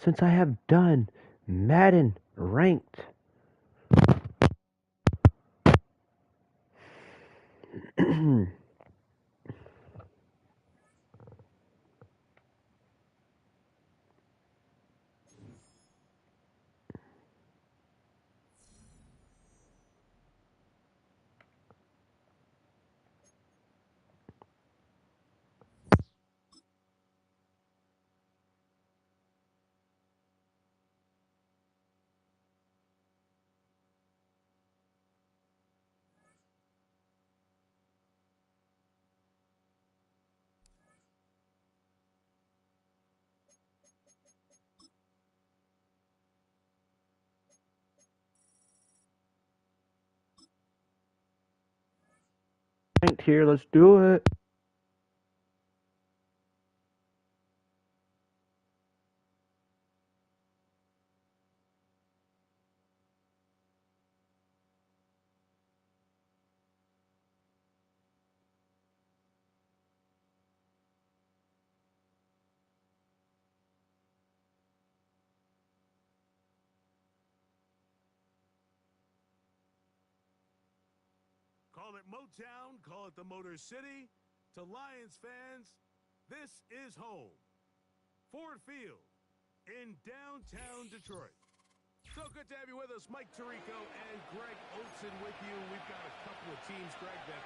since I have done Madden Ranked. Ranked here, let's do it. Call it Motown, call it the Motor City. To Lions fans, this is home. Ford Field in downtown Detroit. So good to have you with us. Mike Tirico and Greg Olson with you. We've got a couple of teams, Greg, that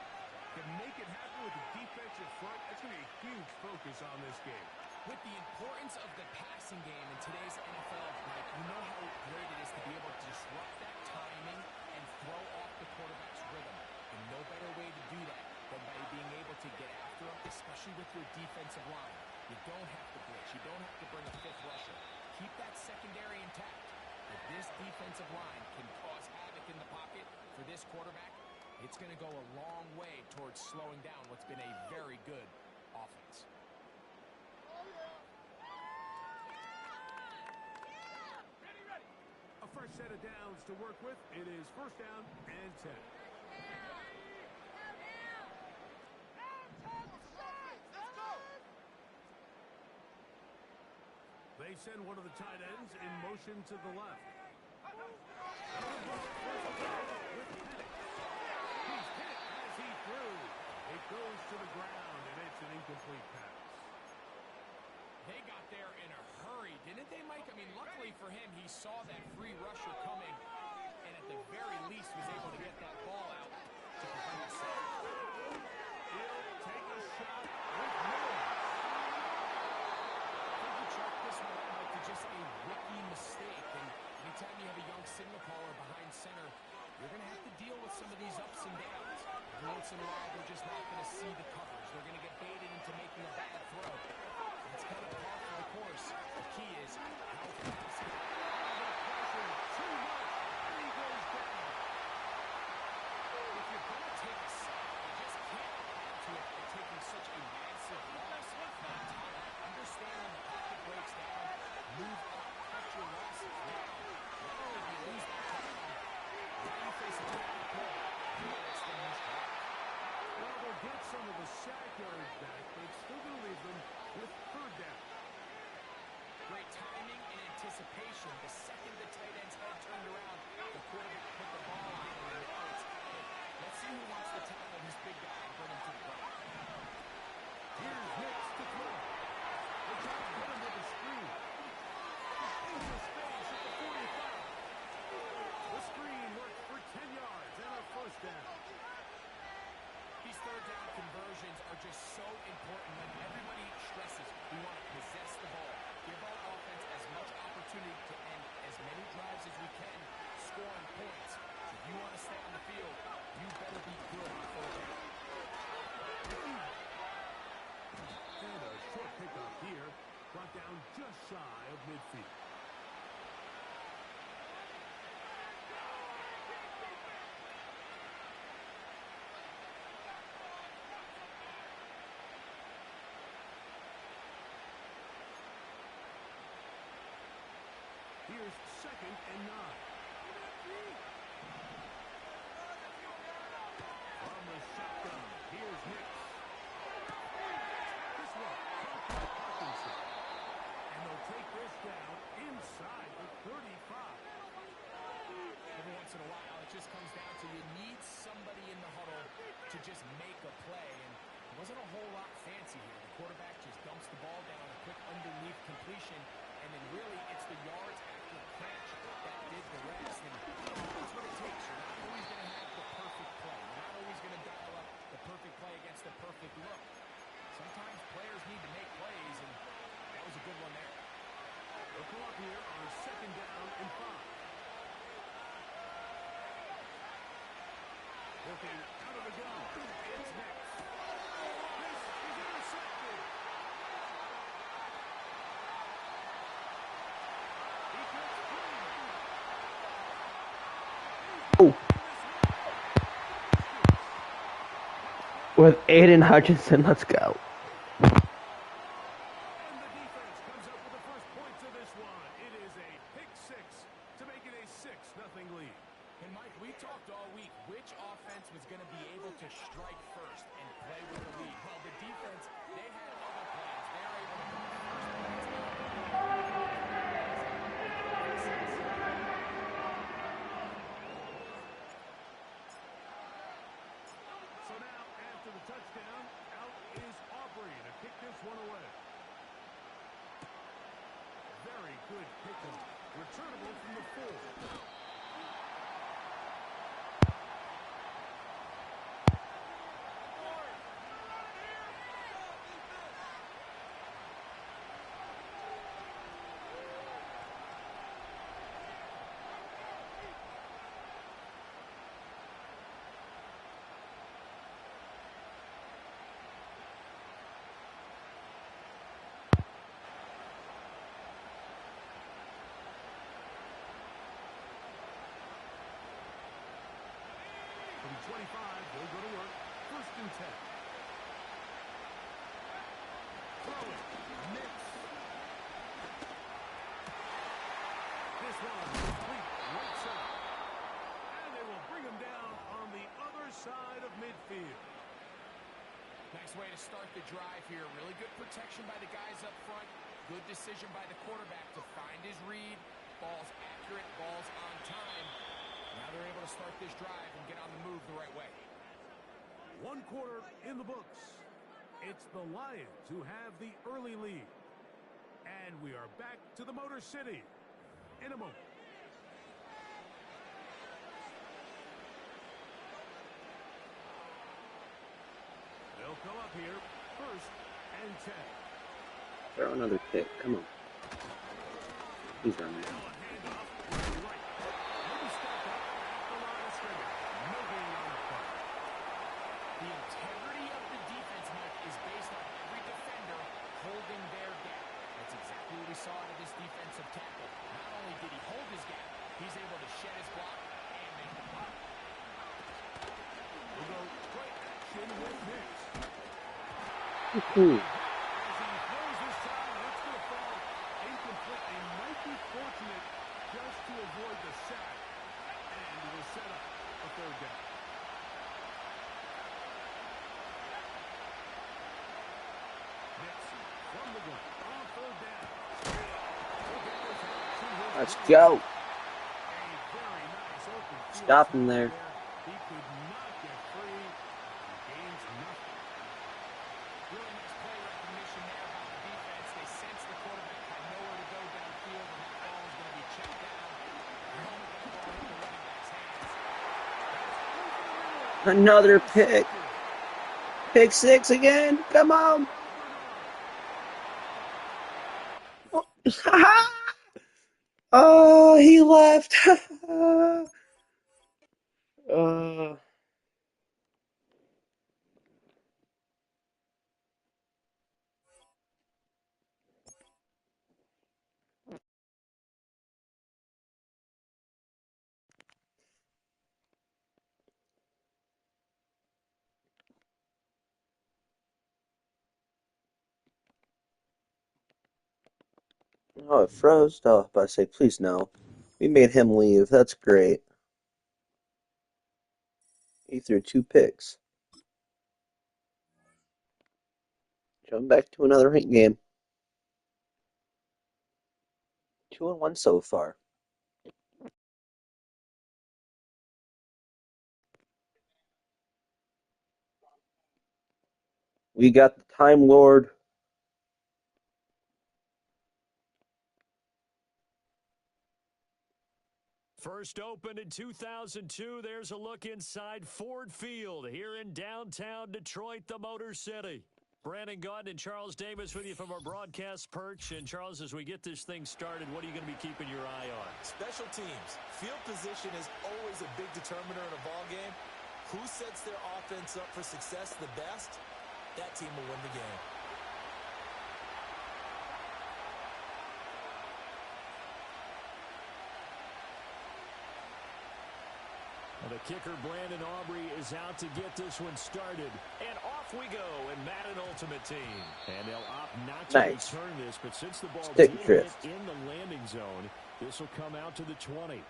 can make it happen with the defensive front. That's going to be a huge focus on this game. With the importance of the passing game in today's NFL, Mike, you know how great it is to be able to disrupt that timing and throw off the quarterback's rhythm. And no better way to do that than by being able to get after him, especially with your defensive line. You don't have to blitz. You don't have to bring a fifth rusher. Keep that secondary intact. If this defensive line can cause havoc in the pocket for this quarterback, it's going to go a long way towards slowing down what's been a very good offense. A first set of downs to work with. It is first down and 10. They send one of the tight ends in motion to the left. He's hit as he threw. It goes to the ground, and it's an incomplete pass. They got there in a hurry, didn't they, Mike? I mean, luckily for him, he saw that free rusher coming, and at the very least was able to get that ball out to prevent a sack. He'll take a shot with Miller. I think you chalk this one up, Mike, to just a rookie mistake. And anytime you have a young signal caller behind center, you're going to have to deal with some of these ups and downs. Every once in a while, they're just not going to see the coverage. They're going to get baited into making a bad throw. It's kind of par for the course. The key is how fast he is. Too much, and he goes down. If you're going to take a sack, you just can't add to it by taking such a massive loss. Understand when the pocket breaks down, move up, cut your losses. Not only do you lose that tackle, now you face a tackle pull. You might extend this drive. Well, they'll get some of the sack yards back, but it's still going to leave them with third down. Great timing and anticipation. The second the tight end's head turned around, the quarterback put the ball on him, and now it's, hey, let's see who wants to tackle his big guy and bring him to the ground. Here's Hicks to throw. They try to hit him with a screen. Into space at the 45. The screen works for 10 yards and a first down. These third down conversions are just so important. When everybody stresses, we want to possess the ball. Give our offense as much opportunity to end as many drives as we can, scoring points. So if you want to stay on the field, you better be good on third down. And a short pickup here, brought down just shy of midfield. Here's second and 9. From the shotgun, here's Hicks. This one, Parkinson. And they'll take this down inside the 35. Every once in a while, it just comes down to you need somebody in the huddle to just make a play. And it wasn't a whole lot fancy here. The quarterback just dumps the ball down, a quick underneath completion, and then really it's the yards after catch that did the rest. And that's what it takes. You're not always going to have the perfect play. You're not always going to dial up the perfect play against the perfect look. Sometimes players need to make plays, and that was a good one there. They'll come up here on 2nd down and 5. Looking out of the gun. It's next. This is intercepted. He cuts free. With Aiden Hutchinson, let's go. And the defense comes up with the first points of this one. It is a pick 6 to make it a 6-0 lead. And Mike, we talked all week which offense was going to be able to strike first and play with the lead. Well, the defense, they had other plans. They're able to put the first points So now, after the touchdown, out is Aubrey to kick this one away. Very good pickup. Returnable from the 4. From 25, they'll go to work. 1st and 10. Throw it. Mix. This one complete right side. And they will bring him down on the other side of midfield. Nice way to start the drive here. Really good protection by the guys up front. Good decision by the quarterback to find his read. Ball's accurate, ball's on time. Now they're able to start this drive and get on the move the right way. 1 quarter in the books. It's the Lions who have the early lead. And we are back to the Motor City in a moment. They'll come up here 1st and 10. Throw another pick. Come on. He's running. The integrity of the defense, Mike, is based on every defender holding their gap. That's exactly what we saw out of this defensive tackle. Not only did he hold his gap, he's able to shed his block and make the block. We'll go play action with Mix. As he throws this time, it's going to fall incomplete. They might be fortunate just to avoid the sack. And it will set up a 3rd down. Let's go. Stop him there. He could not get free. He gains nothing. Really nice play recognition there by the defense. They sense the quarterback had nowhere to go downfield, and that ball is going to be checked down. The moment that ball hit the running back's hands. Another pick. Pick 6 again. Come on. Oh, he left. Oh, it froze. Oh, but I say, please no. We made him leave. That's great. He threw 2 picks. Jump back to another ranked game. 2-1 so far. We got the Time Lord. First opened in 2002, there's a look inside Ford Field here in downtown Detroit, the Motor City. Brandon Gaudin and Charles Davis with you from our broadcast perch. And Charles, as we get this thing started, what are you going to be keeping your eye on? Special teams. Field position is always a big determiner in a ball game. Who sets their offense up for success the best, that team will win the game. The kicker, Brandon Aubrey, is out to get this one started. And off we go in Madden Ultimate Team. And they'll opt not to return this, but since the ball did hit in the landing zone, this will come out to the 20.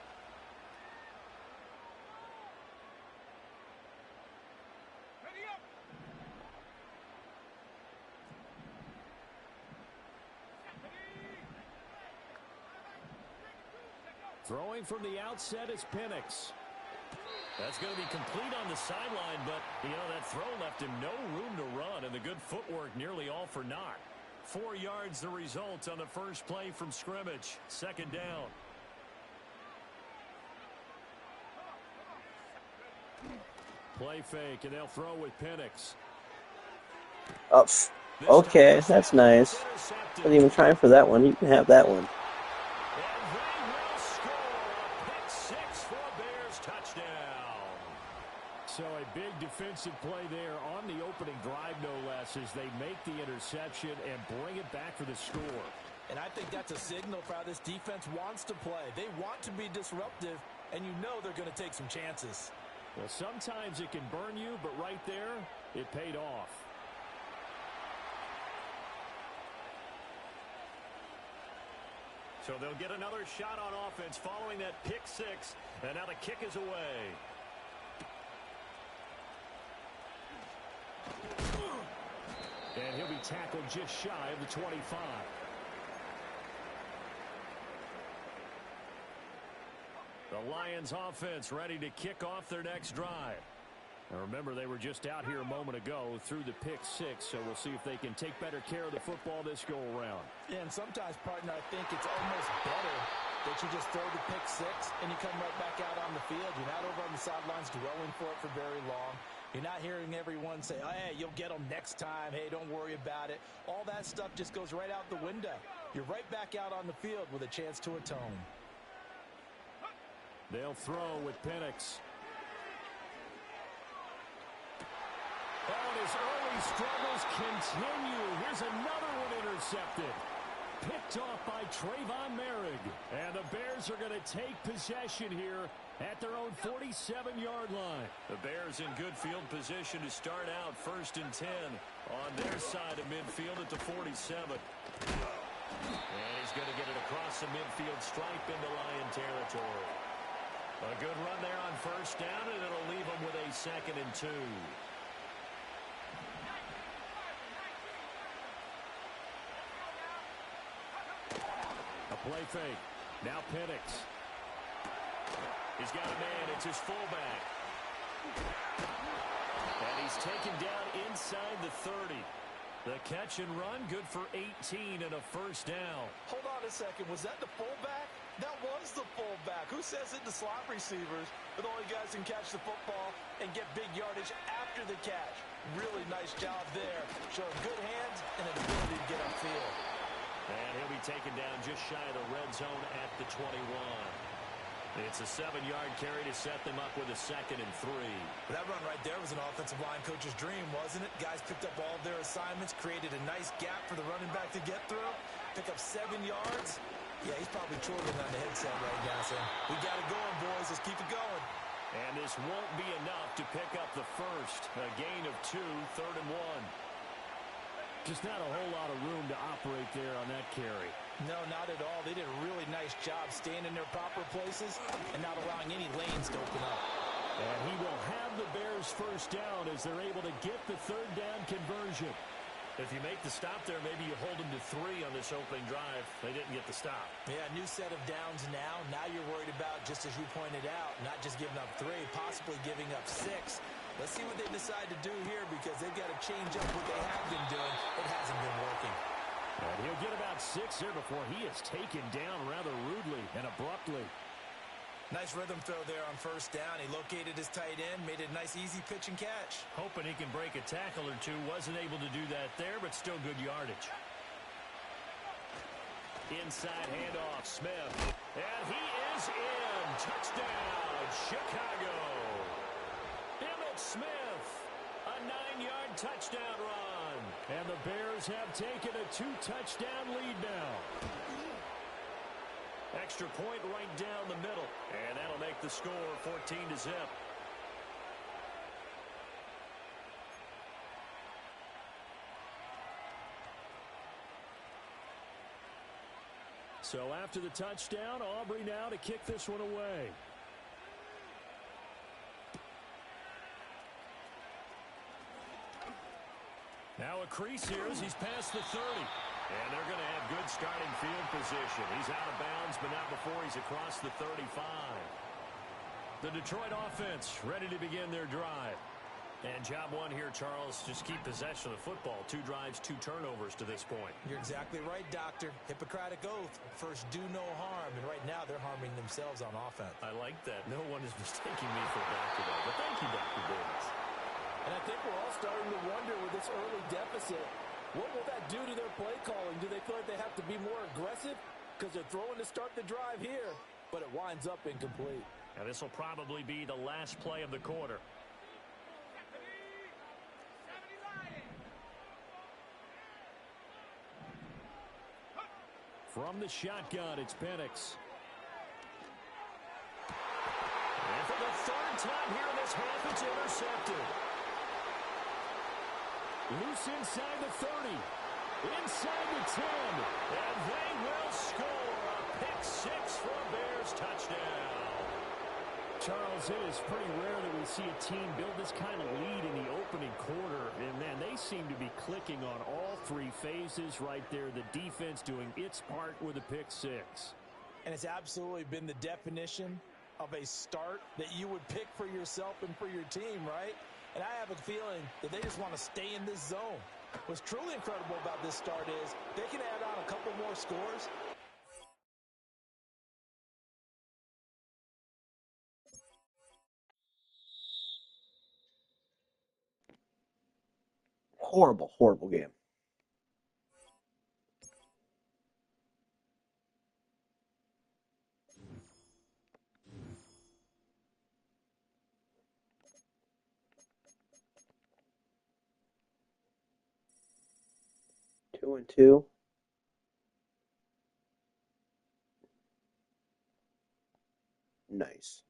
Throwing from the outset is Penix. That's going to be complete on the sideline, but, that throw left him no room to run, and the good footwork nearly all for naught. 4 yards the result on the first play from scrimmage. Second down. Play fake, and they'll throw with Penix. Oh, okay, that's nice. Wasn't even trying for that one. You can have that one. So a big defensive play there on the opening drive, no less, as they make the interception and bring it back for the score. And I think that's a signal for how this defense wants to play. They want to be disruptive, and they're going to take some chances. Well, sometimes it can burn you, but right there, it paid off. So they'll get another shot on offense following that pick six, and now the kick is away. And he'll be tackled just shy of the 25. The Lions offense ready to kick off their next drive. Now remember, they were just out here a moment ago through the pick six, so we'll see if they can take better care of the football this go around. Yeah, and sometimes, partner, I think it's almost better that you just throw the pick six and you come right back out on the field. You're not over on the sidelines dwelling for it for very long. You're not hearing everyone say, oh, hey, you'll get them next time. Hey, don't worry about it. All that stuff just goes right out the window. You're right back out on the field with a chance to atone. They'll throw with Penix. Oh, and his early struggles continue. Here's another one intercepted. Picked off by Trayvon Merrick. And the Bears are going to take possession here at their own 47-yard line. The Bears in good field position to start out 1st and 10 on their side of midfield at the 47. And he's going to get it across the midfield stripe into Lion territory. A good run there on 1st down, and it'll leave him with a 2nd and 2. A play fake. Now Penix. He's got a man. It's his fullback. And he's taken down inside the 30. The catch and run, good for 18 and a 1st down. Hold on a second. Was that the fullback? That was the fullback. Who says it to slot receivers? But only guys can catch the football and get big yardage after the catch. Really nice job there. Showing good hands and an ability to get upfield. And he'll be taken down just shy of the red zone at the 21. It's a 7-yard carry to set them up with a 2nd and 3. That run right there was an offensive line coach's dream, wasn't it? Guys picked up all of their assignments, created a nice gap for the running back to get through, pick up 7 yards. Yeah, he's probably chortling on the headset right now saying, we got it going, boys. Let's keep it going. And this won't be enough to pick up the first. A gain of 2, 3rd and 1. Just not a whole lot of room to operate there on that carry. No, not at all. They did a really nice job staying in their proper places and not allowing any lanes to open up. And he will have the Bears 1st down as they're able to get the 3rd down conversion. If you make the stop there, maybe you hold them to 3 on this opening drive. They didn't get the stop. Yeah, new set of downs now. Now you're worried about, just as you pointed out, not just giving up 3, possibly giving up 6. Let's see what they decide to do here because they've got to change up what they have been doing. It hasn't been working. And he'll get about 6 here before he is taken down rather rudely and abruptly. Nice rhythm throw there on first down. He located his tight end, made it a nice, easy pitch and catch. Hoping he can break a tackle or two. Wasn't able to do that there, but still good yardage. Inside handoff, Smith. And he is in. Touchdown, Chicago. Emmitt Smith, a 9-yard touchdown run. And the Bears have taken a 2-touchdown lead now. Extra point right down the middle. And that'll make the score 14-0. So after the touchdown, Aubrey now to kick this one away. Now a crease here as he's past the 30. And they're going to have good starting field position. He's out of bounds, but not before he's across the 35. The Detroit offense ready to begin their drive. And job one here, Charles, just keep possession of the football. 2 drives, 2 turnovers to this point. You're exactly right, Doctor. Hippocratic oath. First, do no harm. And right now, they're harming themselves on offense. I like that. No one is mistaking me for a doctor, though. But thank you, Dr. Davis. And I think we're all starting to wonder with this early deficit, what will that do to their play calling? Do they feel like they have to be more aggressive? Because they're throwing to start the drive here, but it winds up incomplete. And this will probably be the last play of the quarter. From the shotgun, it's Penix. And for the 3rd time here in this half, it's intercepted. Loose inside the 30. Inside the 10. And they will score a pick 6 for a Bears touchdown. Charles, it is pretty rare that we see a team build this kind of lead in the opening quarter. And, man, they seem to be clicking on all 3 phases right there. The defense doing its part with a pick 6. And it's absolutely been the definition of a start that you would pick for yourself and for your team, right? And I have a feeling that they just want to stay in this zone. What's truly incredible about this start is they can add on a couple more scores. Horrible, horrible game. Two and two. Nice.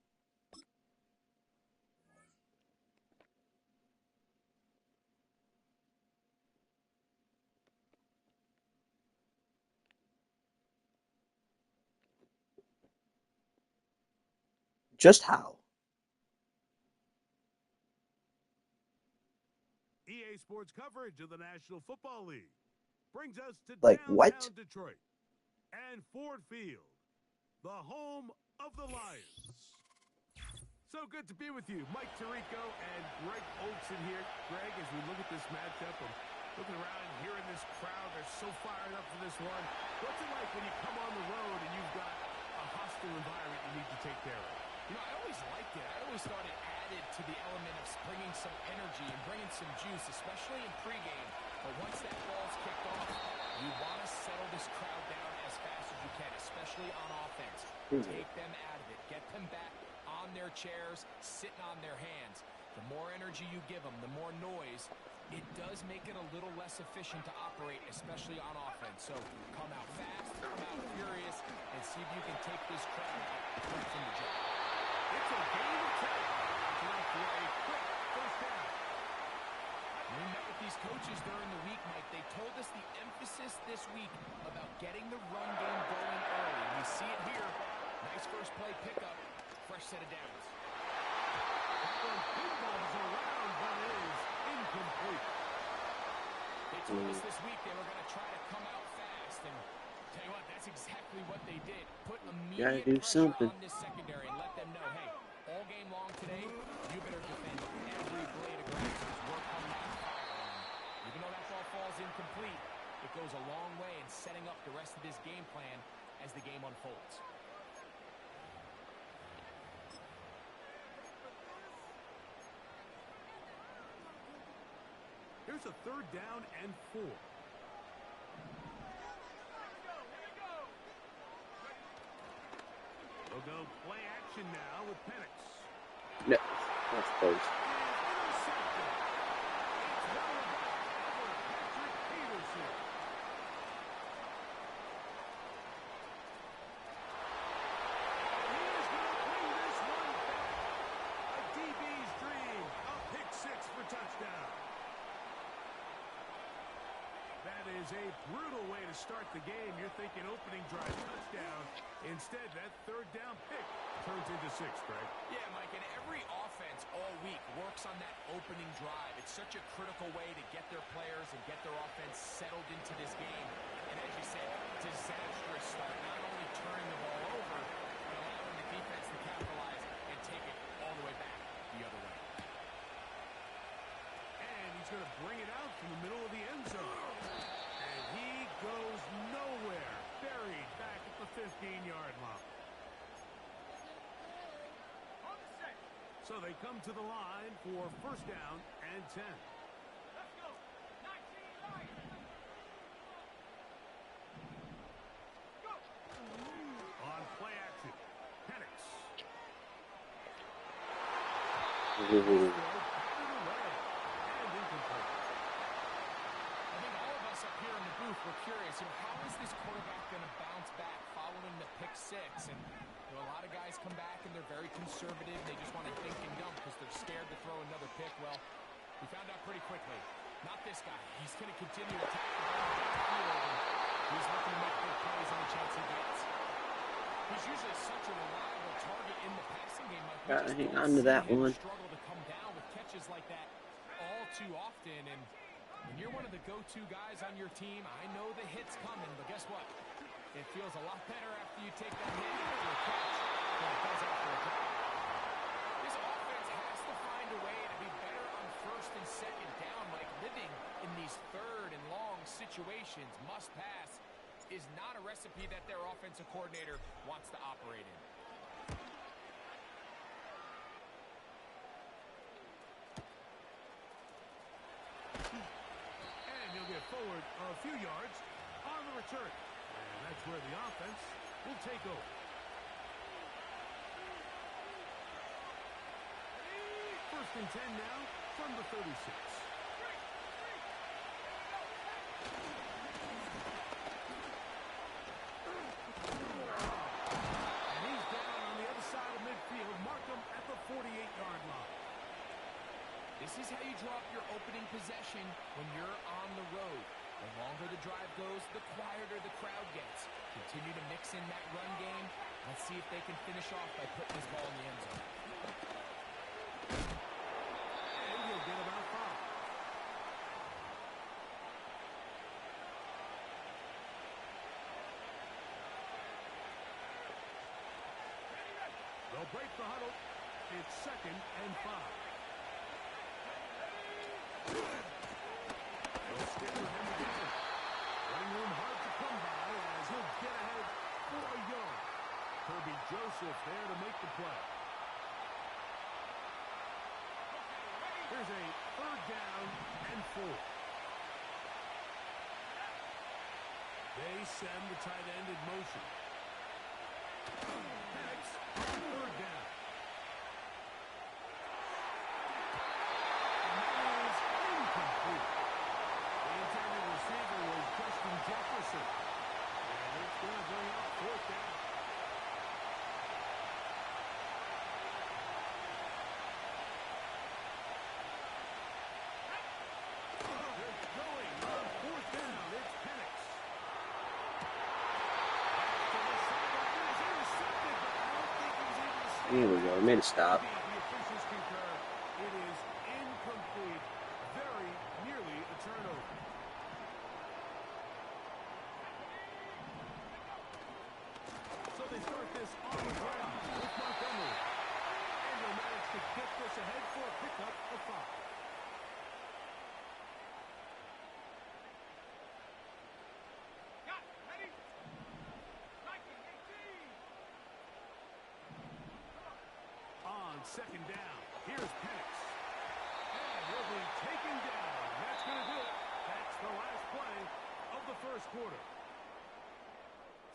Just how? EA Sports coverage of the National Football League brings us to Like downtown what? Detroit and Ford Field, the home of the Lions. So good to be with you. Mike Tirico and Greg Olson here. Greg, as we look at this matchup, I'm looking around and hearing this crowd. They're so fired up for this one. What's it like when you come on the road and you've got a hostile environment you need to take care of? You know, I always liked it. I always thought it added to the element of bringing some energy and bringing some juice, especially in pregame. But once that ball's kicked off, you want to settle this crowd down as fast as you can, especially on offense. Take them out of it. Get them back on their chairs, sitting on their hands. The more energy you give them, the more noise, it does make it a little less efficient to operate, especially on offense. So come out fast, come out furious, and see if you can take this crowd out right from the jump. It's a game of 10. Looking for a quick first down. We met with these coaches during the week, Mike. They told us the emphasis this week about getting the run game going early. We see it here. Nice first play pickup. Fresh set of downs. That one pinballs around, but is incomplete. It's told us this week they were going to try to come out fast, and tell you what, that's exactly what they did. Put immediate pressure on this secondary and let them know, hey, all game long today, you better defend every blade of grass because we're coming out firing. Even though that ball falls incomplete, it goes a long way in setting up the rest of this game plan as the game unfolds. Here's a 3rd down and 4. We'll go play action now with Penix. No, that's close. Is a brutal way to start the game. You're thinking opening drive touchdown. Instead, that 3rd down pick turns into 6, Greg. Yeah, Mike, and every offense all week works on that opening drive. It's such a critical way to get their players and get their offense settled into this game. And as you said, disastrous start. Not only turning the ball over, but allowing the defense to capitalize and take it all the way back the other way. And he's going to bring it out from the middle of the end zone. He goes nowhere, buried back at the 15-yard line. So they come to the line for 1st down and 10. Let's go. 19 right. Go. On play action, Penix. We're curious, how is this quarterback going to bounce back following the pick 6? And a lot of guys come back and they're very conservative. They just want to think and dump because they're scared to throw another pick. Well, we found out pretty quickly. Not this guy. He's going to continue to attack the ball down the field, and he's looking to make big plays any chance he gets. He's usually such a reliable target in the passing game. Gotta hang on to that one. Struggle to come down with catches like that all too often, and when you're one of the go-to guys on your team, I know the hit's coming, but guess what? It feels a lot better after you take that hit after a catch than it does after a drop. This offense has to find a way to be better on 1st and 2nd down, like living in these 3rd and long situations. Must pass is not a recipe that their offensive coordinator wants to operate in. Get forward a few yards on the return. And that's where the offense will take over. First and 10 now from the 36. And he's down on the other side of midfield. Mark him at the 48-yard line. This is how you draw up your opening possession when you're on the road. The longer the drive goes, the quieter the crowd gets. Continue to mix in that run game. Let's see if they can finish off by putting this ball in the end zone. And he'll get about 5. They'll break the huddle. It's 2nd and 5. They'll stick with him again. Running room hard to come by as he'll get ahead for a yard. Kirby Joseph there to make the play. Here's a 3rd down and 4. They send the tight end in motion. Penix, 3rd down. Jefferson. And it's going to bring up 4th down. They're going on 4th down. It's Penix. Here we go. Made a stop. The officials concur. It is incomplete. Very nearly a turnover. start this on the ground with Montgomery. And they'll manage to get this ahead for a pickup of 5. On second down, here's Penix. And he'll be taken down. That's going to do it. That's the last play of the first quarter.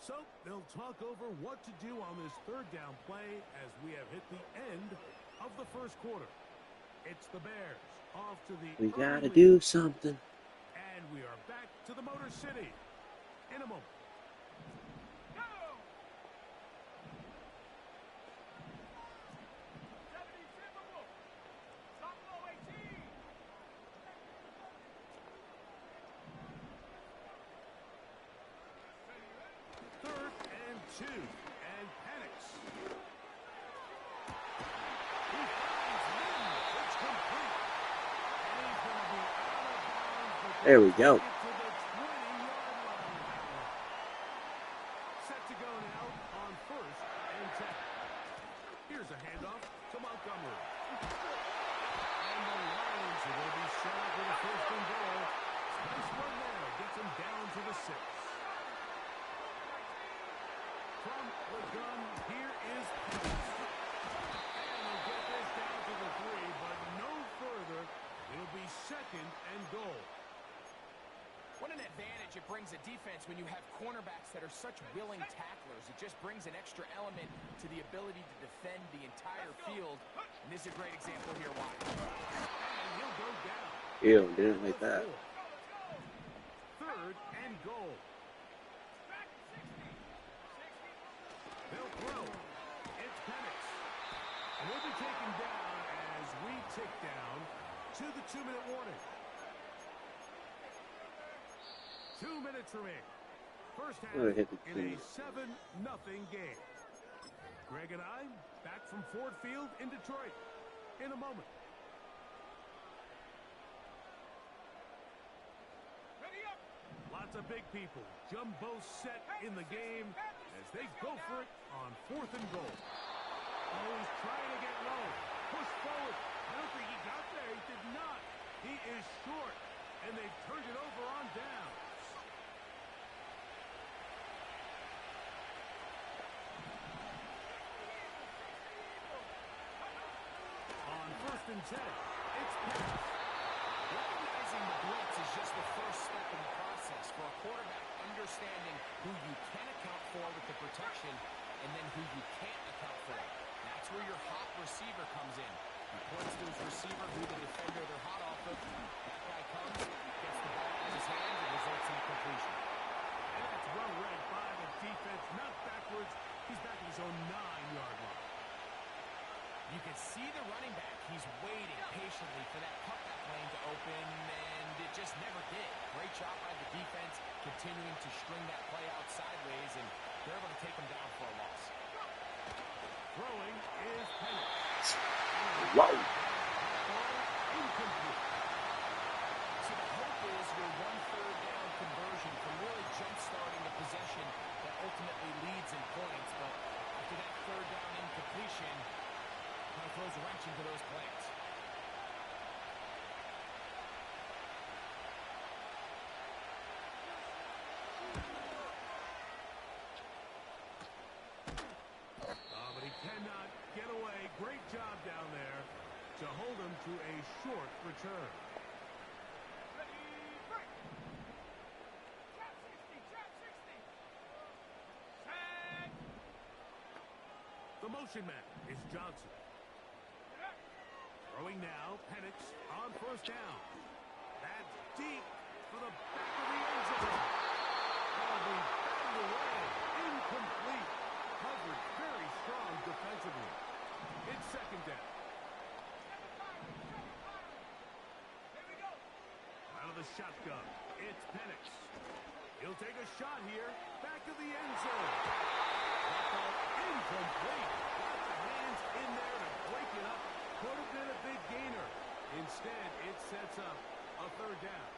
So they'll talk over what to do on this third down play as we have hit the end of the first quarter. It's the Bears off to the We gotta early do lead. something. And we are back to the Motor City in a moment. Third and 2, and Penix. He finds Lynn. It's complete. And he's going to be out of bounds. But There we go. to the 20-yard line. Set to go now on first and 10. Here's a handoff to Montgomery. And the Lions are going to be set up with a first and goal. Nice run there. Gets him down to the 6. From the gun, here is Penix. And he'll get this down to the 3, but no further. It'll be second and goal. What an advantage it brings a defense when you have cornerbacks that are such willing tacklers. It just brings an extra element to the ability to defend the entire field. And this is a great example here why. And he'll go down. Ew, didn't like that. Third and goal. They'll throw. It's Penix. And he'll be taken down as we tick down to the 2-minute warning. 2 minutes remaining. First half Oh, hit the in a key. 7-0 game. Greg and I back from Ford Field in Detroit in a moment. Lots of big people. Jumbo set in the game as they go for it on 4th and goal. Oh, he's trying to get low. Push forward. I don't think he got there. He did not. He is short. And they've turned it over on down. On 1st and 10, it's Penix. Recognizing the blitz is just the first step in the process for a quarterback, understanding who you can account for with the protection and then who you can't account for. That's where your hot receiver comes in. He points to his receiver, who the defender they're hot off of. That guy comes, gets the ball in his hands, and results in a completion. And that's well read by the defense. Not backwards. He's back at his own 9-yard line. You can see the running back. He's waiting patiently for that cutback lane to open, and it just never did. Great job by the defense, continuing to string that play out sideways, and they're able to take him down for a loss. Throwing is Penix. Wow. Incomplete. So the hope is your 1/3 down conversion from really jump-starting a possession that ultimately leads in points, but after that 3rd down incompletion, kind of throws a wrench into those plans. But he cannot get away. Great job down there to hold him to a short return. The motion man is Johnson. Throwing now, Penix on 1st down. That's deep for the back of the end zone. That'll be batted away. Incomplete. Covered very strong defensively. It's 2nd down. Out of the shotgun, it's Penix. He'll take a shot here. Back of the end zone. That ball incomplete. Got the hands in there to break it up. Could have been a big gainer. Instead, it sets up a 3rd down.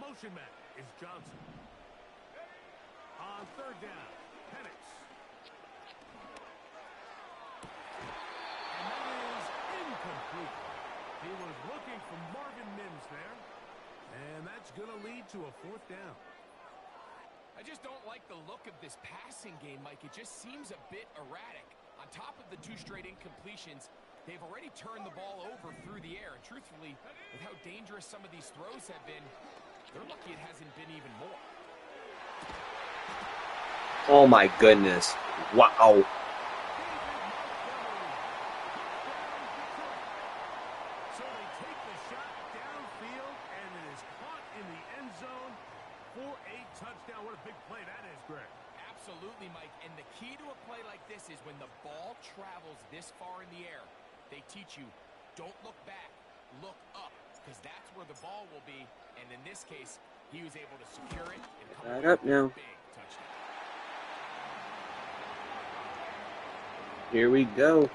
motion man is Johnson. On third down, Penix. And that is incomplete. He was looking for Marvin Mims there. And that's going to lead to a fourth down. I just don't like the look of this passing game, Mike. It just seems a bit erratic. On top of the 2 straight incompletions, they've already turned the ball over through the air. And truthfully, with how dangerous some of these throws have been, they're lucky it hasn't been even more. Oh my goodness. Wow. So they take the shot downfield, and it is caught in the end zone for a touchdown. What a big play that is, Greg. Absolutely, Mike. And the key to a play like this is when the ball travels this far in the air, they teach you, don't look back, look up, because that's where the ball will be. And in this case, he was able to secure it and come Back away up with now. a big touchdown. Here we go.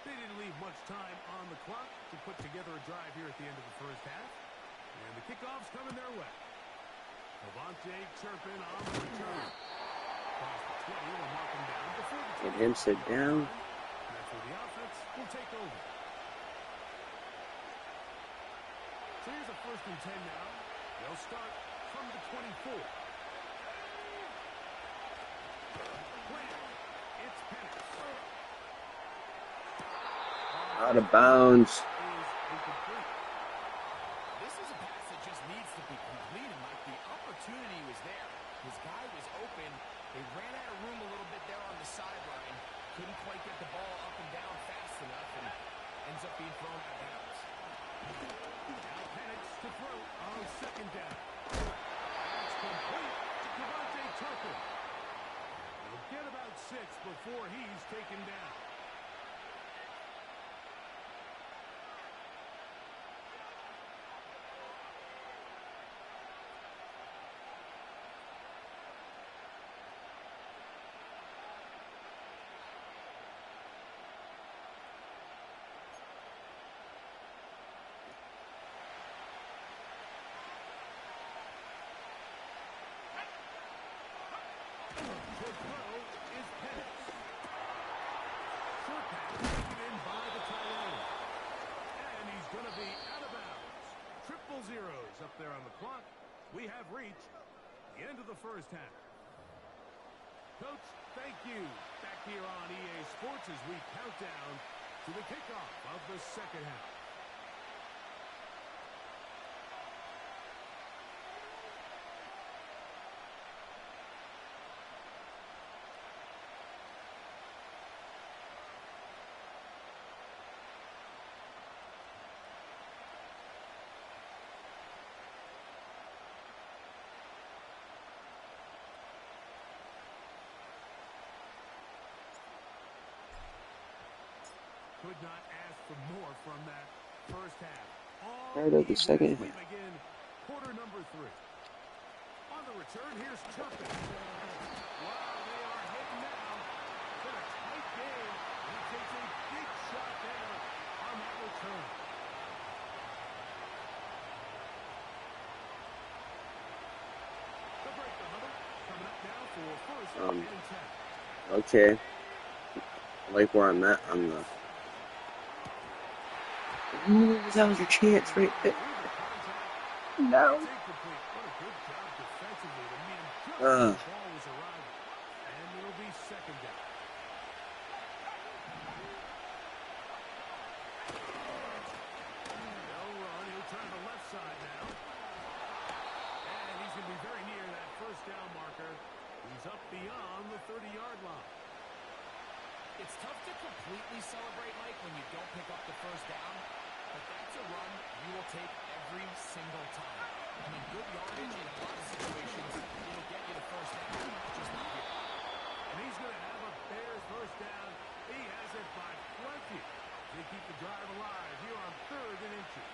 They didn't leave much time on the clock to put together a drive here at the end of the first half. And the kickoff's coming their way. Avante Turpin on the return. Across the 20 will knock him down before the Let him sit down. And that's where the offense will take over. So here's a 1st and 10 now. They'll start from the 24. Plant. It's Penix. Out of bounds. Is incomplete. This is a pass that just needs to be completed, Mike. The opportunity was there. His guy was open. They ran out of room a little bit there on the sideline. Couldn't quite get the ball up and down fast enough, and ends up being thrown out of bounds. Now Penix to throw on 2nd down. That's complete to Avante Turpin. He'll get about 6 before he's taken down. To throw is Penix. Short pass taken in by the tight end. And he's going to be out of bounds. 0-0 up there on the clock. We have reached the end of the first half. Coach, thank you. Back here on EA Sports as we count down to the kickoff of the second half. Could not ask for more from that first half. Start of the second We half. begin quarter number 3. On the return, here's Turpin. Wow, they are hitting now. It's been a tight game. He takes a big shot there on that return. The break, the huddle, coming up now for 1st and 10. Okay. I like where I'm at on the. Ooh, that was your chance right there. No. Ball was arriving, and it'll be 2nd down. No run. He'll try the left side now. And he's going to be very near that 1st down marker. He's up beyond the 30-yard line. It's tough to completely celebrate, Mike, when you don't pick up the 1st down, but that's a run you will take every single time. I mean, good yardage in a lot of situations, it'll get you the 1st down, just not here. And he's going to have a Bears 1st down. He has it by plenty. They keep the drive alive here on 3rd and inches.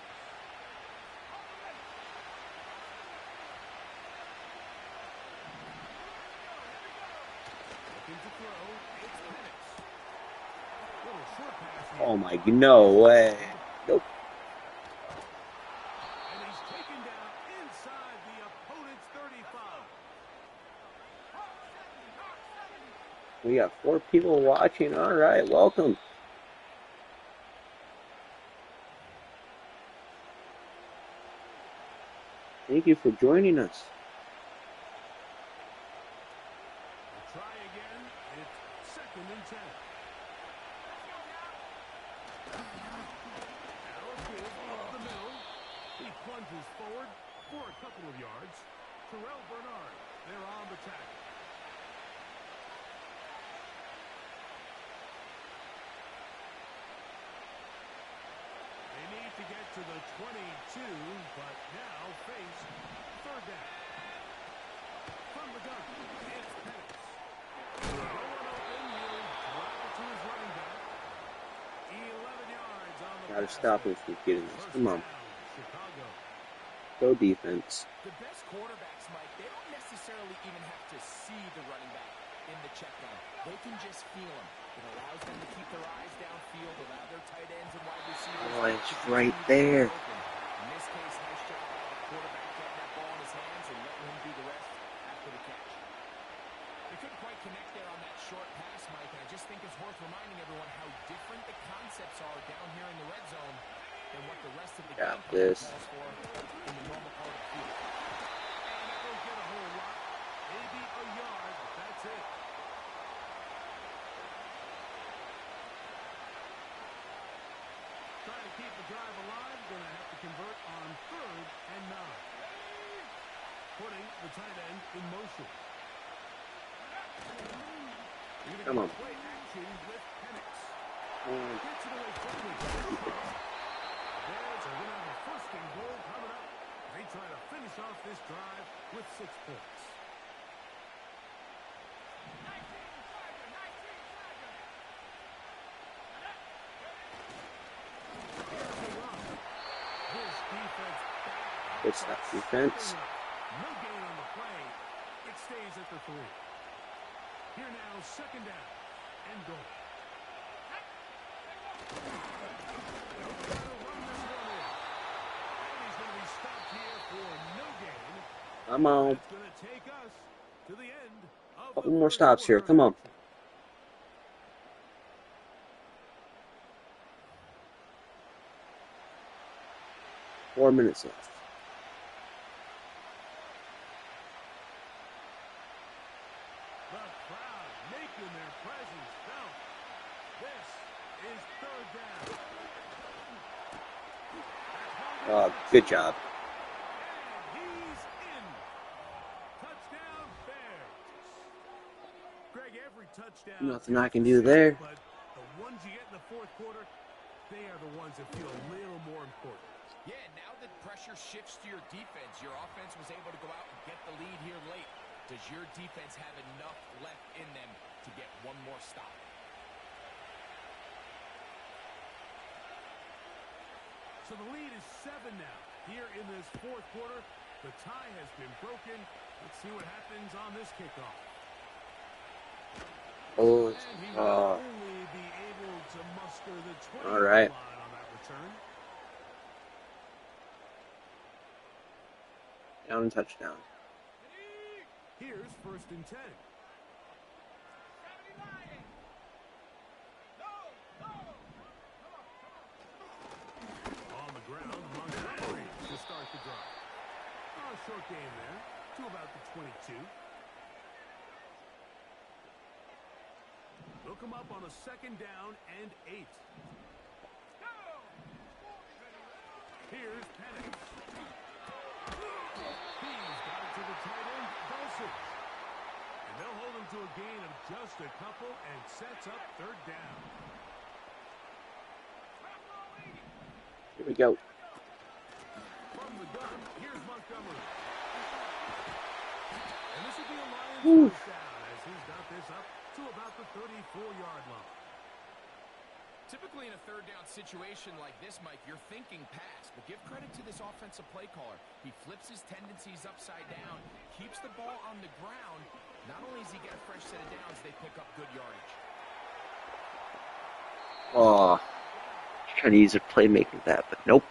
Oh my, no way. Nope. And he's taken down inside the opponent's 35. We got 4 people watching. All right, welcome. Thank you for joining us. We'll try again. It's 2nd and 10. Now a give up the middle. He plunges forward for a couple of yards. Terrell Bernard, they're on the tackle. They need to get to the 22, but now face 3rd down. From the gun, it's Penix. Going open, he'll drop it to his running back. 11 yards on the Gotta pass. stop him from getting this. Come on. Chicago. Go defense. The best quarterbacks, Mike, they don't necessarily even have to see the running back in the check down. They can just feel him. It allows them to keep their eyes downfield, allow their tight ends and wide receivers. Oh, it's right there. In this case, nice job by the quarterback getting that ball in his hands and letting him do the rest after the catch. They couldn't quite connect there on that short pass, Mike, and I just think it's worth reminding everyone how different the concepts are down here in the red zone than what the rest of the game calls for in the normal part of the field. And that won't get a whole lot. Maybe a yard, but that's it. Trying to keep the drive alive, going to have to convert on 3rd and 9. Putting the tight end in motion. Come on. Play action with Penix. Gets it away quickly. Bears are going to have a 1st and goal coming up. They try to finish off this drive with 6 points. Good stuff, defense. No gain on the play. It stays at the 3. Here now, 2nd down and goal. And he's going to be stopped here for no gain. Come on. That's going to take us to the end of Couple the more 3rd stops here. quarter. Come on. Four minutes left. The crowd making their presence felt. This is 3rd down. Good job. And he's in. Touchdown, Bears. Greg, every touchdown. Nothing I can do there. But the ones you get in the 4th quarter, they are the ones that feel a little more important. Yeah, now that pressure shifts to your defense, your offense was able to go out and get the lead here late. Does your defense have enough left in them to get one more stop? So the lead is 7 now. Here in this 4th quarter, the tie has been broken. Let's see what happens on this kickoff. Oh, And he will only be able to muster the 20 all right. line on that return. Down and touchdown. Here's 1st and 10. On the ground, Montgomery to start the drive. A short game there to about the 22. They'll come up on a 2nd down and 8. Here's Penix. He's got it to the tight end, Dulcich. And they'll hold him to a gain of just a couple and sets up 3rd down. Here we go. From the gun, here's Montgomery. And this will be a Lions first down as he's got this up to about the 34-yard line. Typically in a third down situation like this, Mike, you're thinking pass, but give credit to this offensive play caller. He flips his tendencies upside down, keeps the ball on the ground. Not only does he get a fresh set of downs, they pick up good yardage. Oh, trying to use a playmaker with that, but nope.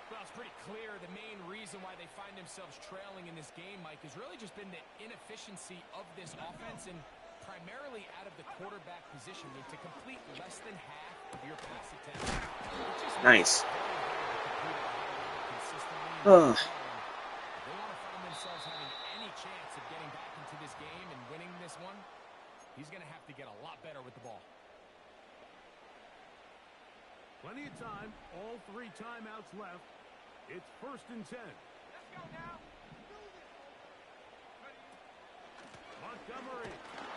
Well, it's pretty clear the main reason why they find themselves trailing in this game, Mike, has really just been the inefficiency of this offense and primarily out of the quarterback position. I mean, to complete less than half of your pass attempts. Nice. They want to find themselves having any chance of getting back into this game and winning this one. He's going to have to get a lot better with the ball. Plenty of time. All 3 timeouts left. It's 1st and 10. Let's go now. Montgomery.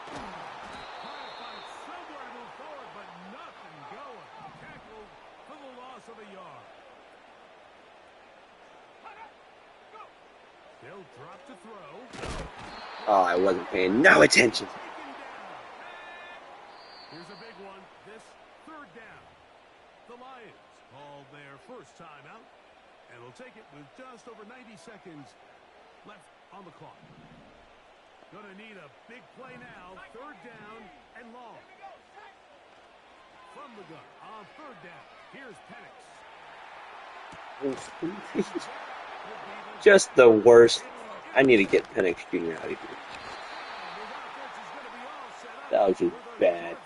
Trying to find somewhere to move forward, but nothing going. Tackled for the loss of a yard. They'll drop to throw. Oh, I wasn't paying no attention. Here's a big one. This 3rd down. The Lions call their first timeout, and will take it with just over 90 seconds left on the clock. Gonna need a big play now. 3rd down and long. From the gun on 3rd down. Here's Penix. Just the worst. I need to get Penix Jr. out of here. That was just bad.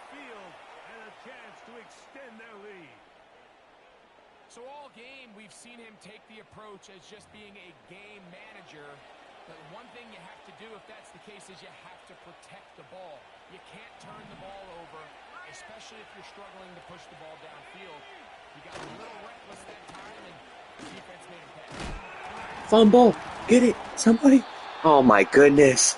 So all game, we've seen him take the approach as just being a game manager. But one thing you have to do if that's the case is you have to protect the ball. You can't turn the ball over, especially if you're struggling to push the ball downfield. You got a little reckless that time, and the defense made him pay. Fumble. Get it. Somebody. Oh, my goodness.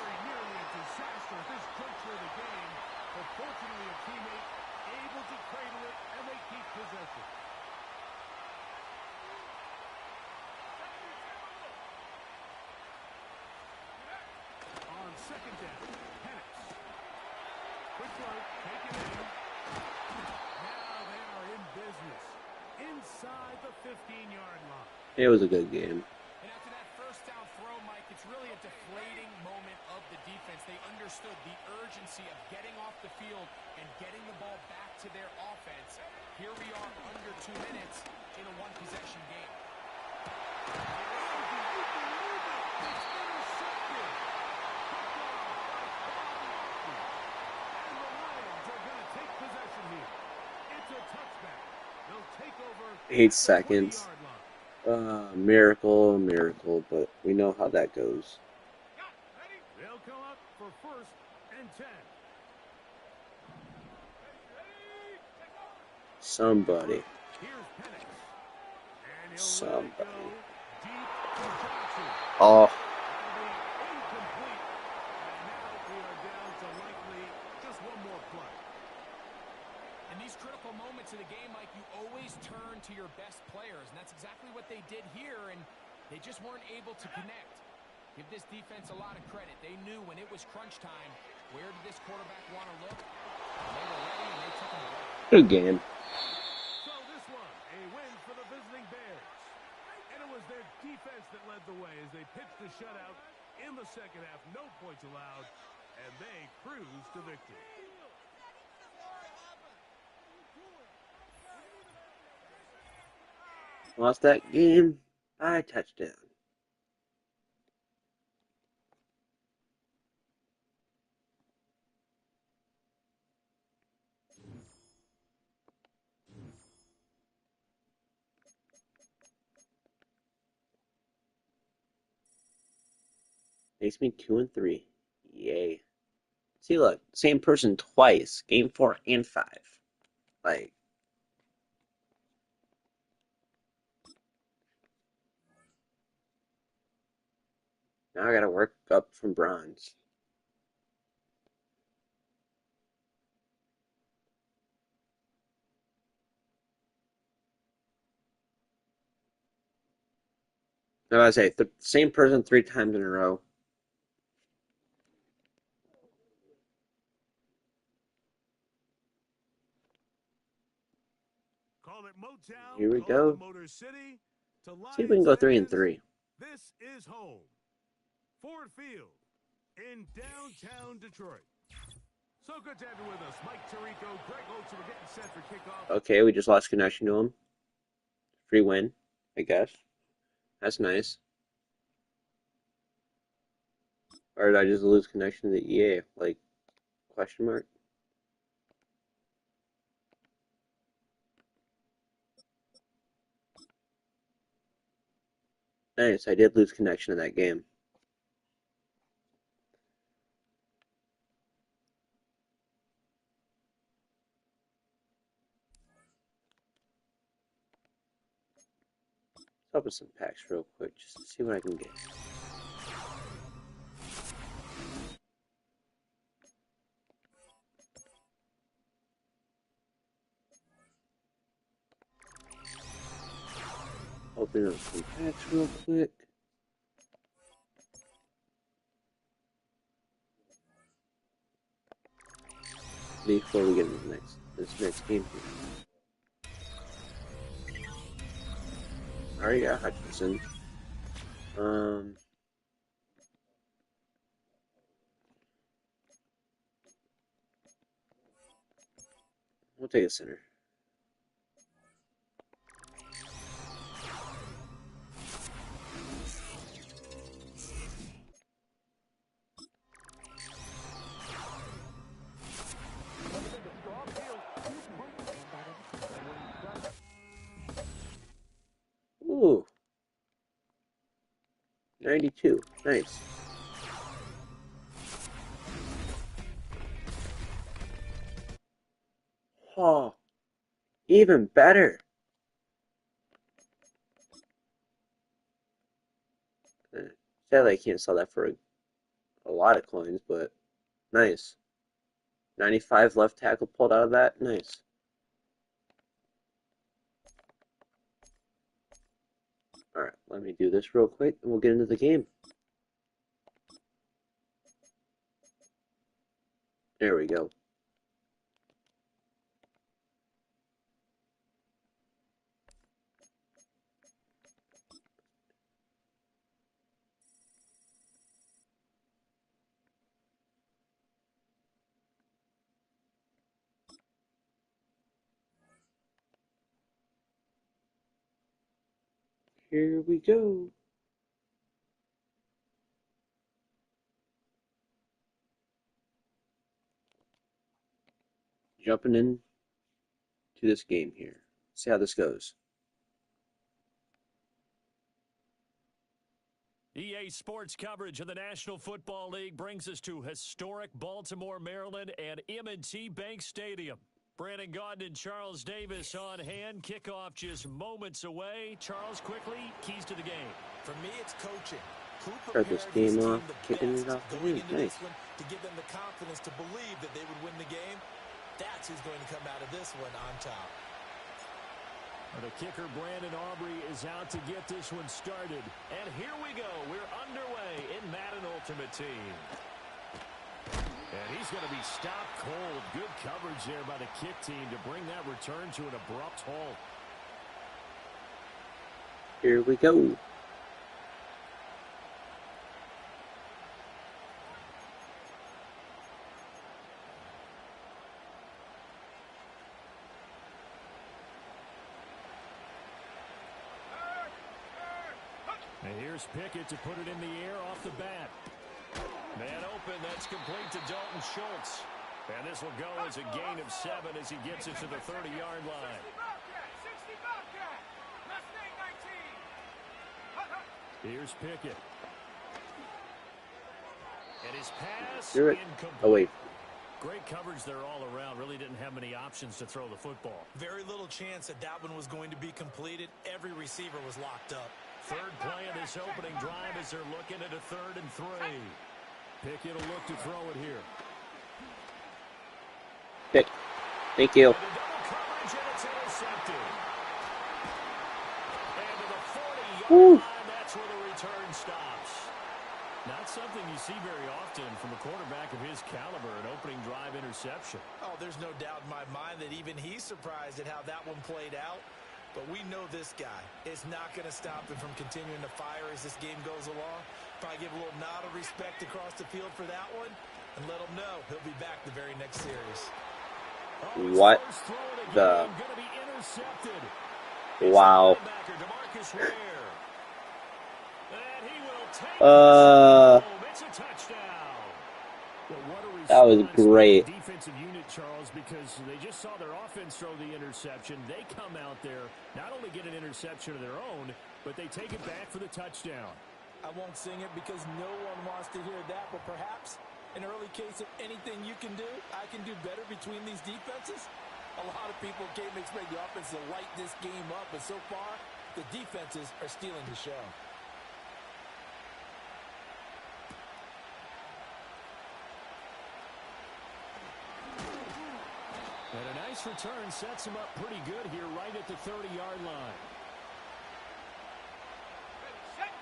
It was a good game. And after that first down throw, Mike, it's really a deflating moment of the defense. They understood the urgency of getting off the field and getting the ball back to their offense. Here we are under 2 minutes in a one-possession game. And the Lions are going to take possession here. It's a touchback. They'll take over 8 seconds. Miracle, but we know how that goes. They'll come up for 1st and 10. Somebody. Here's Penix. And he'll Somebody. let it go deep to Johnson. Oh. That'll be incomplete. And now we are down to likely just one more play. In these critical moments of the game, Mike, you always turn to your best players, and that's exactly what they did here, and they just weren't able to connect. Give this defense a lot of credit. They knew when it was crunch time, where did this quarterback want to look? They were ready, and they took him away. Good game. So this one, a win for the visiting Bears. And it was their defense that led the way as they pitched the shutout in the second half. No points allowed, and they cruised to victory. Lost that game by a touchdown. Makes me 2-3. Yay. See, look, same person twice. Game 4 and 5. Like, now I gotta work up from bronze. No, I say, same person 3 times in a row. Call it Motown. Here we Call go. it the Motor City. To See if we can go Lions 3 and fans, 3. this is home. Ford Field in downtown Detroit. So good to have you with us. Mike Tirico, Greg Oates, we're getting set for kickoff. Okay, we just lost connection to him. Free win, I guess. That's nice. Or did I just lose connection to EA? Like, question mark? Nice, I did lose connection in that game. Let's open some packs real quick just to see what I can get. Open up some packs real quick. Before we get into this next game here. Alright, yeah, Hutchinson. We'll take a center. Ooh. 92. Nice. Oh. Even better. Sadly, I can't sell that for a lot of coins, but nice. 95 left tackle pulled out of that. Nice. Alright, let me do this real quick and we'll get into the game. There we go. Here we go. Jumping in to this game here. See how this goes. EA Sports coverage of the National Football League brings us to historic Baltimore, Maryland and M&T Bank Stadium. Brandon Gaudin and Charles Davis on hand. Kickoff just moments away. Charles, quickly, keys to the game. For me, it's coaching. Who Start this prepared his game team off, the kicking best it off the going roof. into Nice. this one to give them the confidence to believe that they would win the game? That's who's going to come out of this one on top. The kicker, Brandon Aubrey, is out to get this one started. And here we go. We're underway in Madden Ultimate Team. And he's going to be stopped cold. Good coverage there by the kick team to bring that return to an abrupt halt. Here we go. And here's Pickett to put it in the air off the bat. Man open, that's complete to Dalton Schultz. And this will go as a gain of 7 as he gets it to the 30-yard line. Here's Pickett. And his pass incomplete. Oh, wait. Great coverage there all around. Really didn't have many options to throw the football. Very little chance that that one was going to be completed. Every receiver was locked up. Third play of this opening drive as they're looking at a 3rd and 3. Pickett will look to throw it here. Pick. Thank you. And the double coverage, and it's intercepted. And to the 40-yard line, that's where the return stops. Not something you see very often from a quarterback of his caliber, an opening drive interception. Oh, there's no doubt in my mind that even he's surprised at how that one played out. But we know this guy is not going to stop him from continuing to fire as this game goes along. Probably give a little nod of respect across the field for that one and let him know he'll be back the very next series. What the? Wow. That was great. Defensive unit, Charles, because they just saw their offense throw the interception. They come out there, not only get an interception of their own, but they take it back for the touchdown. I won't sing it because no one wants to hear that, but perhaps an early case of anything you can do, I can do better between these defenses. A lot of people came to expect the offense to light this game up, but so far, the defenses are stealing the show. And a nice return sets him up pretty good here right at the 30-yard line.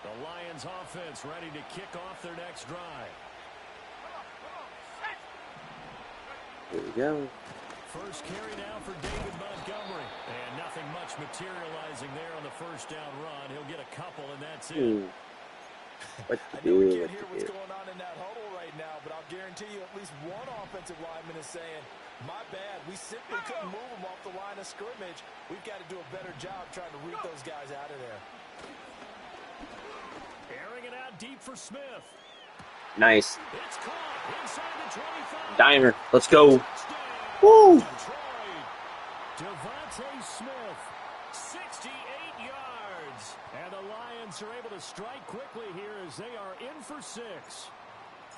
The Lions offense ready to kick off their next drive. Here we go. First carry now for David Montgomery. And nothing much materializing there on the first down run. He'll get a couple, and that's it. What to I know we do? can't hear what's going on in that huddle right now, but I'll guarantee you at least one offensive lineman is saying, my bad, we simply couldn't move them off the line of scrimmage. We've got to do a better job trying to root those guys out of there. Airing it out deep for Smith. Nice. It's caught inside the 25. Diner. Let's go. Woo! Devontae Smith, 68 yards. And the Lions are able to strike quickly here as they are in for 6.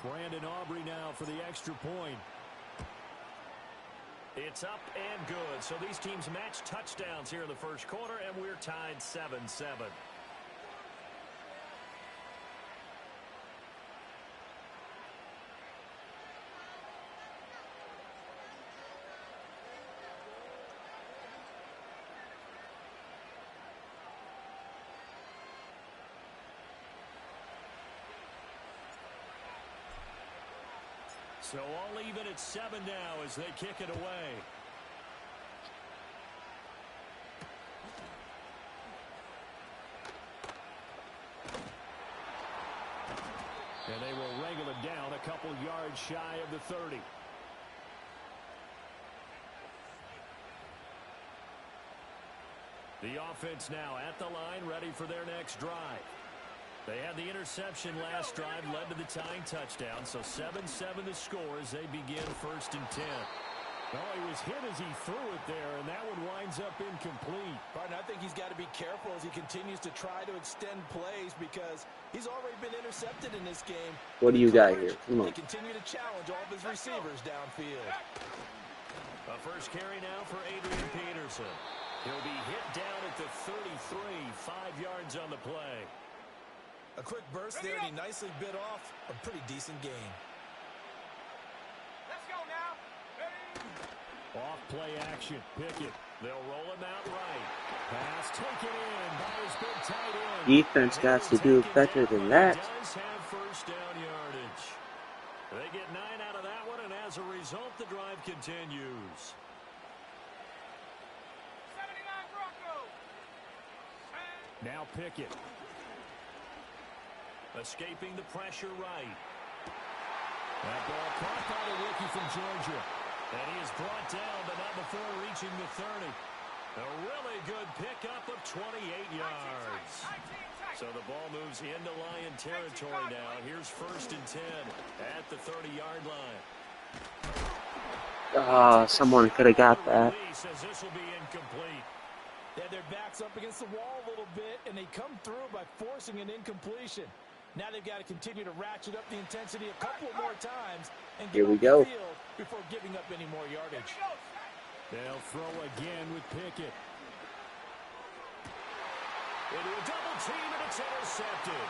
Brandon Aubrey now for the extra point. It's up and good. So these teams match touchdowns here in the first quarter, and we're tied 7-7. So all even at 7 now as they kick it away. And they will wrangle it down a couple yards shy of the 30. The offense now at the line, ready for their next drive. They had the interception last drive, led to the tying touchdown, so 7-7 the score as they begin 1st and 10. Well, he was hit as he threw it there, and that one winds up incomplete. Pardon, I think he's got to be careful as he continues to try to extend plays because he's already been intercepted in this game. What do you got here? Come on. They continue to challenge all of his receivers downfield. A first carry now for Adrian Peterson. He'll be hit down at the 33, 5 yards on the play. A quick burst there, and he nicely bit off a pretty decent gain. Let's go now. Off play action. Pickett. They'll roll him out right. Pass taken in by his big tight end. Defense got to do better than that. Does have first down yardage. They get 9 out of that one, and as a result, the drive continues. 79 Broncos. Now Pickett. Escaping the pressure right. That ball caught by the rookie from Georgia. And he is brought down, but not before reaching the 30. A really good pickup of 28 yards. So the ball moves into Lion territory now. Here's 1st and 10 at the 30-yard line. Someone could have got that. Says this will be incomplete. Yeah, their backs up against the wall a little bit, and they come through by forcing an incompletion. Now they've got to continue to ratchet up the intensity a couple more times and get Here we off go. the field before giving up any more yardage. They'll throw again with Pickett. Into a double team, and it's intercepted.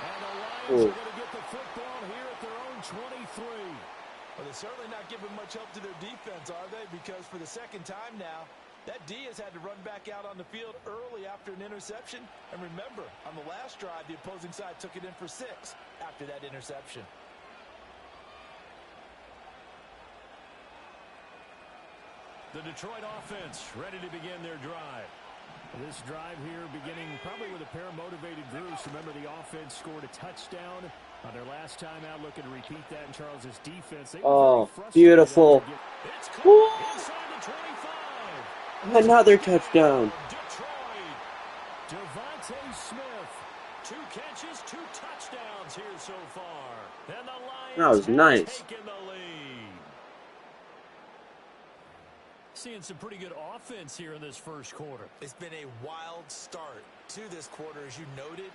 And the Lions are going to get the football here at their own 23. Well, they're certainly not giving much help to their defense, are they? Because for the second time now, That D has had to run back out on the field early after an interception. And remember, on the last drive, the opposing side took it in for 6 after that interception. The Detroit offense ready to begin their drive. This drive here beginning probably with a pair of motivated groups. Remember, the offense scored a touchdown on their last time out. Looking to repeat that in Charles's defense. Oh, beautiful. Another touchdown. Detroit. Devontae Smith. 2 catches, 2 touchdowns here so far. And the Lions That was nice. taken the lead. Seeing some pretty good offense here in this first quarter. It's been a wild start to this quarter, as you noted.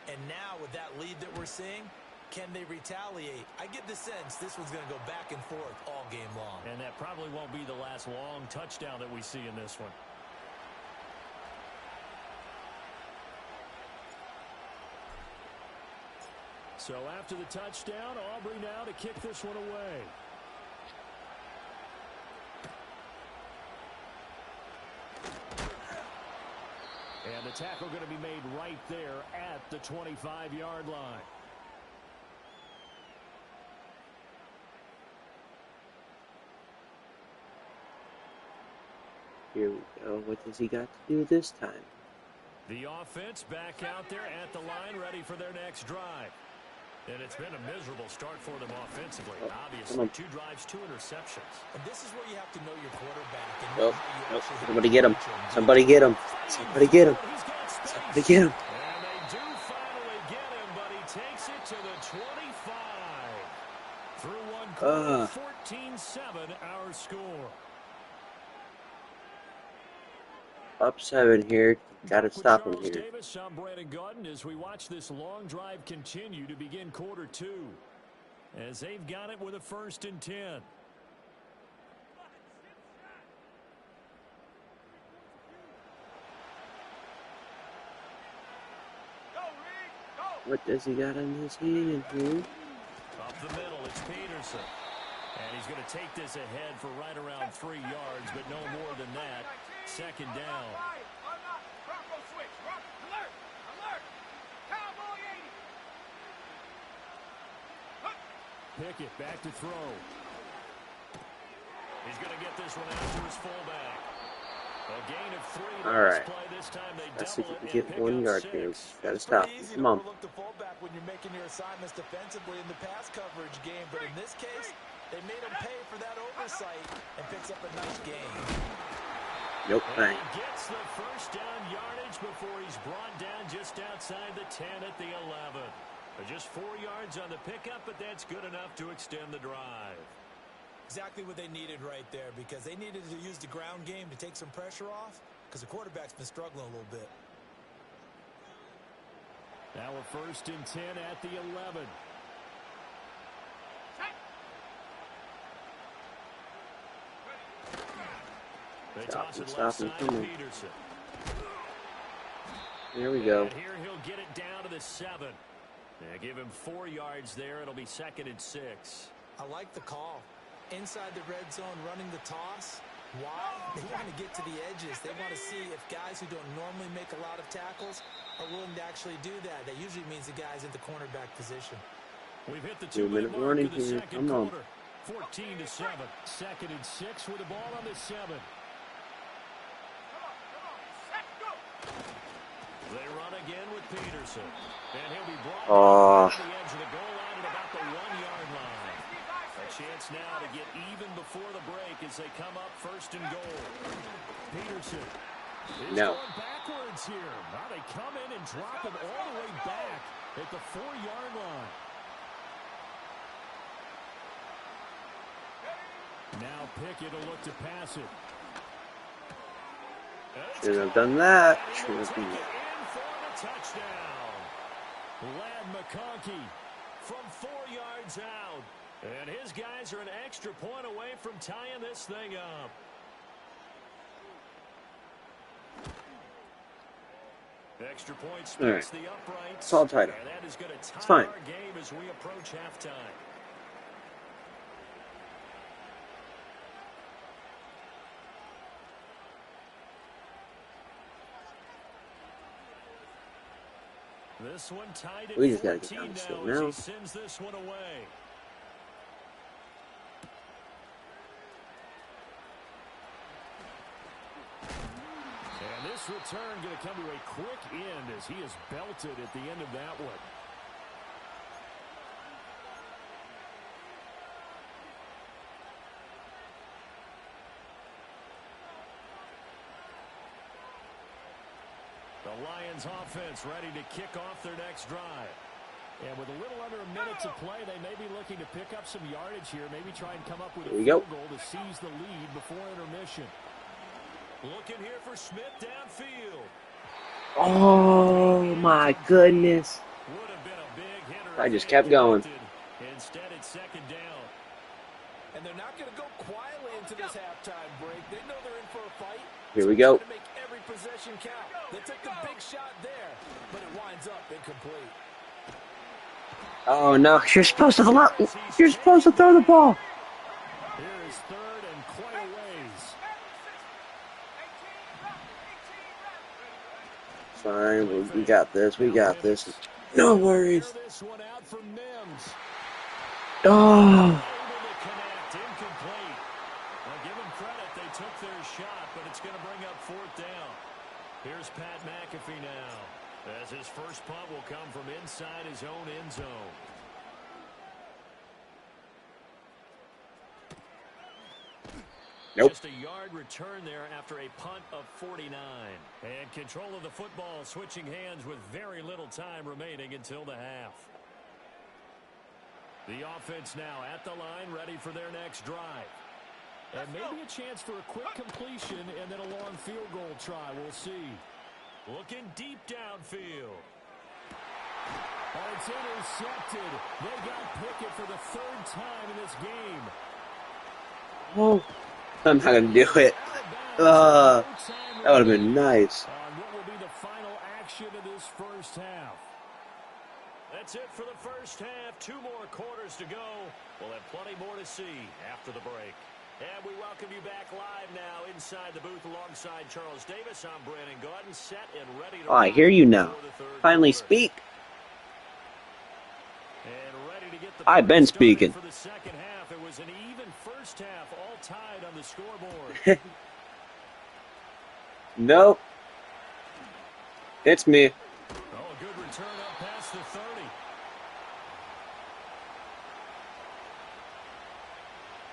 And now with that lead that we're seeing, can they retaliate? I get the sense this one's going to go back and forth all game long. And that probably won't be the last long touchdown that we see in this one. So after the touchdown, Aubrey now to kick this one away. And the tackle going to be made right there at the 25-yard line. Here we go. What does he got to do this time? The offense back out there at the line, ready for their next drive. And it's been a miserable start for them offensively. Obviously, 2 drives, 2 interceptions. And this is where you have to know your quarterback. And Nope. Somebody get him. Somebody get him. Somebody get him. Somebody get him. And they do finally get him, but he takes it to the 25. Through one quarter, 14-7 our score. Up 7 here. Gotta stop him here. Davis, I'm Brandon Gordon as we watch this long drive continue to begin quarter 2. As they've got it with a 1st and 10. What does he got in his hand here? Up the middle, it's Peterson. And he's going to take this ahead for right around 3 yards, but no more than that. 2nd down. Pickett back to throw. He's going to get this one out to his fullback. A gain of 3. All right. Play. This time they Let's see if double we it can and get pick 1 up yard 6. here. Gotta It's stop. pretty easy Come to on. overlook the fullback when you're making your assignments defensively in the pass coverage game. But in this case, they made him pay for that oversight and picks up a nice gain. Nope. And Bang. he gets the 1st down yardage before he's brought down just outside the 10 at the 11. Just 4 yards on the pickup, but that's good enough to extend the drive. Exactly what they needed right there, because they needed to use the ground game to take some pressure off, because the quarterback's been struggling a little bit. Now a 1st and 10 at the 11. They toss it left side to Peterson. There we go. And here he'll get it down to the 7. Give him 4 yards there. It'll be 2nd and 6. I like the call. Inside the red zone, running the toss. Why? They want to get to the edges. They want to see if guys who don't normally make a lot of tackles are willing to actually do that. That usually means the guy's in the cornerback position. We've hit the 2-minute 2-minute mark warning of the here. second Come on. quarter. 14-7. 2nd and 6 with the ball on the 7. They run again with Peterson. And he'll be brought down to the edge of the goal line at about the 1-yard line. A chance now to get even before the break as they come up 1st and goal. Peterson is going backwards here. Now they come in and drop him all the way back at the 4-yard line. Now Pickett will look to pass it. Shouldn't have done that. Should have been. Touchdown. Lad McConkey from 4 yards out. And his guys are an extra point away from tying this thing up. Extra point splits the uprights. It's all tied up. And that is going to tie It's fine. our game as we approach halftime. This one tied at We just gotta get 14 down the field now as he now. sends this one away. And this return going to come to a quick end as he is belted at the end of that one. The Lions offense ready to kick off their next drive. And with a little under a minute to play, they may be looking to pick up some yardage here, maybe try and come up with a field goal to seize the lead before intermission. Looking here for Smith downfield. Oh my goodness. Would have been a big hitter. I just kept going. Instead, it's second down. And they're not going to go quietly into this halftime break. They know they're in for a fight. Here we go. To make every possession count. They took the big shot there, but it winds up incomplete. Oh no, you're supposed to throw the ball. Here is third and quite a ways. Fine, we got this. We got this. No worries. This one out for Mims. Oh. Able to connect, incomplete. Well, give them credit, they took their shot, but it's going to bring up fourth down. Here's Pat McAfee now, as his first punt will come from inside his own end zone. Nope. Just a yard return there after a punt of 49. And control of the football, switching hands with very little time remaining until the half. The offense now at the line, ready for their next drive. And maybe a chance for a quick completion and then a long field goal try. We'll see. Looking deep downfield. Oh, it's intercepted. They got Pickett for the third time in this game. Oh. I'm not going to do it. That would have been nice. On what will be the final action of this first half. That's it for the first half. 2 more quarters to go. We'll have plenty more to see after the break. And we welcome you back live now inside the booth alongside Charles Davis. I'm Brandon Gordon, set and ready to... Oh, I hear you now. Finally speak. And ready to get the I've been speaking. For the second half, it was an even first half, all tied on the scoreboard. Nope. It's me. Oh, a good return up past the 30.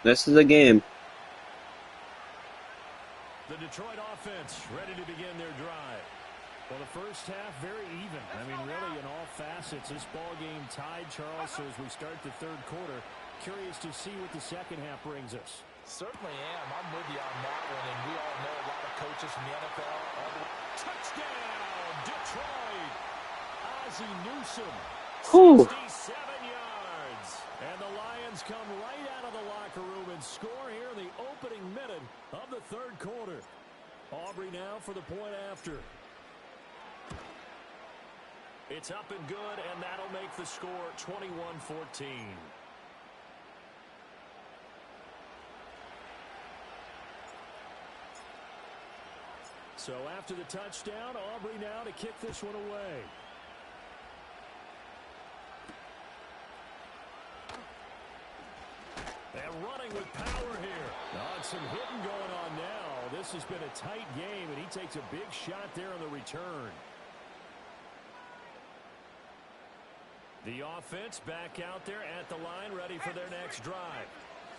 This is a game. The Detroit offense ready to begin their drive. Well, the first half very even. I mean, really in all facets, this ball game tied, Charles. So as we start the third quarter, curious to see what the second half brings us. Certainly am. I'm with you on that one, and we all know a lot of coaches from the NFL. Touchdown, Detroit! Ozzie Newsome, 67 yards. And the Lions come right out of the locker room and score here in the opening minute of the third quarter. Aubrey now for the point after. It's up and good, and that'll make the score 21-14. So after the touchdown, Aubrey now to kick this one away. And running with power here. Some hitting going on now. This has been a tight game, and he takes a big shot there on the return. The offense back out there at the line, ready for their next drive.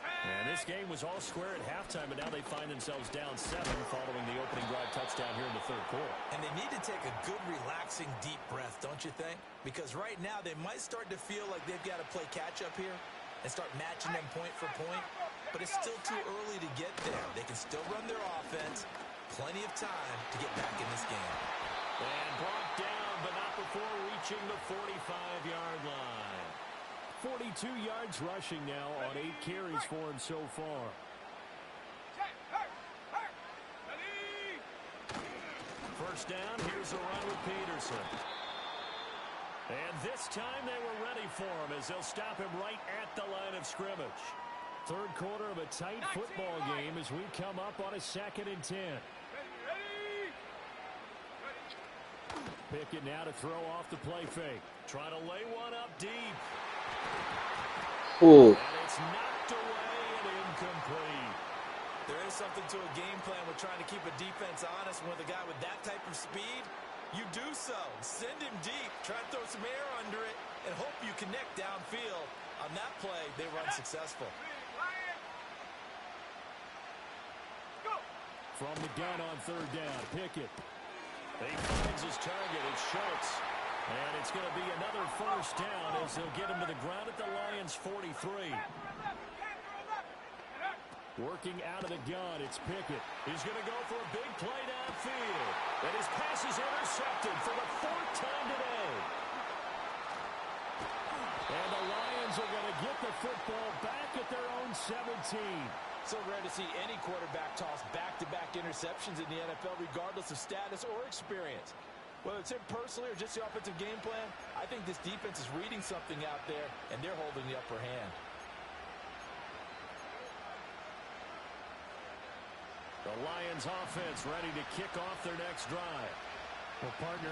And this game was all square at halftime, but now they find themselves down 7 following the opening drive touchdown here in the third quarter. And they need to take a good, relaxing, deep breath, don't you think? Because right now they might start to feel like they've got to play catch-up here and start matching them point for point. But it's still too early to get there. They can still run their offense. Plenty of time to get back in this game. And brought down, but not before reaching the 45-yard line. 42 yards rushing now on 8 carries for him so far. First down, here's a run with Peterson. And this time they were ready for him as they'll stop him right at the line of scrimmage. Third quarter of a tight football game as we come up on a 2nd and 10. Pickett now to throw off the play fake. Trying to lay one up deep. Ooh. And it's knocked away and incomplete. There is something to a game plan with trying to keep a defense honest. With a guy with that type of speed, you do so. Send him deep. Try to throw some air under it and hope you connect downfield. On that play, they were unsuccessful. From the gun on third down, Pickett. He finds his target. It's Schultz. And it's going to be another first down as they'll get him to the ground at the Lions' 43. Working out of the gun, it's Pickett. He's going to go for a big play downfield. And his pass is intercepted for the fourth time today. And the Lions are going to get the football back at their own 17. So rare to see any quarterback toss back-to-back interceptions in the NFL, regardless of status or experience. Whether it's him personally or just the offensive game plan, I think this defense is reading something out there, and they're holding the upper hand. The Lions offense ready to kick off their next drive. Well, partner,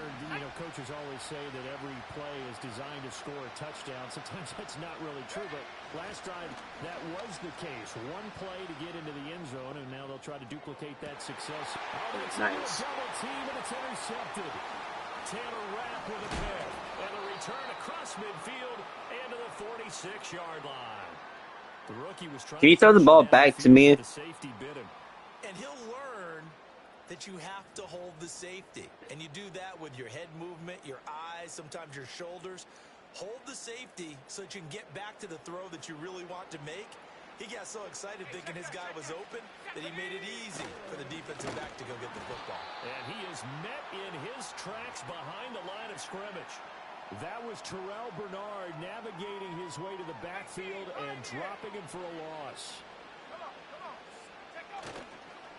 coaches always say that every play is designed to score a touchdown. Sometimes that's not really true, but last drive, that was the case. One play to get into the end zone, and now they'll try to duplicate that success. Oh, that's Nice. a double team, and it's intercepted. Taylor Rapp with a pick, and a return across midfield and to the 46-yard line. The rookie was trying. Can you throw the ball back to me? The safety bit him. And he'll learn that you have to hold the safety. And you do that with your head movement, your eyes, sometimes your shoulders. Hold the safety so that you can get back to the throw that you really want to make. He got so excited thinking his guy was open that he made it easy for the defensive back to go get the football. And he is met in his tracks behind the line of scrimmage. That was Terrell Bernard navigating his way to the backfield and dropping him for a loss.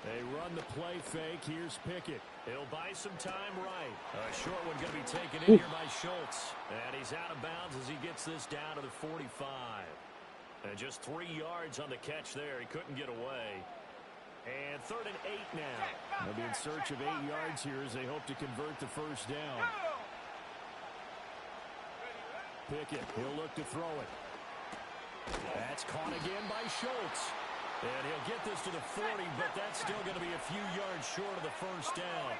They run the play fake. Here's Pickett. He'll buy some time right. A short one going to be taken in here by Schultz. And he's out of bounds as he gets this down to the 45. And just 3 yards on the catch there. He couldn't get away. And 3rd and 8 now. They'll be in search of 8 yards here as they hope to convert the first down. Pickett, he'll look to throw it. That's caught again by Schultz. And he'll get this to the 40, but that's still going to be a few yards short of the first down.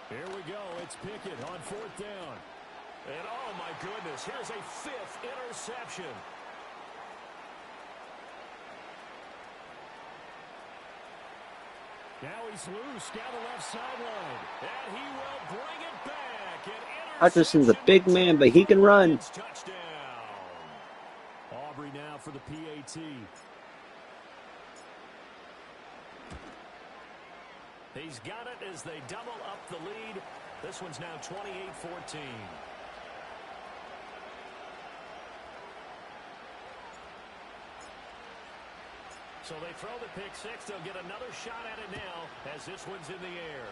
Here we go. It's Pickett on 4th down. And, oh, my goodness, here's a 5th interception. Now he's loose down the left sideline. And he will bring it back. Hutchinson's a big man, but he can run. Touchdown. Aubrey now for the PAT. He's got it as they double up the lead. This one's now 28-14. So they throw the pick six. They'll get another shot at it now as this one's in the air.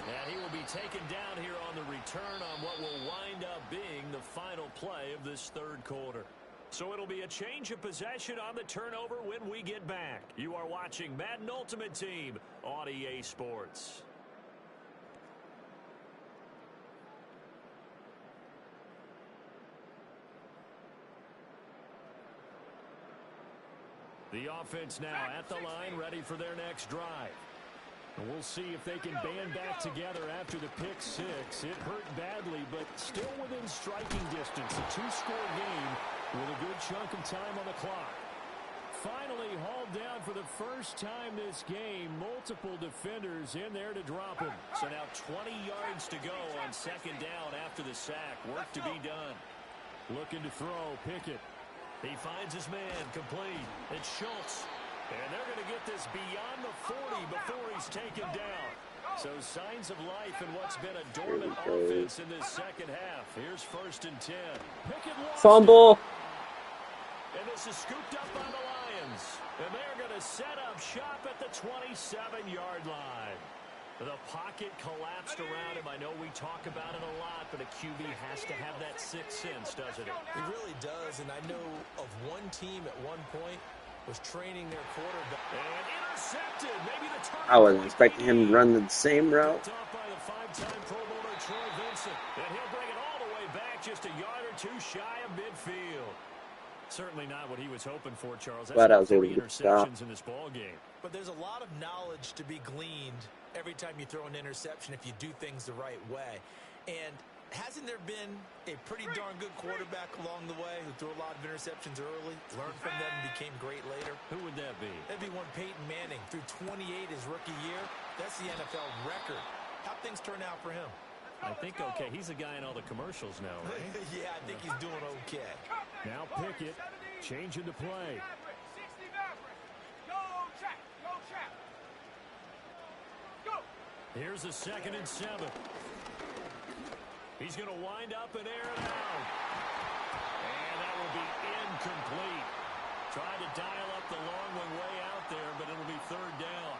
And he will be taken down here on the return on what will wind up being the final play of this 3rd quarter. So it'll be a change of possession on the turnover when we get back. You are watching Madden Ultimate Team on EA Sports. The offense now at the line, ready for their next drive. And we'll see if they can band back together after the pick six. It hurt badly, but still within striking distance. A 2-score game with a good chunk of time on the clock. Finally hauled down for the first time this game. Multiple defenders in there to drop him. So now 20 yards to go on 2nd down after the sack. Work to be done. Looking to throw, Pickett. He finds his man, complete. It's Schultz. And they're going to get this beyond the 40 before he's taken down. So signs of life in what's been a dormant offense in this 2nd half. Here's 1st and 10. Pickett lost Fumble. it. And this is scooped up by the Lions. And they're going to set up shop at the 27-yard line. The pocket collapsed around him. I know we talk about it a lot, but a QB has to have that 6th sense, doesn't it? It really does, and I know of one team at one point was training their quarterback. And intercepted. Maybe the target I wasn't point expecting they him to need. run the same route. Picked off by the five-time Pro Bowler Troy Vincent. And he'll bring it all the way back just a yard or two shy of midfield. Certainly not what he was hoping for, Charles. But I That's was able 3 to stop. interceptions in this ball game. But there's a lot of knowledge to be gleaned every time you throw an interception if you do things the right way. And hasn't there been a pretty darn good quarterback along the way who threw a lot of interceptions early, learned from them, and became great later? Who would that be? That'd be one Peyton Manning. Threw 28 his rookie year. That's the NFL record. How'd things turn out for him? I think okay. He's the guy in all the commercials now, right? Yeah, I think he's doing okay. Now Pickett, changing the play. Here's a 2nd and 7. He's going to wind up and air it out. And that will be incomplete. Tried to dial up the long one way out there, but it'll be 3rd down.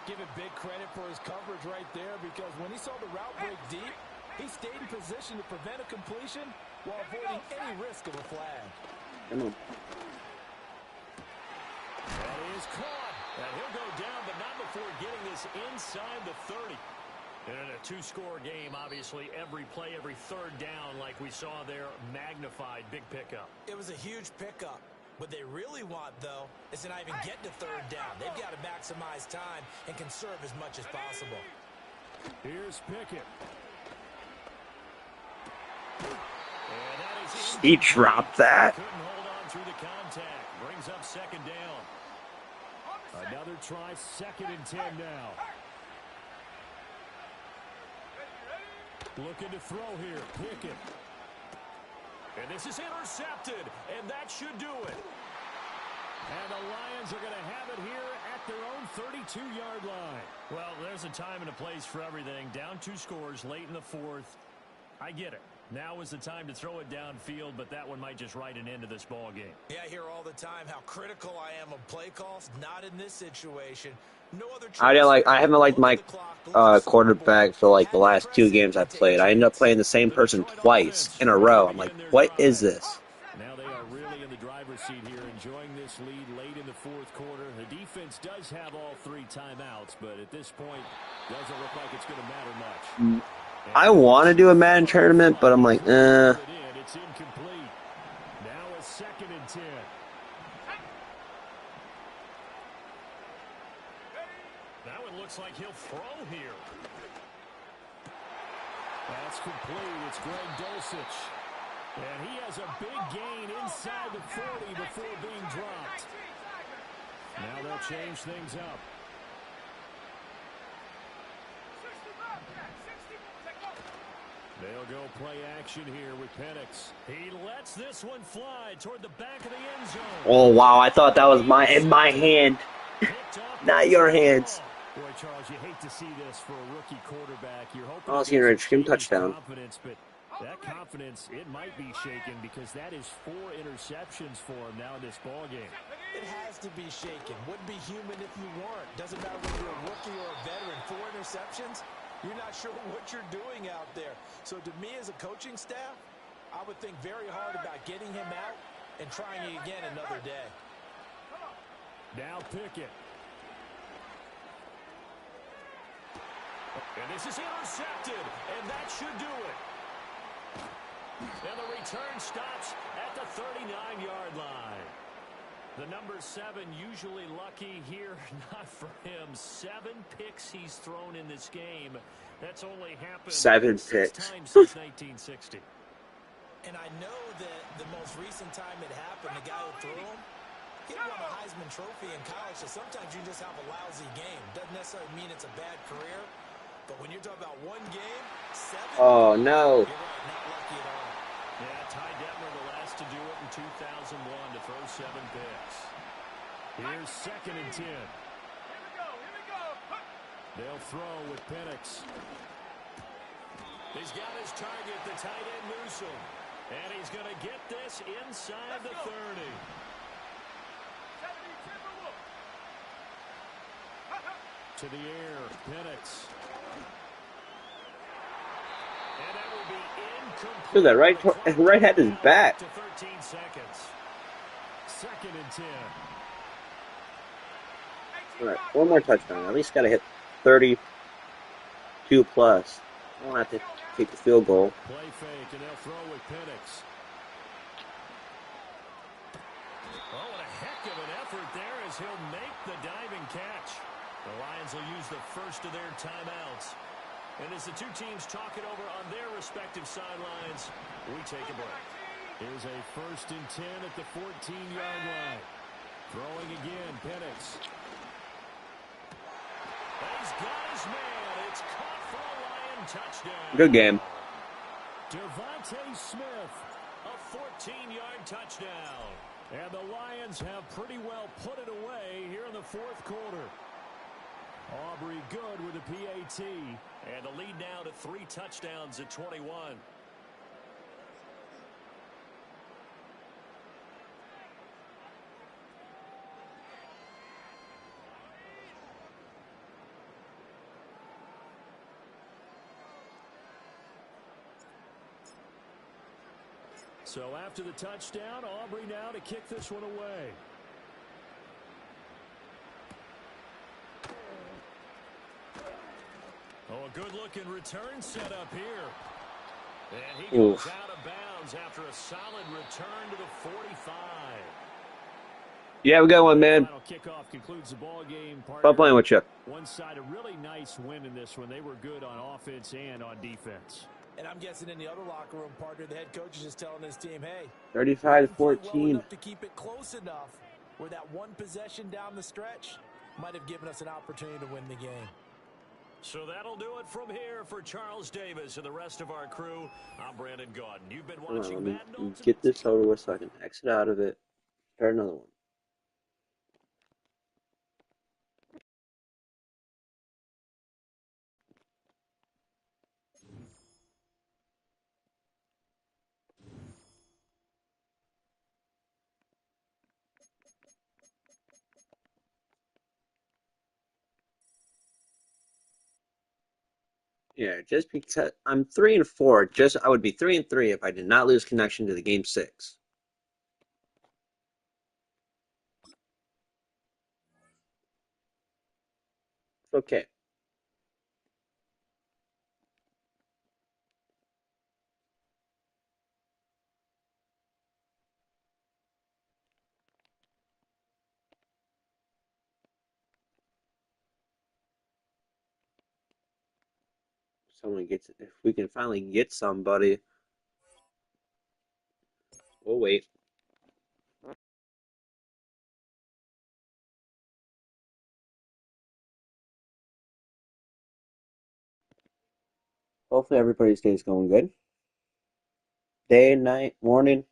Give it big credit for his coverage right there, because when he saw the route break deep, he stayed in position to prevent a completion while avoiding any risk of a flag. Come on. That is caught. And he'll go down, but not before getting this inside the 30. And in a 2-score game, obviously, every play, every 3rd down, like we saw there, magnified. Big pickup. It was a huge pickup. What they really want, though, is to not even get to 3rd down. They've got to maximize time and conserve as much as possible. Here's Pickett. And that is He dropped that. couldn't hold on through the contact. Brings up 2nd down. Another try, 2nd and 10 now. Looking to throw here, Pickett. And this is intercepted, and that should do it. And the Lions are going to have it here at their own 32-yard line. Well, there's a time and a place for everything. Down 2 scores late in the 4th. I get it. Now is the time to throw it downfield, but that one might just write an end to this ball game. Yeah, I hear all the time how critical I am of play calls. Not in this situation. No other I haven't liked my quarterback for like the last 2 games I played. I ended up playing the same person twice in a row. I'm like, what is this? Now they are really in the driver's seat here, enjoying this lead late in the 4th quarter. The defense does have all 3 timeouts, but at this point, doesn't look like it's going to matter much. I want to do a Madden tournament, but I'm like, It's incomplete. Now a 2nd and 10. Now it looks like he'll throw here. That's complete. It's Greg Dulcich. And he has a big gain inside the 40 before being dropped. Now they'll change things up. They'll go play action here with Penix. He lets this one fly toward the back of the end zone. oh wow, I thought that was in my hand, not your hands. Boy, Charles, you hate to see this for a rookie quarterback. You're hoping Oh, Senior Extreme touchdown. confidence, but that confidence, it might be shaken because that is 4 interceptions for him now in this ball game. It has to be shaken. Wouldn't be human if you weren't. Doesn't matter whether you're a rookie or a veteran. 4 interceptions, you're not sure what you're doing out there. So to me as a coaching staff, I would think very hard about getting him out and trying it again another day. Now Pickett. And this is intercepted, and that should do it. And the return stops at the 39-yard line. The number 7 usually lucky here, not for him. 7 picks he's thrown in this game. That's only happened 7 6 picks. times since 1960. And I know that the most recent time it happened, the guy who threw him, he won a Heisman Trophy in college, so sometimes you just have a lousy game. Doesn't necessarily mean it's a bad career, but when you're talking about 1 game, 7. Oh no. You're right, not lucky at all. Yeah, Ty Detmer the last to do it in 2001 to throw 7 picks. Here's 2nd and 10. They'll throw with Penix. He's got his target, the tight end Newsome. And he's going to get this inside the 30. To the air, Penix. And that will be incomplete. Dude, that right had his back. To 13 seconds. 2nd and 10. All right, 4 more touchdowns. At least got to hit 32 plus. I don't have to take the field goal. Play fake, and they'll throw with Penix. Oh, and a heck of an effort there as he'll make the diving catch. The Lions will use the first of their timeouts. And as the two teams talk it over on their respective sidelines, we take a break. Here's a 1st and 10 at the 14-yard line. Throwing again, Penix. He's got his man. It's caught for a Lion touchdown. Good game. Devontae Smith, a 14-yard touchdown. And the Lions have pretty well put it away here in the 4th quarter. Aubrey good with a PAT. And the lead now to 3 touchdowns at 21. So after the touchdown, Aubrey now to kick this one away. Oh, a good-looking return set up here. And he goes out of bounds after a solid return to the 45. Yeah, we got one, man. Final kickoff concludes the ball game. Stop playing with you. One side, a really nice win in this one. They were good on offense and on defense. And I'm guessing in the other locker room, partner, the head coach is just telling his team, hey, 35-14. well enough to keep it close enough where that one possession down the stretch might have given us an opportunity to win the game. So that'll do it from here for Charles Davis and the rest of our crew. I'm Brandon Gaudin. You've been watching Let Madden me get this over with so I can exit out of it. Start another one. Yeah, just because I'm 3-4, I would be 3-3 if I did not lose connection to the game 6. Okay. If we can finally get somebody. We'll wait. Hopefully everybody's day is going good. Day, night, morning.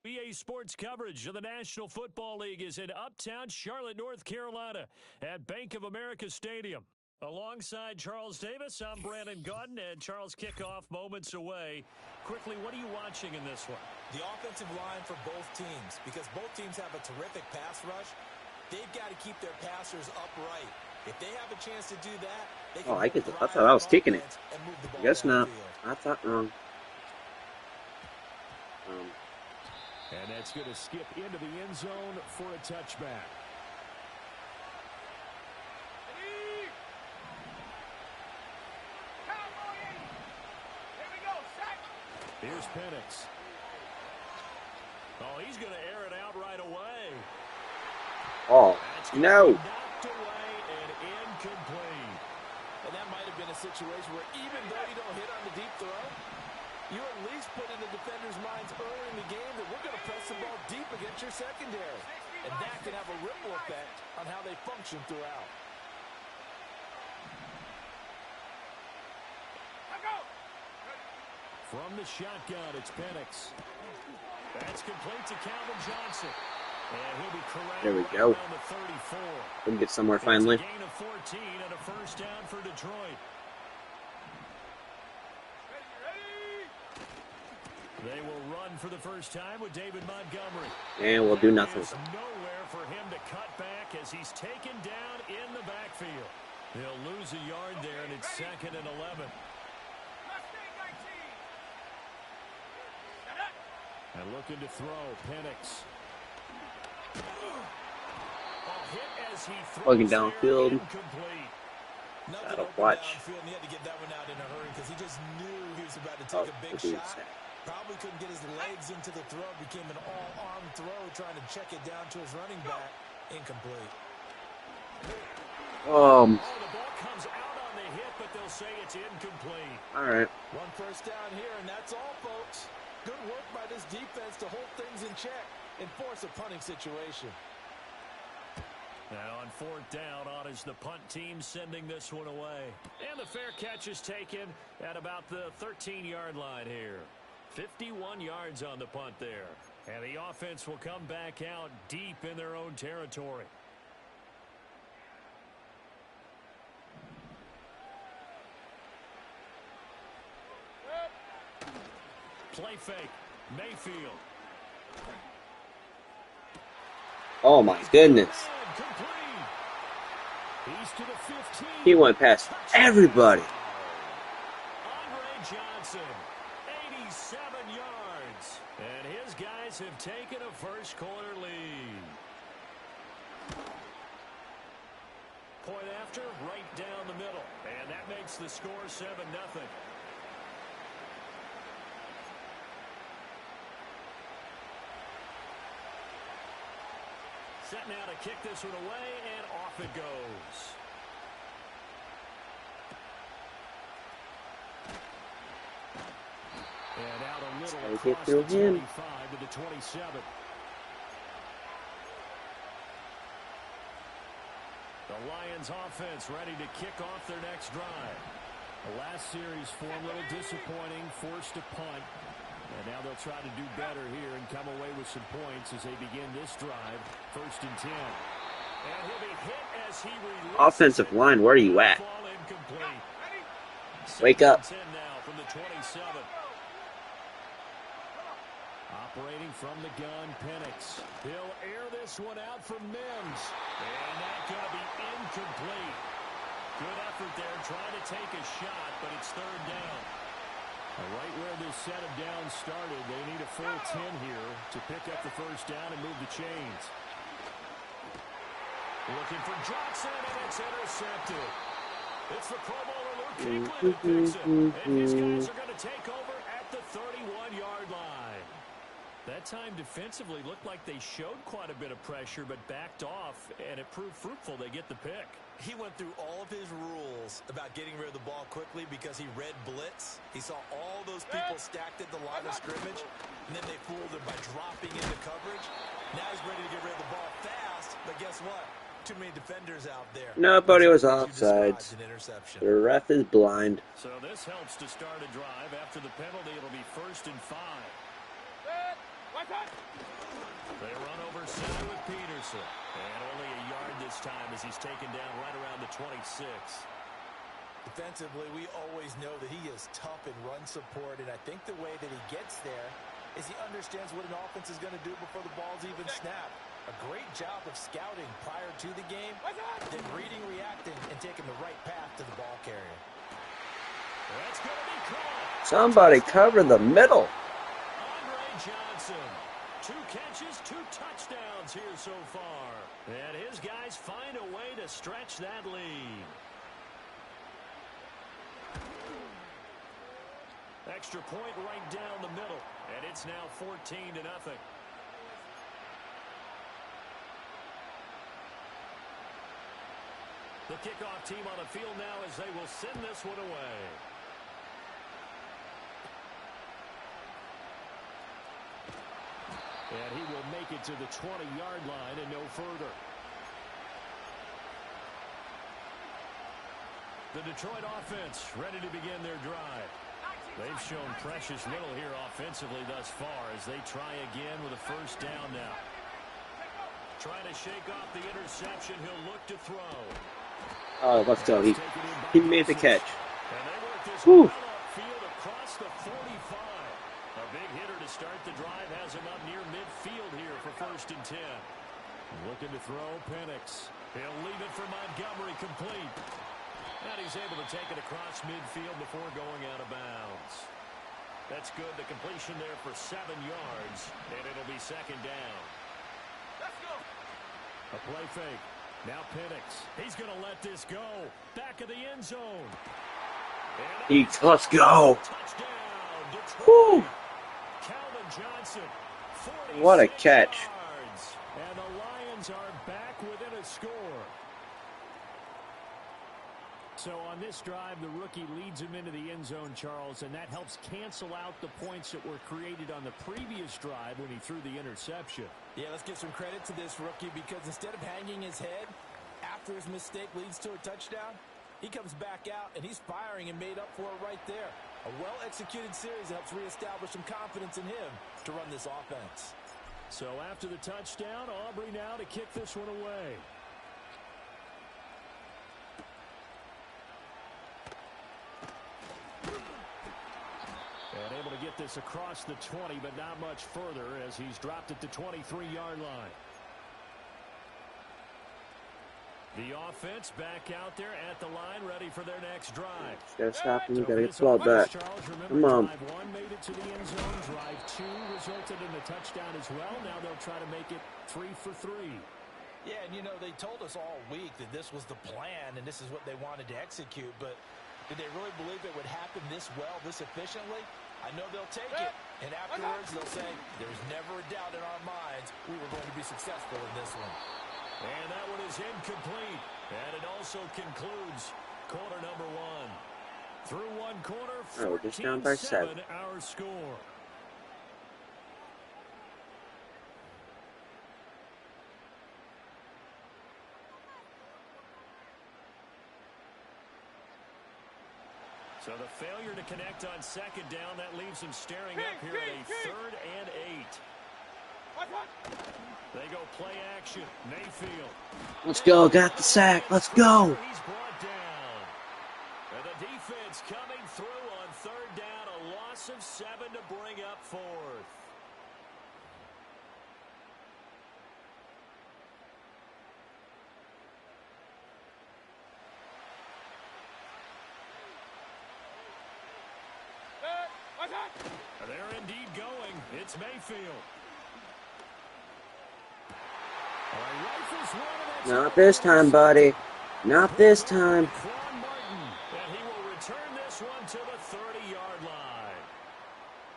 EA Sports coverage of the National Football League is in uptown Charlotte, North Carolina at Bank of America Stadium. Alongside Charles Davis, I'm Brandon Gaudin, and Charles, kickoff moments away. Quickly, what are you watching in this one? The offensive line for both teams, because both teams have a terrific pass rush. They've got to keep their passers upright. If they have a chance to do that, they can I thought I was taking it. I guess not. I thought wrong. And that's going to skip into the end zone for a touchback. Here's Penix. Oh, he's going to air it out right away. Oh, no. Knocked away and incomplete. And that might have been a situation where even though you don't hit on the deep throw, you at least put in the defender's minds early in the game that we're going to press the ball deep against your secondary. And that can have a ripple effect on how they function throughout. From the shotgun, it's Penix. That's complete to Calvin Johnson. And he'll be correct. There we go. Around the 34. We'll get somewhere finally. It's a gain of 14 and a first down for Detroit. They will run for the first time with David Montgomery. And we'll do nothing. There's nowhere for him to cut back as he's taken down in the backfield. He'll lose a yard there, and it's 2nd and 11. And looking to throw, Penix. as he Plugging throws there, downfield. incomplete. Nothing That'll open watch. downfield, and he had to get that one out in a hurry because he just knew he was about to Oh, take a big the dude shot. said. Probably couldn't get his legs into the throw. Became an all-arm throw, trying to check it down to his running back. Incomplete. Oh, the ball comes out on the hit, but they'll say it's incomplete. All right. One first down here, and that's all, folks. Good work by this defense to hold things in check and force a punting situation. Now on fourth down, on is the punt team sending this one away. And the fair catch is taken at about the 13-yard line here. 51 yards on the punt there. And the offense will come back out deep in their own territory. Play fake. Mayfield. Oh my goodness. Complete. He's to the 15. He went past everybody. Andre Johnson, 87 yards. And his guys have taken a first quarter lead. Point after, right down the middle. And that makes the score 7-0. Set now to kick this one away, and off it goes. And out a little Gotta get across through the him. 25 to the 27. The Lions offense ready to kick off their next drive. The last series form a little disappointing, forced to punt. And now they'll try to do better here and come away with some points as they begin this drive. 1st and 10. And he'll be hit as he releases Offensive line, where are you at? ball incomplete. Wake up. 2nd and 10 now from the 27. Operating from the gun, Penix. He'll air this one out for Mims. And that's going to be incomplete. Good effort there, trying to take a shot, but it's 3rd down. Right where this set of downs started, they need a full 10 here to pick up the first down and move the chains. Looking for Johnson, and it's intercepted. It's the Pro Bowler Luke Kuechly that picks it. And his guys are going to take over at the 31-yard line. That time defensively looked like they showed quite a bit of pressure, but backed off, and it proved fruitful. They get the pick. He went through all of his rules about getting rid of the ball quickly because he read blitz. He saw all those people stacked at the line of scrimmage, and then they fooled him by dropping into coverage. Now he's ready to get rid of the ball fast, but guess what? Too many defenders out there. Nobody was As you described, offsides. an interception. The ref is blind. So this helps to start a drive. After the penalty, it'll be 1st and 5. They run over center with Peterson. And only a yard this time as he's taken down right around the 26. Defensively, we always know that he is tough in run support, and I think the way that he gets there is he understands what an offense is going to do before the ball's even snapped. A great job of scouting prior to the game, then reading, reacting, and taking the right path to the ball carrier. That's going to be caught. Somebody cover the middle. Andre Johnson. 2 catches, 2 touchdowns here so far. And his guys find a way to stretch that lead. Extra point right down the middle. And it's now 14-0. The kickoff team on the field now as they will send this one away. And he will make it to the 20-yard line and no further. The Detroit offense ready to begin their drive. They've shown precious little here offensively thus far as they try again with a first down now. Trying to shake off the interception. He'll look to throw. Oh, let's go. He made the catch. And they work this Whew. well upfield across the 45. A big hitter to start the drive has him up near midfield here for 1st and 10. Looking to throw, Penix. He'll leave it for Montgomery, complete. And he's able to take it across midfield before going out of bounds. That's good. The completion there for 7 yards, and it'll be 2nd down. Let's go. A play fake. Now Penix. He's going to let this go. Back of the end zone. Let's go. Touchdown, Detroit. Woo. Calvin Johnson. What a catch. Yards. And the Lions are back within a score. So on this drive, the rookie leads him into the end zone, Charles, and that helps cancel out the points that were created on the previous drive when he threw the interception. Yeah, let's give some credit to this rookie because instead of hanging his head after his mistake leads to a touchdown, he comes back out and he's firing and made up for it right there. A well-executed series that helps reestablish some confidence in him to run this offense. So after the touchdown, Aubrey now to kick this one away. And able to get this across the 20, but not much further as he's dropped at the 23-yard line. The offense back out there at the line, ready for their next drive. Gotta stop him. Gotta get the ball back. Come on. Drive 1 made it to the end zone. Drive 2 resulted in a touchdown as well. Now they'll try to make it 3 for 3. Yeah, and you know, they told us all week that this was the plan and this is what they wanted to execute, but did they really believe it would happen this well, this efficiently? I know they'll take it, and afterwards they'll say, there's never a doubt in our minds we were going to be successful in this one. And that one is incomplete. And it also concludes quarter number 1. Through one quarter, 14-7 just down by 7. Our score. So the failure to connect on second down, that leaves him staring up here at a 3rd and 8. They go play action. Mayfield. Let's go. Got the sack. Let's go. He's brought down. And the defense coming through on 3rd down. A loss of 7 to bring up 4th. They're indeed going. It's Mayfield. Not this time, buddy. Not this time. And he will return this one to the 30-yard line.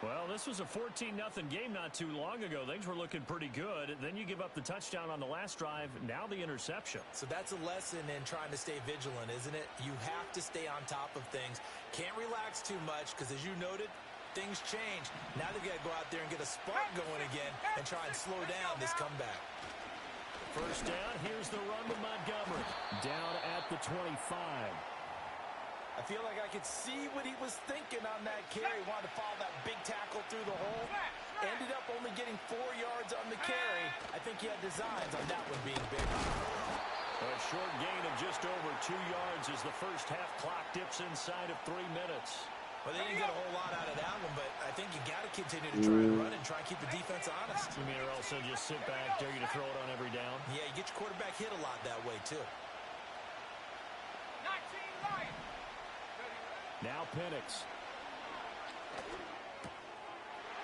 Well, this was a 14-0 game not too long ago. Things were looking pretty good. Then you give up the touchdown on the last drive. Now the interception. So that's a lesson in trying to stay vigilant, isn't it? You have to stay on top of things. Can't relax too much because, as you noted, things change. Now they've got to go out there and get a spark going again and try and slow down this comeback. First down, here's the run with Montgomery. Down at the 25. I feel like I could see what he was thinking on that carry. Wanted to follow that big tackle through the hole. Ended up only getting 4 yards on the carry. I think he had designs on that one being big. A short gain of just over 2 yards as the first half clock dips inside of 3 minutes. Well, they didn't get a whole lot out of that one, but I think you got to continue to try and run and try and keep the defense honest. You mean, or also just sit back, dare you to throw it on every down? Yeah, you get your quarterback hit a lot that way, too. Now Penix.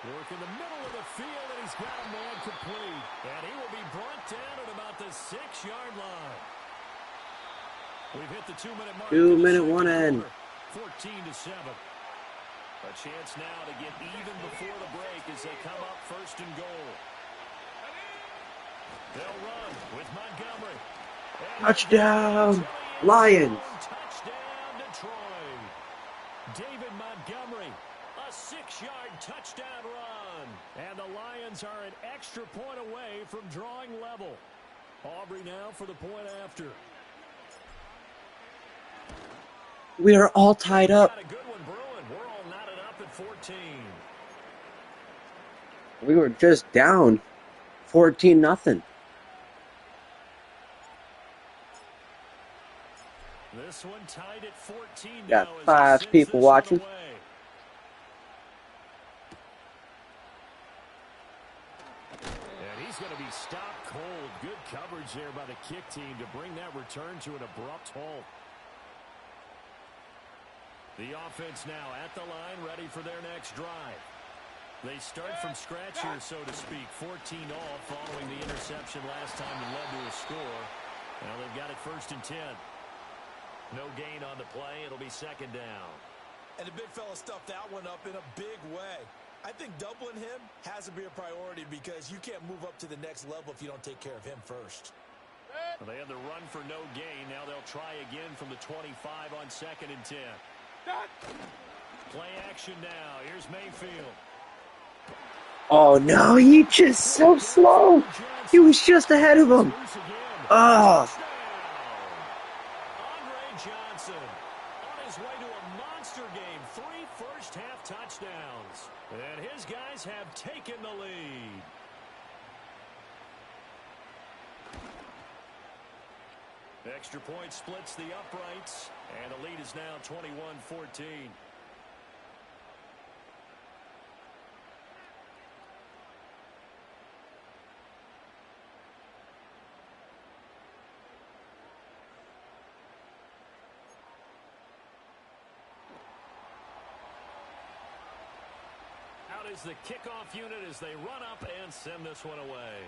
Work in the middle of the field, and he's got a man complete. And he will be brought down at about the 6-yard line. We've hit the 2-minute mark. 2-minute one end. 14-7. A chance now to get even before the break as they come up 1st and goal. They'll run with Montgomery. And Touchdown, Lions. Touchdown, Detroit. David Montgomery, a 6-yard touchdown run. And the Lions are an extra point away from drawing level. Aubrey now for the point after. We are all tied up. Got a good one brewing. We're all knotted up at 14. We were just down 14-0. This one tied at 14 Got now as 5 he sends people this one watching. away. And he's going to be stopped cold. Good coverage there by the kick team to bring that return to an abrupt halt. The offense now at the line, ready for their next drive. They start from scratch here, so to speak. 14 all following the interception last time that led to a score. Now they've first and 10. No gain on the play. It'll be second down. And the big fella stuffed that one up in a big way. I think doubling him has to be a priority because you can't move up to the next level if you don't take care of him first. Well, they had the run for no gain. Now they'll try again from the 25 on second and 10. Play action now. Here's Mayfield. Oh no, he just so slow. He was just ahead of him. Oh. Andre Johnson on his way to a monster game. 3 first-half touchdowns. And his guys have taken the lead. Extra point splits the uprights, and the lead is now 21-14. Out is the kickoff unit as they run up and send this one away.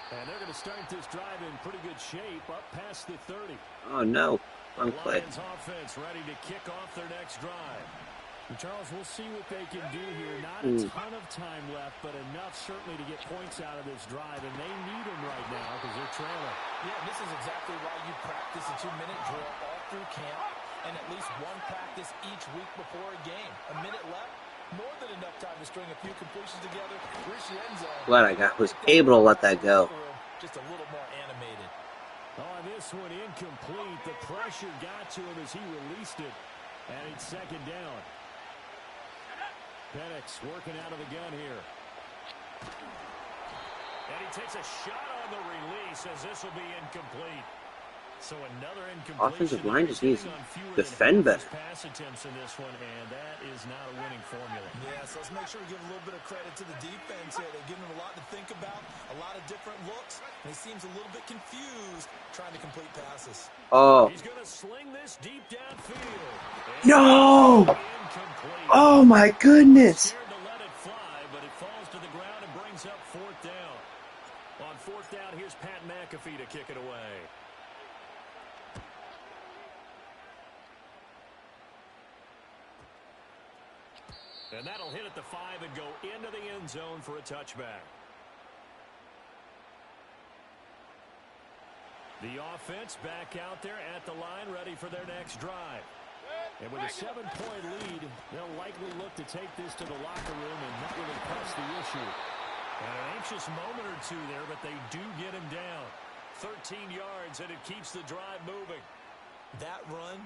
And they're going to start this drive in pretty good shape up past the 30. Oh no, wrong play. Lions offense ready to kick off their next drive. And Charles, we'll see what they can do here. Not a ton of time left, but enough certainly to get points out of this drive. And they need them right now because they're trailing. Yeah, this is exactly why you practice a 2-minute drill all through camp and at least one practice each week before a game. A minute left, more than enough time to string a few completions together. Reach the end zone. Glad I was able to let that go. Just a little more animated. Oh, this one incomplete. The pressure got to him as he released it. And it's second down. Penix working out of the gun here. And he takes a shot on the release as this will be incomplete. So another incompletion. Offensive line just needs to defend better. Pass attempts in this one, and that is not a winning formula. Yeah, so let's make sure we give a little bit of credit to the defense here. They're giving him a lot to think about, a lot of different looks, and he seems a little bit confused trying to complete passes. Oh. He's going to sling this deep downfield. No! Oh my goodness! Scared to let it fly, but it falls to the ground and brings up fourth down. On fourth down, here's Pat McAfee to kick it away. And that'll hit at the 5 and go into the end zone for a touchback. The offense back out there at the line, ready for their next drive. And with a 7-point lead, they'll likely look to take this to the locker room and not really press the issue. And an anxious moment or two there, but they do get him down. 13 yards, and it keeps the drive moving. That run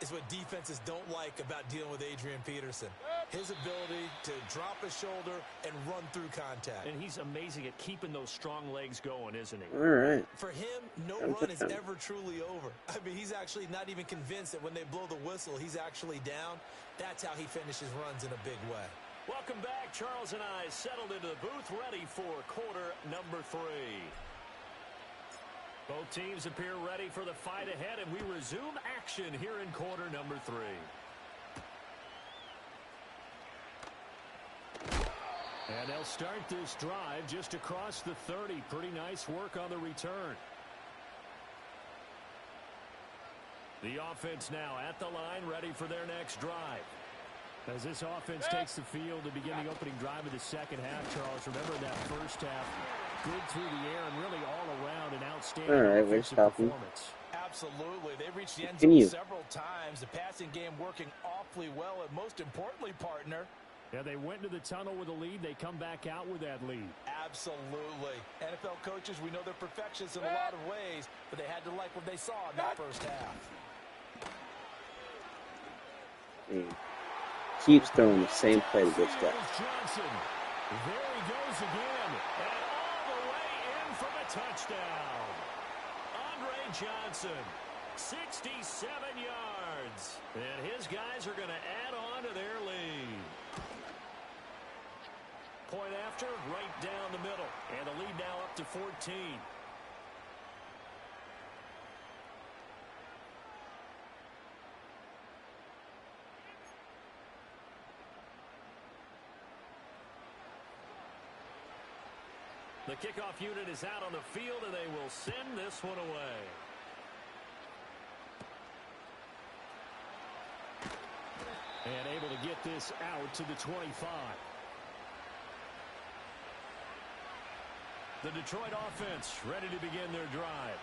is what defenses don't like about dealing with Adrian Peterson. His ability to drop his shoulder and run through contact. And he's amazing at keeping those strong legs going, isn't he? All right. For him, no run is ever truly over. I mean, he's actually not even convinced that when they blow the whistle, he's actually down. That's how he finishes runs in a big way. Welcome back. Charles and I settled into the booth, ready for quarter number 3. Both teams appear ready for the fight ahead, and we resume action here in quarter number 3. And they'll start this drive just across the 30. Pretty nice work on the return. The offense now at the line, ready for their next drive. As this offense takes the field to begin the opening drive of the second half, Charles, remember that first half, good through the air and really all around an outstanding offensive performance. Absolutely. They reached the end zone several times. The passing game working awfully well, and most importantly, partner, yeah, they went into the tunnel with a lead. They come back out with that lead. Absolutely. NFL coaches, we know they're perfectionists in a lot of ways, but they had to like what they saw in that first half. Keeps throwing the same play to this guy. Johnson. There he goes again. And all the way in for the touchdown. Andre Johnson, 67 yards. And his guys are going to add on to their lead. Point after, right down the middle. And the lead now up to 14. The kickoff unit is out on the field, and they will send this one away. And able to get this out to the 25. The Detroit offense ready to begin their drive.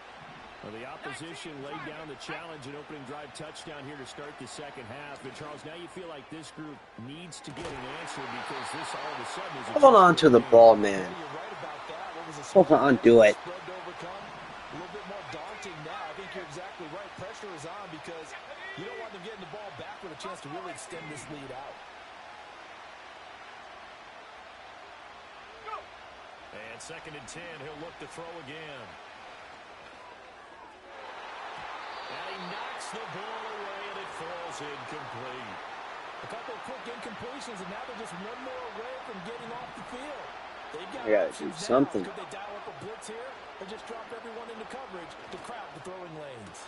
Well, the opposition laid down the challenge and opening drive touchdown here to start the second half. But, Charles, now you feel like this group needs to get an answer because this all of a sudden is a Hold on to the ball, man. Hold on, do it. A little bit more daunting now. I think you're exactly right. Pressure is on because you don't want them getting the ball back with a chance to really extend this lead out. And 2nd and 10, he'll look to throw again. And he knocks the ball away, and it falls incomplete. A couple of quick incompletions, and now they're just one more away from getting off the field. They've got I gotta do something. Could they dial up a blitz here or just drop everyone into coverage to crowd the throwing lanes?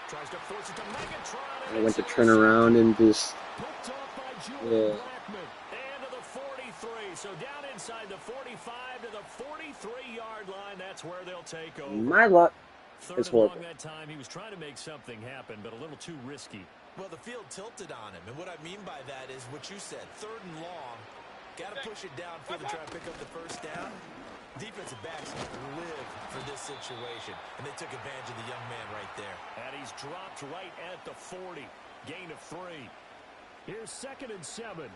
Tries to force it to Megatron. I went to turn around and just... Picked off by Julian Blackman. And to the 43. So down inside the 45 to the 43-yard line. That's where they'll take over. My luck. Third and long that time. He was trying to make something happen, but a little too risky. Well, the field tilted on him, and what I mean by that is what you said, 3rd and long. Got to push it downfield to try to pick up the first down. Defensive backs live for this situation, and they took advantage of the young man right there. And he's dropped right at the 40. Gain of 3. Here's 2nd and 7.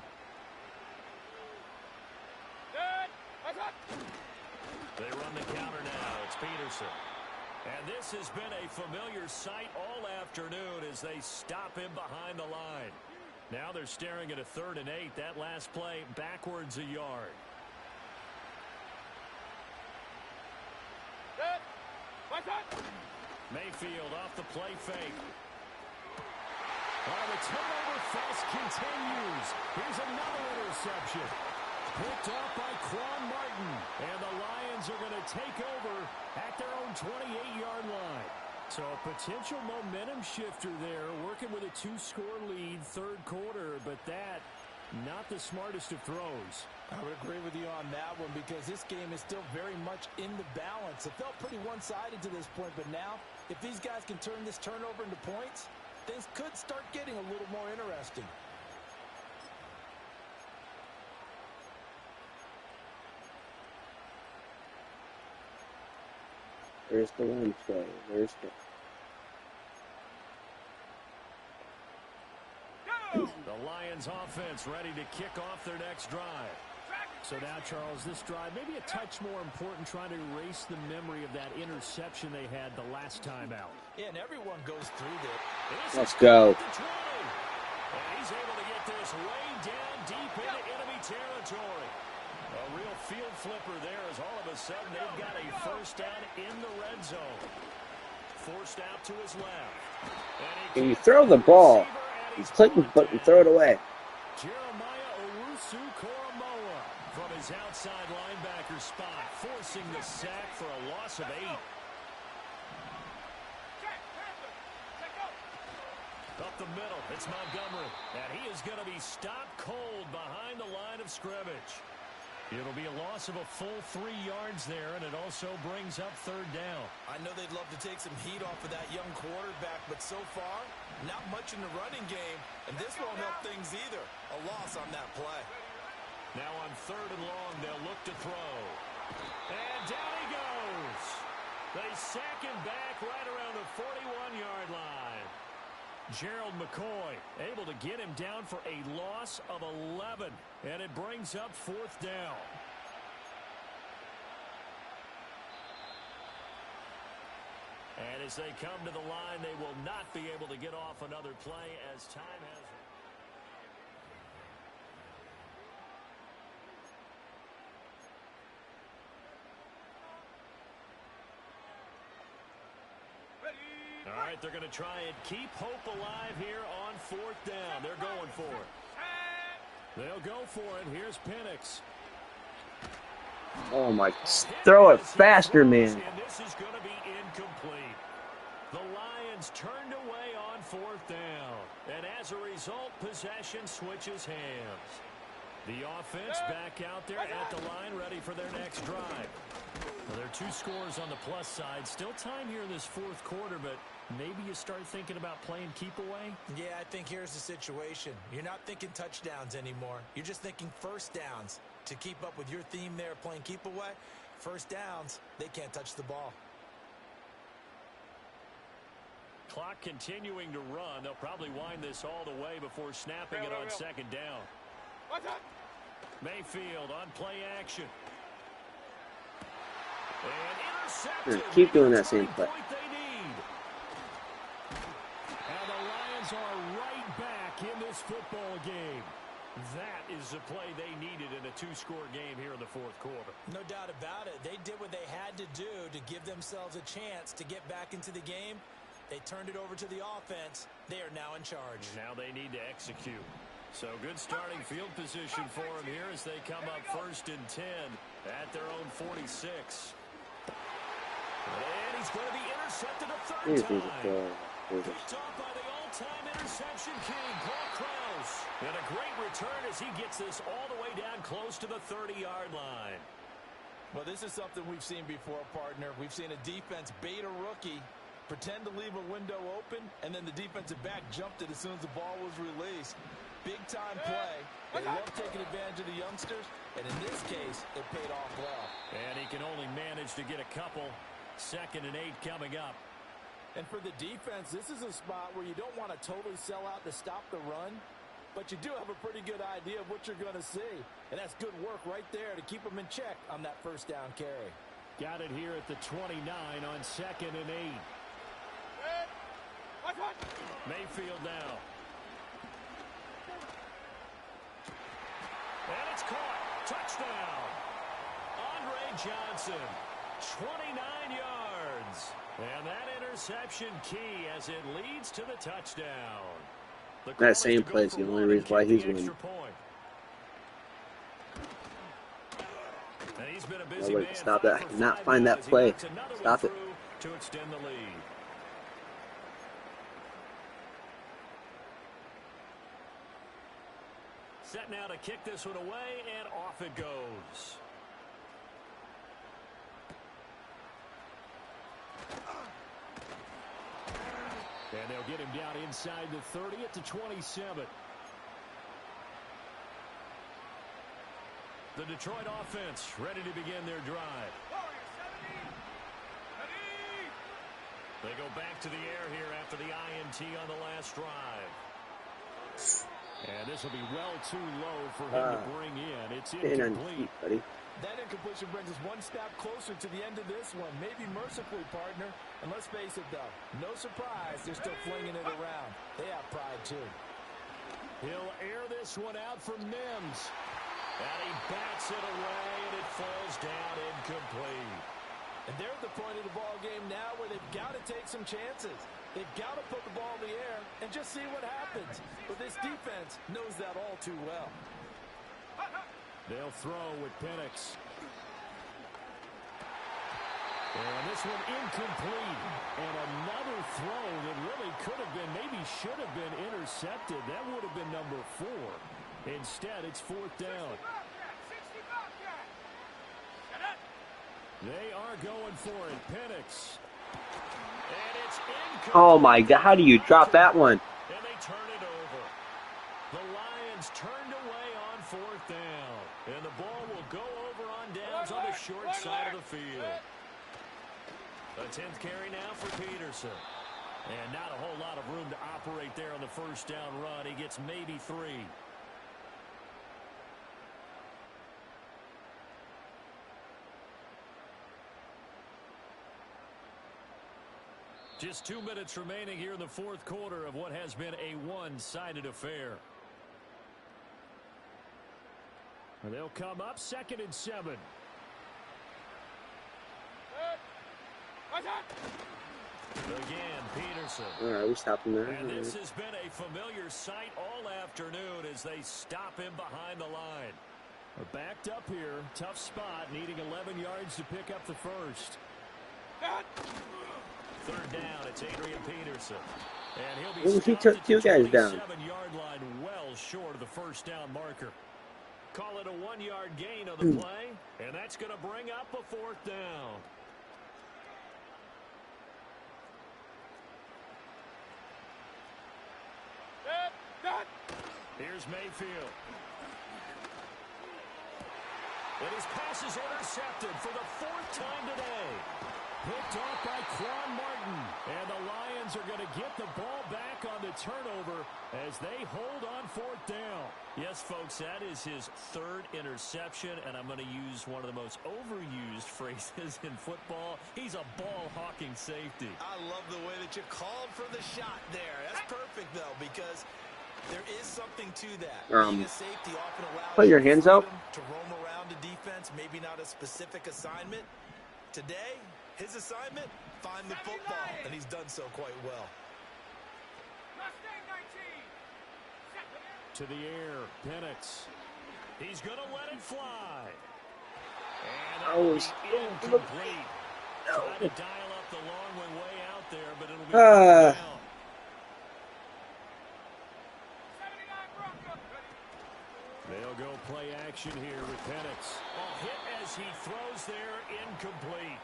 They run the counter now. It's Peterson. And this has been a familiar sight all afternoon as they stop him behind the line. Now they're staring at a 3rd and 8. That last play backwards a yard. Mayfield off the play fake. Oh, the turnover fest continues. Here's another interception. Picked off by Quan Martin. And the Lions are going to take over at their own 28-yard line. So a potential momentum shifter there, working with a 2-score lead, 3rd quarter, but that, not the smartest of throws. I would agree with you on that one because this game is still very much in the balance. It felt pretty one-sided to this point, but now, if these guys can turn this turnover into points, things could start getting a little more interesting. Where's the run play? Where's the... The Lions offense ready to kick off their next drive. So now, Charles, this drive maybe a touch more important, trying to erase the memory of that interception they had the last time out. Yeah, and everyone goes through this. Let's go. And he's able to get this way down deep into enemy territory. A real field flipper there as all of a sudden they've got a first down in the red zone. Forced out to his left. Can you throw the ball? He's clicking the button, throw it away. Jeremiah Owusu-Koramoah from his outside linebacker spot, forcing the sack for a loss of 8. Up the middle, it's Montgomery. And he is going to be stopped cold behind the line of scrimmage. It'll be a loss of a full 3 yards there, and it also brings up 3rd down. I know they'd love to take some heat off of that young quarterback, but so far, not much in the running game, and this won't help things either. A loss on that play. Now on 3rd and long, they'll look to throw. And down he goes. They sack him back right around the 41-yard line. Gerald McCoy able to get him down for a loss of 11, and it brings up 4th down. And as they come to the line, they will not be able to get off another play as time has run. All right, they're going to try and keep hope alive here on 4th down. They're going for it. They'll go for it. Here's Penix. Oh my, throw it faster, man. And this is going to be incomplete. The Lions turned away on 4th down. And as a result, possession switches hands. The offense back out there at the line, ready for their next drive. Well, there are 2 scores on the plus side. Still time here in this fourth quarter, but maybe you start thinking about playing keep away? Yeah, I think here's the situation. You're not thinking touchdowns anymore. You're just thinking first downs. To keep up with your theme there playing keep away, first downs, they can't touch the ball. Clock continuing to run. They'll probably wind this all the way before snapping it on second down. Mayfield on play action. And intercepted. Keep doing that same play. And the Lions are right back in this football game. That is the play they needed in a 2-score game here in the fourth quarter. No doubt about it. They did what they had to do to give themselves a chance to get back into the game. They turned it over to the offense. They are now in charge. Now they need to execute. So good starting field position for them here as they come up 1st and 10 at their own 46. And he's going to be intercepted a 3rd time. Picked off by the all-time interception king, Paul Krause. And a great return as he gets this all the way down close to the 30-yard line. Well, this is something we've seen before, partner. We've seen a defense bait a rookie, pretend to leave a window open, and then the defensive back jumped it as soon as the ball was released. Big-time play. They love taking advantage of the youngsters, and in this case, it paid off well. And he can only manage to get a couple. 2nd and 8 coming up. And for the defense, this is a spot where you don't want to totally sell out to stop the run, but you do have a pretty good idea of what you're going to see. And that's good work right there to keep them in check on that first down carry. Got it here at the 29 on 2nd and 8. Mayfield now. And it's caught. Touchdown. Andre Johnson, 29 yards. And that interception key as it leads to the touchdown. That same play is the only reason why he's winning. Stop that. I cannot find that play. Stop it. To extend the lead. Set now to kick this one away, and off it goes. And they'll get him down inside the 30 at the 27. The Detroit offense ready to begin their drive. They go back to the air here after the INT on the last drive. And this will be well too low for him to bring in. It's incomplete. Buddy. That incompletion brings us one step closer to the end of this one. Maybe mercifully, partner. And let's face it, though. No surprise, they're still flinging it around. They have pride, too. He'll air this one out for Mims. And he bats it away, and it falls down incomplete. And they're at the point of the ball game now where they've got to take some chances. They've got to put the ball in the air and just see what happens. But this defense knows that all too well. They'll throw with Penix. And this one incomplete. And another throw that really could have been, maybe should have been intercepted. That would have been number 4. Instead, it's 4th down. They are going for it. Penix. And it's incomplete. Oh my God, how do you drop that one? And they turn it over. The Lions turned away on 4th down. And the ball will go over on downs on the short side of the field. A 10th carry now for Peterson. And not a whole lot of room to operate there on the first down run. He gets maybe 3. Just 2 minutes remaining here in the fourth quarter of what has been a one-sided affair. And they'll come up 2nd and 7. Again, Peterson. All right, we stopped him there. And this has been a familiar sight all afternoon as they stop him behind the line. We're backed up here. Tough spot, needing 11 yards to pick up the first. 3rd down, it's Adrian Peterson. And he'll be He took 2 guys down. 7-yard line, well short of the first down marker. Call it a 1-yard gain on the play, and that's going to bring up a 4th down. Here's Mayfield. And his pass is intercepted for the 4th time today. Picked off by Quan Martin. And the Lions are going to get the ball back on the turnover as they hold on 4th down. Yes, folks, that is his 3rd interception, and I'm going to use one of the most overused phrases in football. He's a ball-hawking safety. I love the way that you called for the shot there. That's perfect, though, because there is something to that. Being a safety often allows put your hands out. to roam around the defense, maybe not a specific assignment. Today, his assignment, find the football, and he's done so quite well. To the air, Penix. He's going to let it fly. And incomplete. Trying to dial up the long one way out there, but it'll be down. They'll go play action here with Penix. Hit as he throws there, incomplete.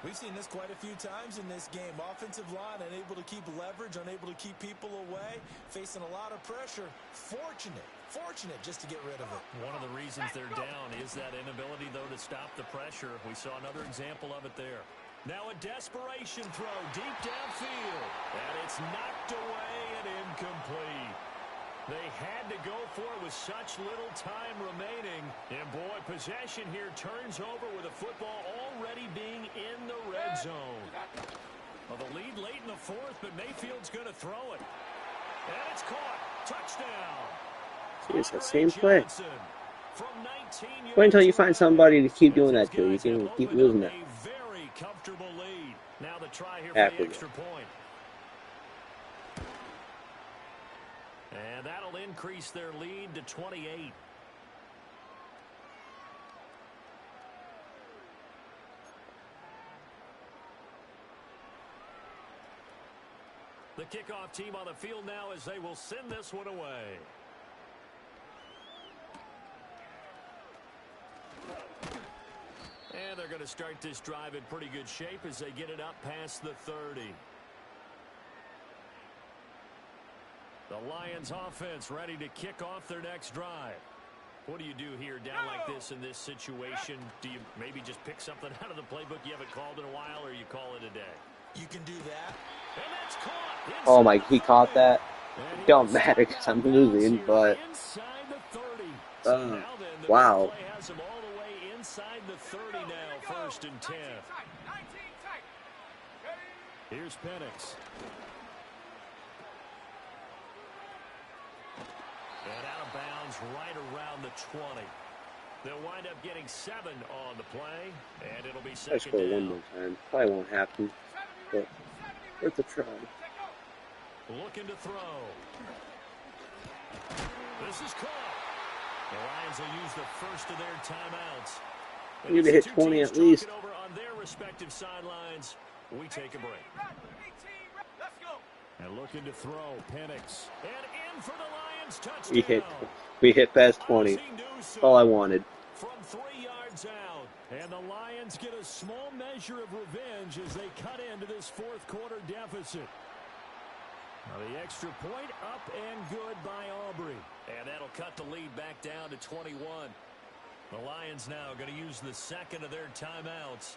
We've seen this quite a few times in this game. Offensive line unable to keep leverage, unable to keep people away, facing a lot of pressure. Fortunate just to get rid of it. One of the reasons they're down is that inability, though, to stop the pressure. We saw another example of it there. Now a desperation throw deep downfield. And it's knocked away and incomplete. They had to go for it with such little time remaining. And, boy, possession here turns over with the football already being in the red zone. Well, the lead late in the 4th, but Mayfield's going to throw it. And it's caught. Touchdown. It's the same play. From 19 Wait until you find somebody to keep doing that to. You can keep losing that. A very comfortable lead. Now the try here for the extra point. And that'll increase their lead to 28. The kickoff team on the field now as they will send this one away. And they're going to start this drive in pretty good shape as they get it up past the 30. The Lions offense ready to kick off their next drive. What do you do here down like this in this situation? Do you maybe just pick something out of the playbook you haven't called in a while, or you call it a day? You can do that. And that's caught. Oh my, he caught that. It don't matter because I'm losing, but wow. Play has him all the way inside the 30 now, 1st and 10. Here's Penix. And out of bounds right around the 20. They'll wind up getting 7 on the play, and it'll be 2nd I score down. one more time. Probably won't happen, but worth a try. Looking to throw. This is caught. The Lions will use the first of their timeouts. You need to hit 20 at least. Over on their respective sidelines. We take a break. And looking to throw, Penix. And in for the Lions touchdown. We hit past 20. That's all I wanted. From 3 yards out. And the Lions get a small measure of revenge as they cut into this 4th quarter deficit. Now the extra point up and good by Aubrey. And that'll cut the lead back down to 21. The Lions now going to use the 2nd of their timeouts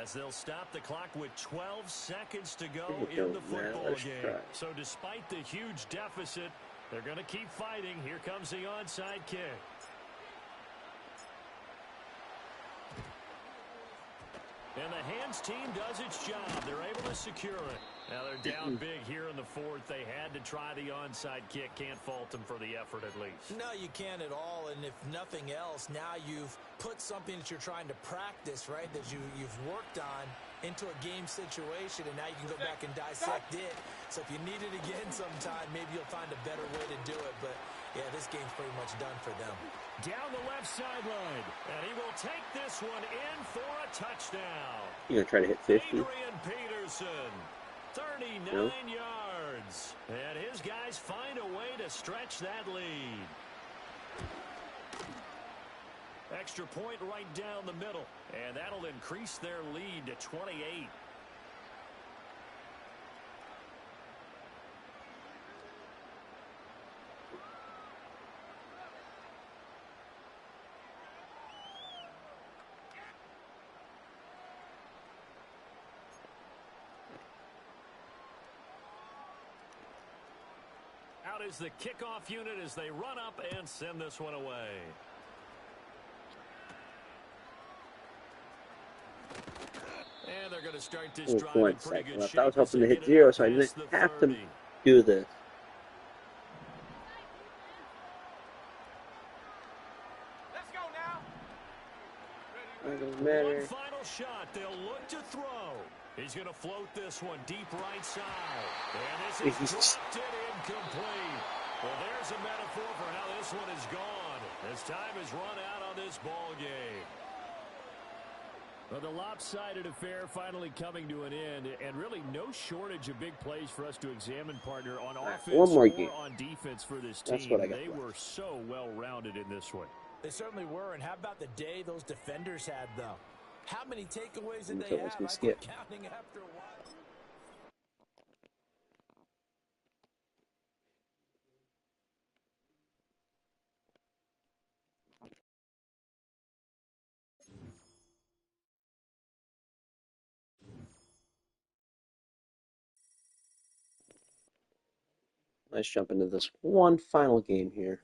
as they'll stop the clock with 12 seconds to go in the football game. So despite the huge deficit, they're going to keep fighting. Here comes the onside kick. And the hands team does its job. They're able to secure it. Now they're down big here in the 4th. They had to try the onside kick. Can't fault them for the effort at least. No, you can't at all. And if nothing else, now you've put something that you're trying to practice, right, that you've worked on into a game situation, and now you can go back and dissect it. So if you need it again sometime, maybe you'll find a better way to do it. But, yeah, this game's pretty much done for them. Down the left sideline, and he will take this one in for a touchdown. You're going to try to hit 50? Adrian Peterson, 39 yards. And his guys find a way to stretch that lead. Extra point right down the middle. And that'll increase their lead to 28. Out is the kickoff unit as they run up and send this one away. And they're going to start this drive in pretty good shape. I was hoping to hit 0, so I didn't have to do this. Let's go now. It doesn't matter. One final shot. They'll look to throw. He's going to float this one deep right side. And this is dropped it incomplete. Well, there's a metaphor for how this one is gone. As time has run out on this ball game. Well, the lopsided affair finally coming to an end, and really no shortage of big plays for us to examine, partner, on offense or on defense for this team. That's what I got they were so well-rounded in this one. They certainly were, and how about the day those defenders had, though? How many takeaways did they have? I quit counting after a while. Let's jump into this one final game here.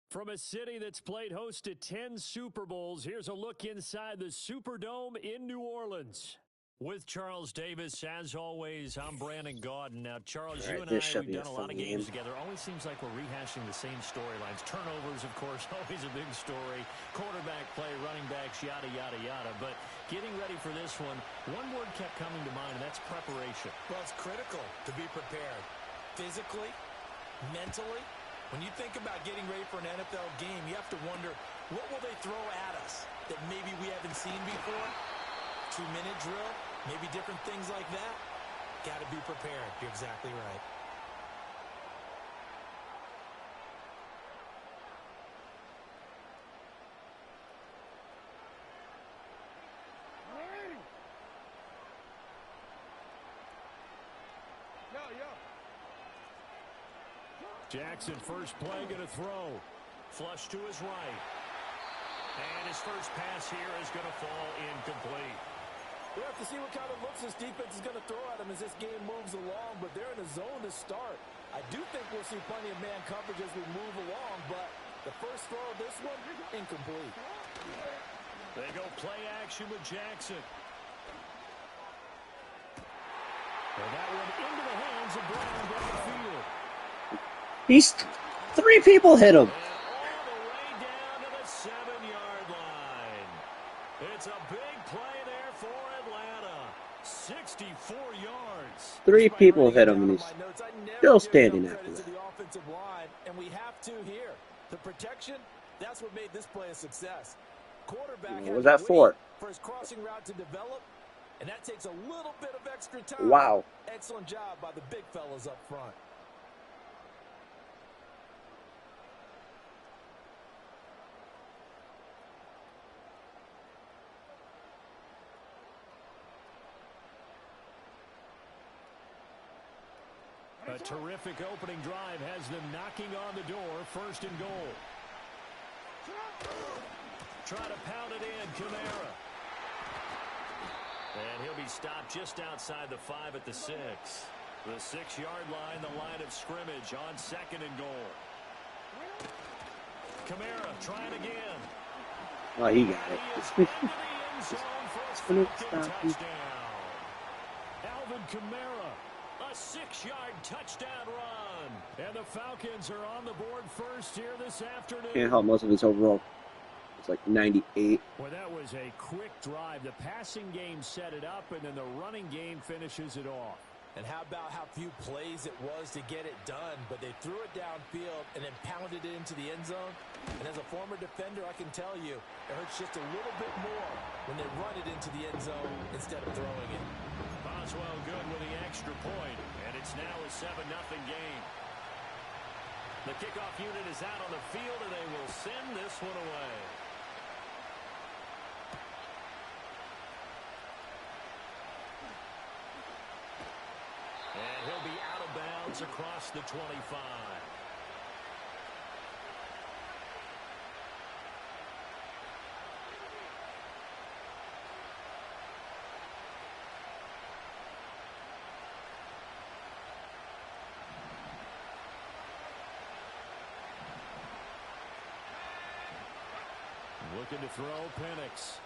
From a city that's played host to 10 Super Bowls, here's a look inside the Superdome in New Orleans. With Charles Davis, as always, I'm Brandon Gaudin. Now, Charles, All right, you and I, we've be done a lot of games game. together. Always seems like we're rehashing the same storylines. Turnovers, of course, always a big story. Quarterback play, running backs, yada, yada, yada. But getting ready for this one word kept coming to mind, and that's preparation. Well, it's critical to be prepared. Physically, mentally. When you think about getting ready for an NFL game, you have to wonder, what will they throw at us that maybe we haven't seen before? 2-minute drill, maybe different things like that. Got to be prepared. You're exactly right. Jackson, first play, going to throw. Flush to his right. And his first pass here is going to fall incomplete. We'll have to see what kind of looks this defense is going to throw at him as this game moves along, but they're in a zone to start. I do think we'll see plenty of man coverage as we move along, but the first throw of this one, incomplete. They go play action with Jackson. And that one into the hands of Brown downfield. He's 3 people hit him. And all the way down to the 7-yard line. It's a big play there for Atlanta. 64 yards. 3 people hit him, and he's still standing after that. The offensive line, and we have to here. The protection, that's what made this play a success. Quarterback What was that for? For his crossing route to develop, and that takes a little bit of extra time. Wow. Excellent job by the big fellas up front. A terrific opening drive has them knocking on the door, first and goal. Try to pound it in, Kamara. And he'll be stopped just outside the 5 at the 6. The 6-yard line, the line of scrimmage on second and goal. Kamara trying again. Oh, he got it. Touchdown. Alvin Kamara A 6-yard touchdown run. And the Falcons are on the board first here this afternoon. Can't help most of his overall. It's like 98. Well, that was a quick drive. The passing game set it up, and then the running game finishes it off. And how about how few plays it was to get it done, but they threw it downfield and then pounded it into the end zone. And as a former defender, I can tell you, it hurts just a little bit more when they run it into the end zone instead of throwing it. Boswell good with the extra point, and it's now a 7-0 game. The kickoff unit is out on the field, and they will send this one away. And he'll be out of bounds across the 25. Looking to throw, Penix.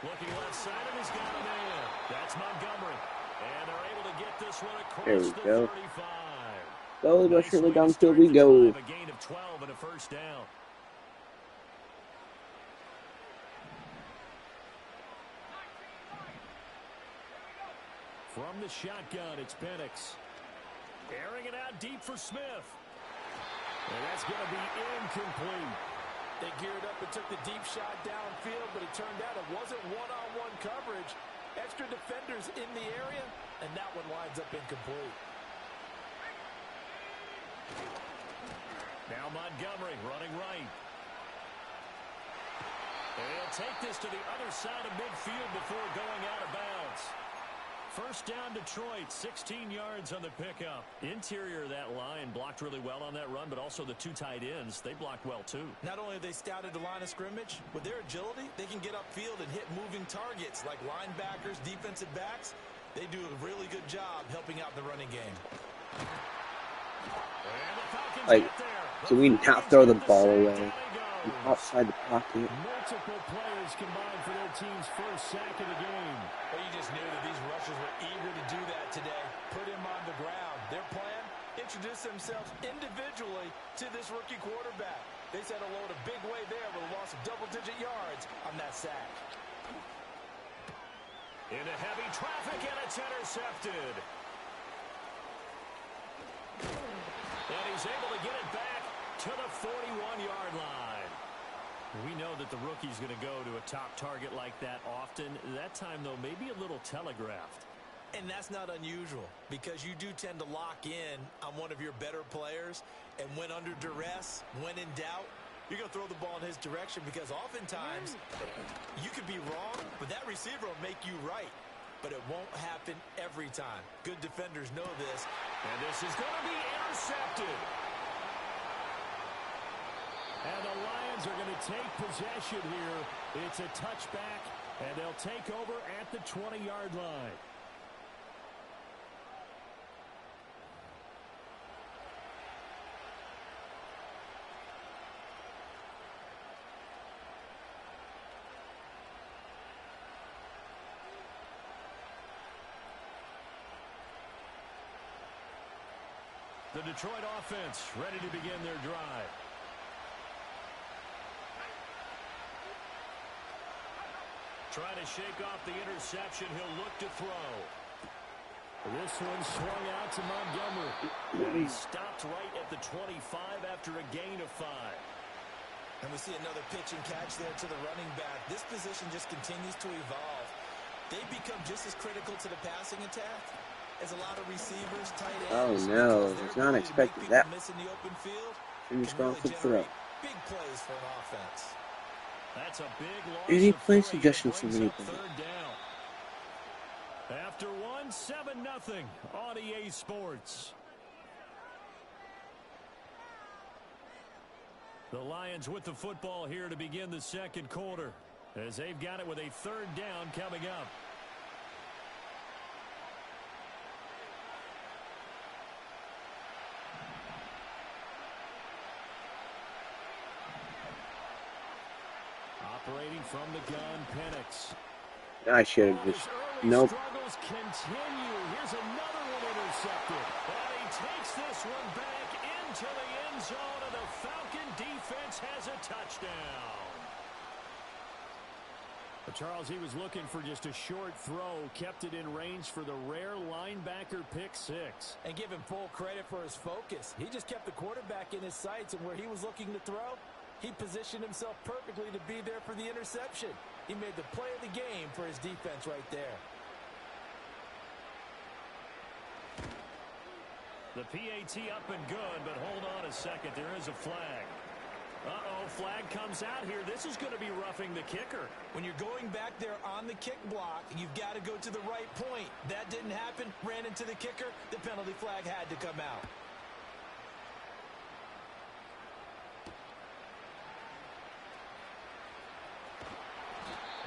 Looking left side, and he's got a man. That's Montgomery. And they're able to get this one across the 35. Slowly but surely downfield we go. A gain of 12 and a first down. From the shotgun, it's Penix. Airing it out deep for Smith. And that's going to be incomplete. They geared up and took the deep shot downfield, but it turned out it wasn't one-on-one coverage. Extra defenders in the area, and that one winds up incomplete. Now Montgomery running right. And he'll take this to the other side of midfield before going out of bounds. First down, Detroit, 16 yards on the pickup. Interior of that line blocked really well on that run, but also the two tight ends, they blocked well too. Not only have they scouted the line of scrimmage, with their agility, they can get upfield and hit moving targets like linebackers, defensive backs. They do a really good job helping out the running game. Like, so we not throw the ball away. Outside the pocket. Multiple players combined for their team's first sack of the game. Well, you just knew that these rushers were eager to do that today. Put him on the ground. Their plan, introduce themselves individually to this rookie quarterback. They said hello in a big way there with a loss of double-digit yards on that sack. Into heavy traffic, and it's intercepted. And he's able to get it back to the 41-yard line. We know that the rookie's going to go to a top target like that often. That time, though, maybe a little telegraphed. And that's not unusual because you do tend to lock in on one of your better players. And when under duress, when in doubt, you're going to throw the ball in his direction because oftentimes you could be wrong, but that receiver will make you right. But it won't happen every time. Good defenders know this. And this is going to be intercepted. And the Lions are going to take possession here. It's a touchback, and they'll take over at the 20-yard line. The Detroit offense ready to begin their drive. Trying to shake off the interception. He'll look to throw. This one swung out to Montgomery. And he stopped right at the 25 after a gain of 5. And we see another pitch and catch there to the running back. This position just continues to evolve. They become just as critical to the passing attack as a lot of receivers, tight ends. Oh no, I was not expecting that. In the open field, Finish going for the throw. big plays for an offense. That's a big loss. Any of play 3. suggestions from Brings up anybody? third down. After 1, 7-0 on EA Sports. The Lions with the football here to begin the second quarter, as they've got it with a third down coming up. Operating from the gun, Penix. I should have just Nope. struggles continue. Here's another one intercepted. And he takes this one back into the end zone, and the Falcon defense has a touchdown. But Charles, he was looking for just a short throw, kept it in range for the rare linebacker pick six. And give him full credit for his focus. He just kept the quarterback in his sights, and where he was looking to throw, he positioned himself perfectly to be there for the interception. He made the play of the game for his defense right there. The PAT up and good, but hold on a second. There is a flag. Uh-oh, flag comes out here. This is going to be roughing the kicker. When you're going back there on the kick block, you've got to go to the right point. That didn't happen. Ran into the kicker. The penalty flag had to come out.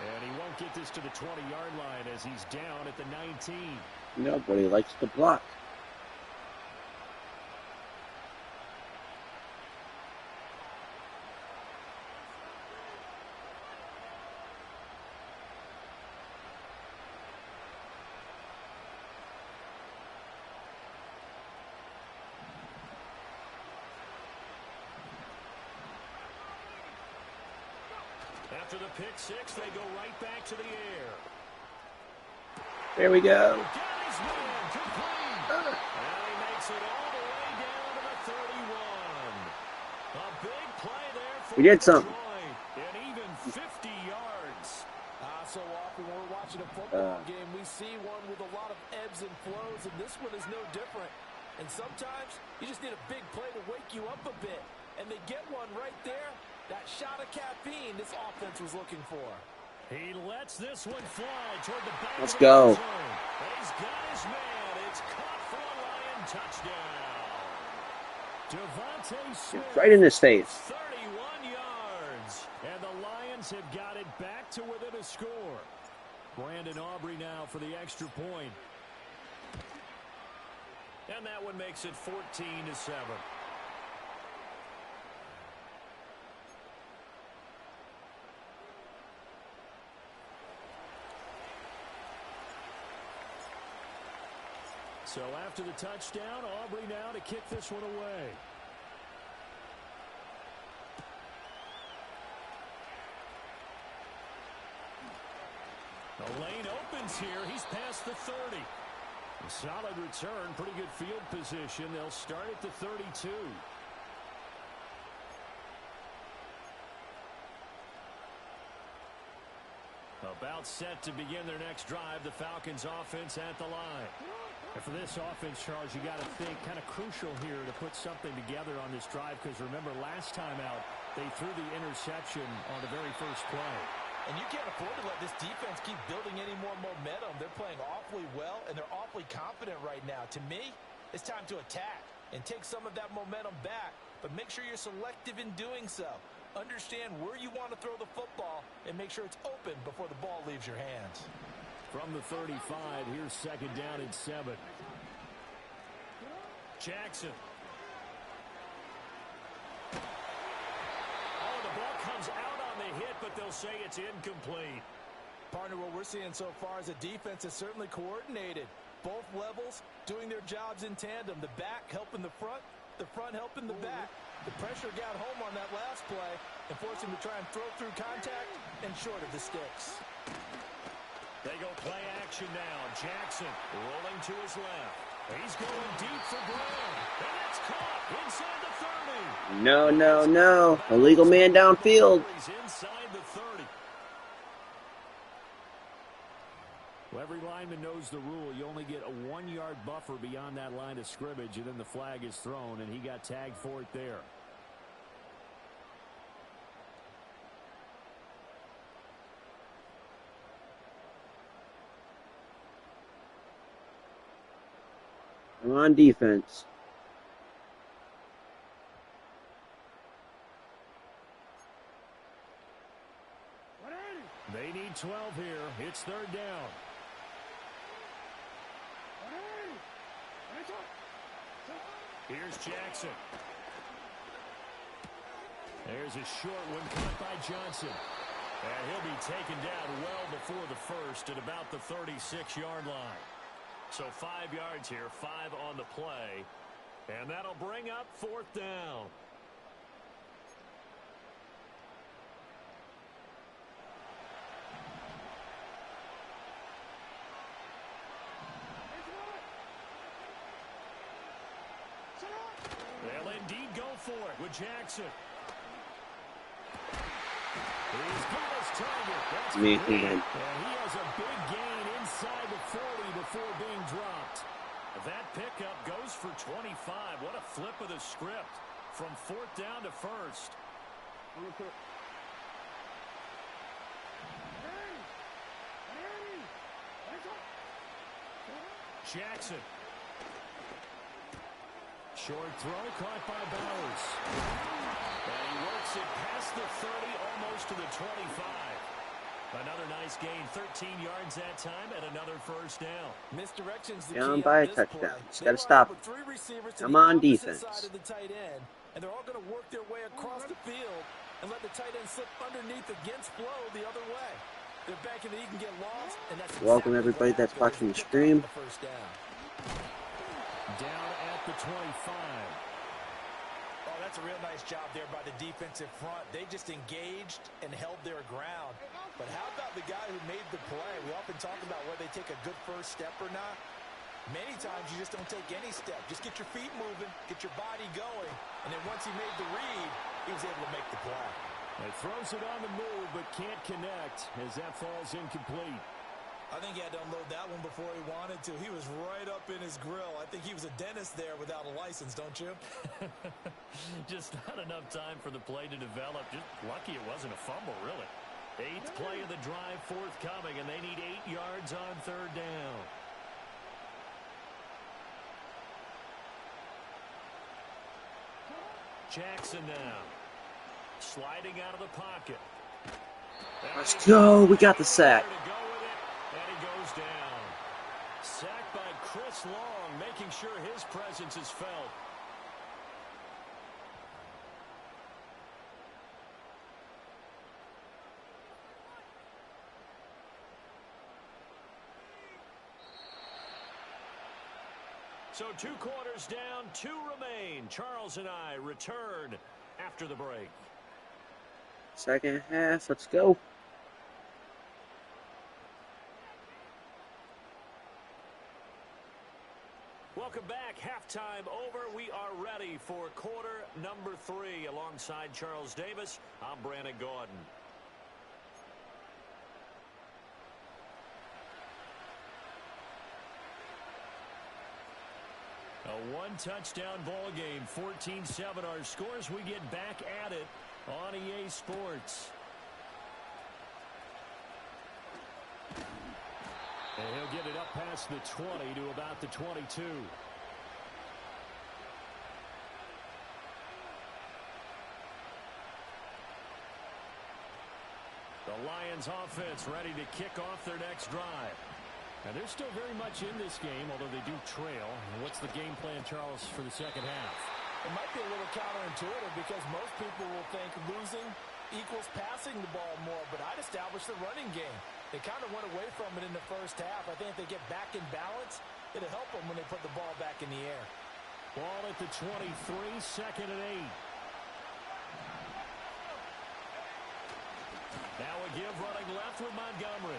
And he won't get this to the 20-yard line as he's down at the 19. Nobody likes to block. After the pick six, they go right back to the air. There we go. Got his man, complete. And he makes it all the way down to the 31. A big play there for We did something. Detroit. And even 50 yards. So often when we're watching a football game, we see one with a lot of ebbs and flows, and this one is no different. And sometimes you just need a big play to wake you up a bit. And they get one right there. That shot of caffeine this offense was looking for. He lets this one fly toward the back. Let's go. And he's got his man. It's caught for a Lion touchdown. Devontae Smith. Right in his face. 31 yards. And the Lions have got it back to within a score. Brandon Aubrey now for the extra point. And that one makes it 14-7. So after the touchdown, Aubrey now to kick this one away. The lane opens here. He's past the 30. A solid return, pretty good field position. They'll start at the 32. About set to begin their next drive. The Falcons offense at the line. And for this offense, Charles, you got to think kind of crucial here to put something together on this drive, because remember last time out they threw the interception on the very first play. And you can't afford to let this defense keep building any more momentum. They're playing awfully well, and they're awfully confident right now. To me, it's time to attack and take some of that momentum back, but make sure you're selective in doing so. Understand where you want to throw the football and make sure it's open before the ball leaves your hands. From the 35, here's second down and 7. Jackson. Oh, the ball comes out on the hit, but they'll say it's incomplete. Partner, what we're seeing so far is a defense is certainly coordinated. Both levels doing their jobs in tandem. The back helping the front helping the back. The pressure got home on that last play and forced him to try and throw through contact and short of the sticks. They go play action now. Jackson rolling to his left. He's going deep for Brown. And it's caught inside the 30. No, no, no. Illegal man downfield. He's inside the 30. Well, every lineman knows the rule. You only get a 1-yard buffer beyond that line of scrimmage, and then the flag is thrown, and he got tagged for it there. I'm on defense. They need 12 here. It's third down. Here's Jackson. There's a short one caught by Johnson. And he'll be taken down well before the first at about the 36-yard line. So 5 yards here, 5 on the play. And that'll bring up 4th down. They'll indeed go for it with Jackson. He's got his target. That's great. And he has a big gain inside the 40 before being dropped. That pickup goes for 25. What a flip of the script from 4th down to 1st. Jackson. Short throw caught by Bowers. And he works it past the 30, almost to the 25. Another nice gain, 13 yards that time, and another 1st down. Misdirection's the Down key by a on this touchdown. play. Just got to stop. Come on, defense. Side of the tight end, and they're all going to work their way across the field and let the tight end slip underneath against flow the other way. They're banking that he can get lost, and that's Welcome everybody that's watching the stream. First down. Down at the 25. Oh, that's a real nice job there by the defensive front. They just engaged and held their ground. But how about the guy who made the play? We often talk about whether they take a good first step or not. Many times you just don't take any step. Just get your feet moving, get your body going, and then once he made the read, he was able to make the play. He throws it on the move, but can't connect as that falls incomplete. I think he had to unload that one before he wanted to. He was right up in his grill. I think he was a dentist there without a license, don't you? Just not enough time for the play to develop. Just lucky it wasn't a fumble, really. 8th play of the drive forthcoming, and they need 8 yards on 3rd down. Jackson now. Sliding out of the pocket. Let's go. We got the sack. And he goes down. Sacked by Chris Long, making sure his presence is felt. So 2 quarters down, 2 remain. Charles and I return after the break. Second half, let's go. Welcome back. Halftime over. We are ready for quarter number 3. Alongside Charles Davis, I'm Brandon Gordon. A 1-touchdown ball game, 14-7 our scores. We get back at it on EA Sports. And he'll get it up past the 20 to about the 22. The Lions offense ready to kick off their next drive. And they're still very much in this game, although they do trail. And what's the game plan, Charles, for the second half? It might be a little counterintuitive because most people will think losing equals passing the ball more, but I'd establish the running game. They kind of went away from it in the first half. I think if they get back in balance, it'll help them when they put the ball back in the air. Ball at the 23, 2nd and 8. Now a give running left with Montgomery.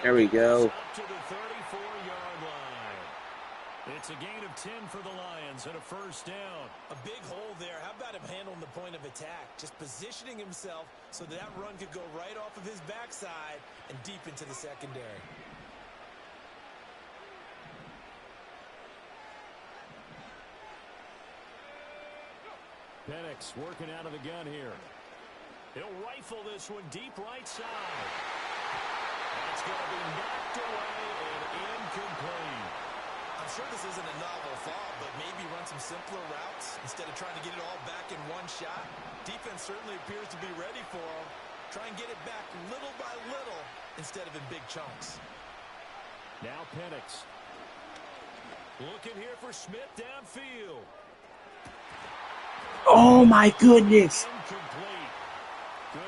There we go. Up to the 34-yard line. It's a gain of 10 for the Lions and a 1st down. A big hole there. How about him handling the point of attack? Just positioning himself so that run could go right off of his backside and deep into the secondary. Penix working out of the gun here. He'll rifle this one deep right side. That's going to be knocked away and incomplete. I'm sure this isn't a novel thought, but maybe run some simpler routes instead of trying to get it all back in one shot. Defense certainly appears to be ready for him. Try and get it back little by little instead of in big chunks. Now Penix. Looking here for Smith downfield. Oh my goodness. Incomplete. Good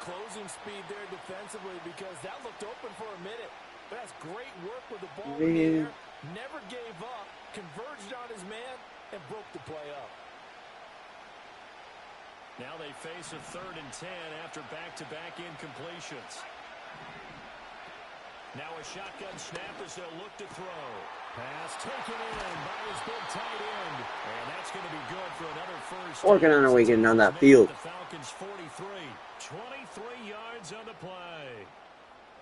closing speed there defensively because that looked open for a minute. But that's great work with the ball in the air. Never gave up, converged on his man, and broke the play up. Now they face a 3rd and 10 after back-to-back incompletions. Now a shotgun snap as they'll look to throw. Pass taken in by his big tight end. And that's going to be good for another first. Working on our way getting on that field. The Falcons 43. 23 yards on the play.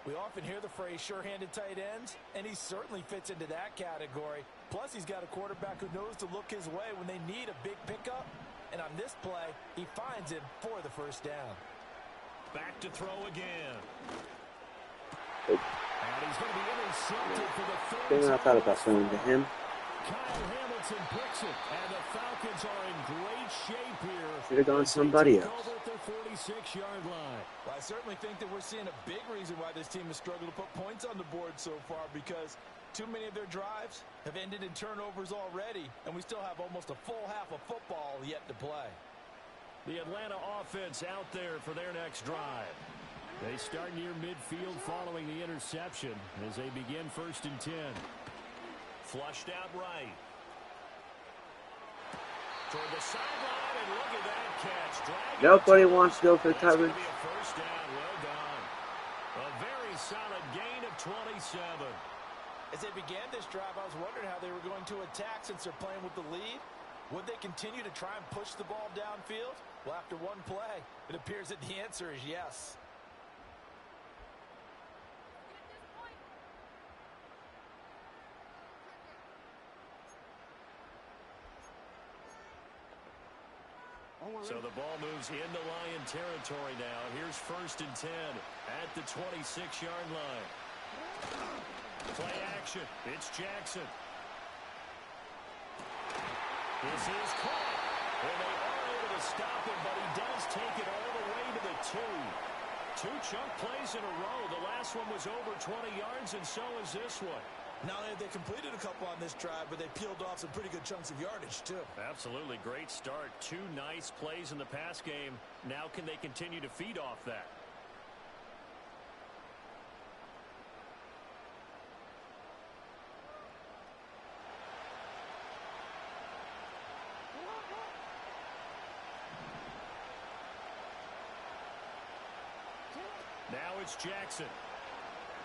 We often hear the phrase sure-handed tight ends, and he certainly fits into that category. Plus, he's got a quarterback who knows to look his way when they need a big pickup. And on this play, he finds him for the first down. Back to throw again. And he's going to be intercepted for the 3rd I thought about throwing to him. Kyle Hamilton picks it, and the Falcons are in great shape here. Should have gone somebody else. Over at their 46-yard line. Well, I certainly think that we're seeing a big reason why this team has struggled to put points on the board so far, because too many of their drives have ended in turnovers already, and we still have almost a full half of football yet to play. The Atlanta offense out there for their next drive. They start near midfield following the interception as they begin 1st and 10. Flushed out right. Toward the sideline, and look at that catch. Nobody wants to go for the coverage. That's gonna be a first down. Well done. A very solid gain of 27. As they began this drive, I was wondering how they were going to attack since they're playing with the lead. Would they continue to try and push the ball downfield? Well, after one play, it appears that the answer is yes. So the ball moves into Lion territory now. Here's 1st and 10 at the 26-yard line. Play action. It's Jackson. This is caught. And they are able to stop him, but he does take it all the way to the 2. 2 chunk plays in a row. The last one was over 20 yards, and so is this one. Not only have they completed a couple on this drive, but they peeled off some pretty good chunks of yardage, too. Absolutely. Great start. 2 nice plays in the pass game. Now can they continue to feed off that? Now it's Jackson.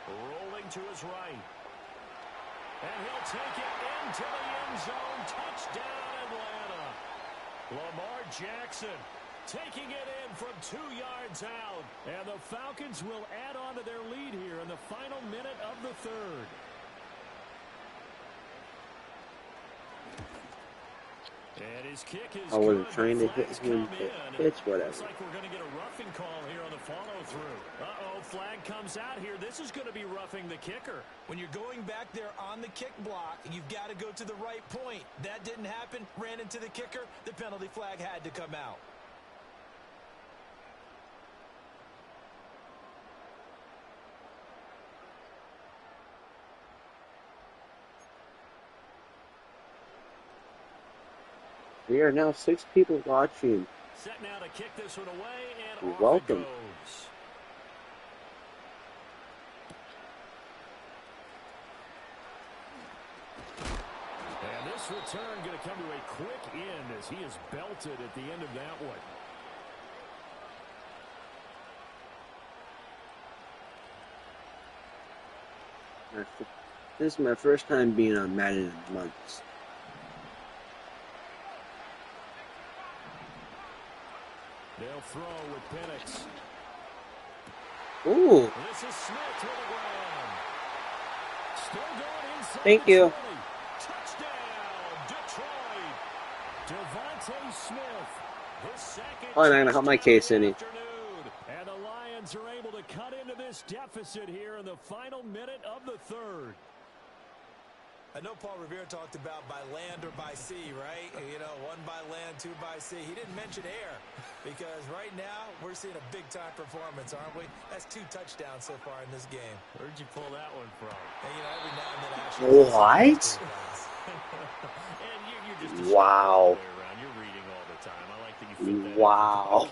Rolling to his right. And he'll take it into the end zone. Touchdown, Atlanta. Lamar Jackson taking it in from 2 yards out. And the Falcons will add on to their lead here in the final minute of the 3rd. And his kick is I wasn't good. trying to The hit flags him. come in. It's whatever. Looks like we're going to get a roughing call here on the follow-through. Uh-oh, flag comes out here. This is going to be roughing the kicker. When you're going back there on the kick block, you've got to go to the right point. That didn't happen. Ran into the kicker. The penalty flag had to come out. We are now 6 people watching. Set now to kick this one away, and You're off welcome. it goes. And this return going to come to a quick end as he is belted at the end of that one. This is my first time being on Madden in months. They'll throw with Penix. Ooh. This is Smith to the ground. Still going inside. Thank you. Touchdown, Detroit. Devontae Smith. His second Oh, I'm not gonna help my case any. afternoon. And the Lions are able to cut into this deficit here in the final minute of the 3rd. I know Paul Revere talked about by land or by sea, right? You know, 1 by land, 2 by sea. He didn't mention air because right now we're seeing a big-time performance, aren't we? That's 2 touchdowns so far in this game. Where'd you pull that one from? And, you know, every now and then actually... What? And you're just a Wow. player around. You're reading all the time. I like that you fit that in. Wow.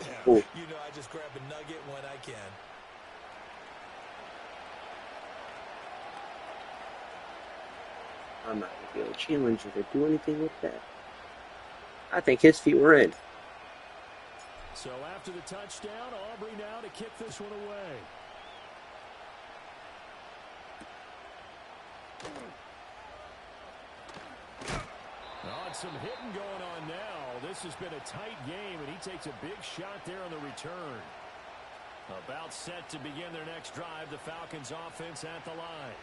You know, I just grab a nugget when I can. I'm not going to be able to challenge you to do anything with that. I think his feet were in. So after the touchdown, Aubrey now to kick this one away. Oh, some hitting going on now. This has been a tight game, and he takes a big shot there on the return. About set to begin their next drive, the Falcons offense at the line.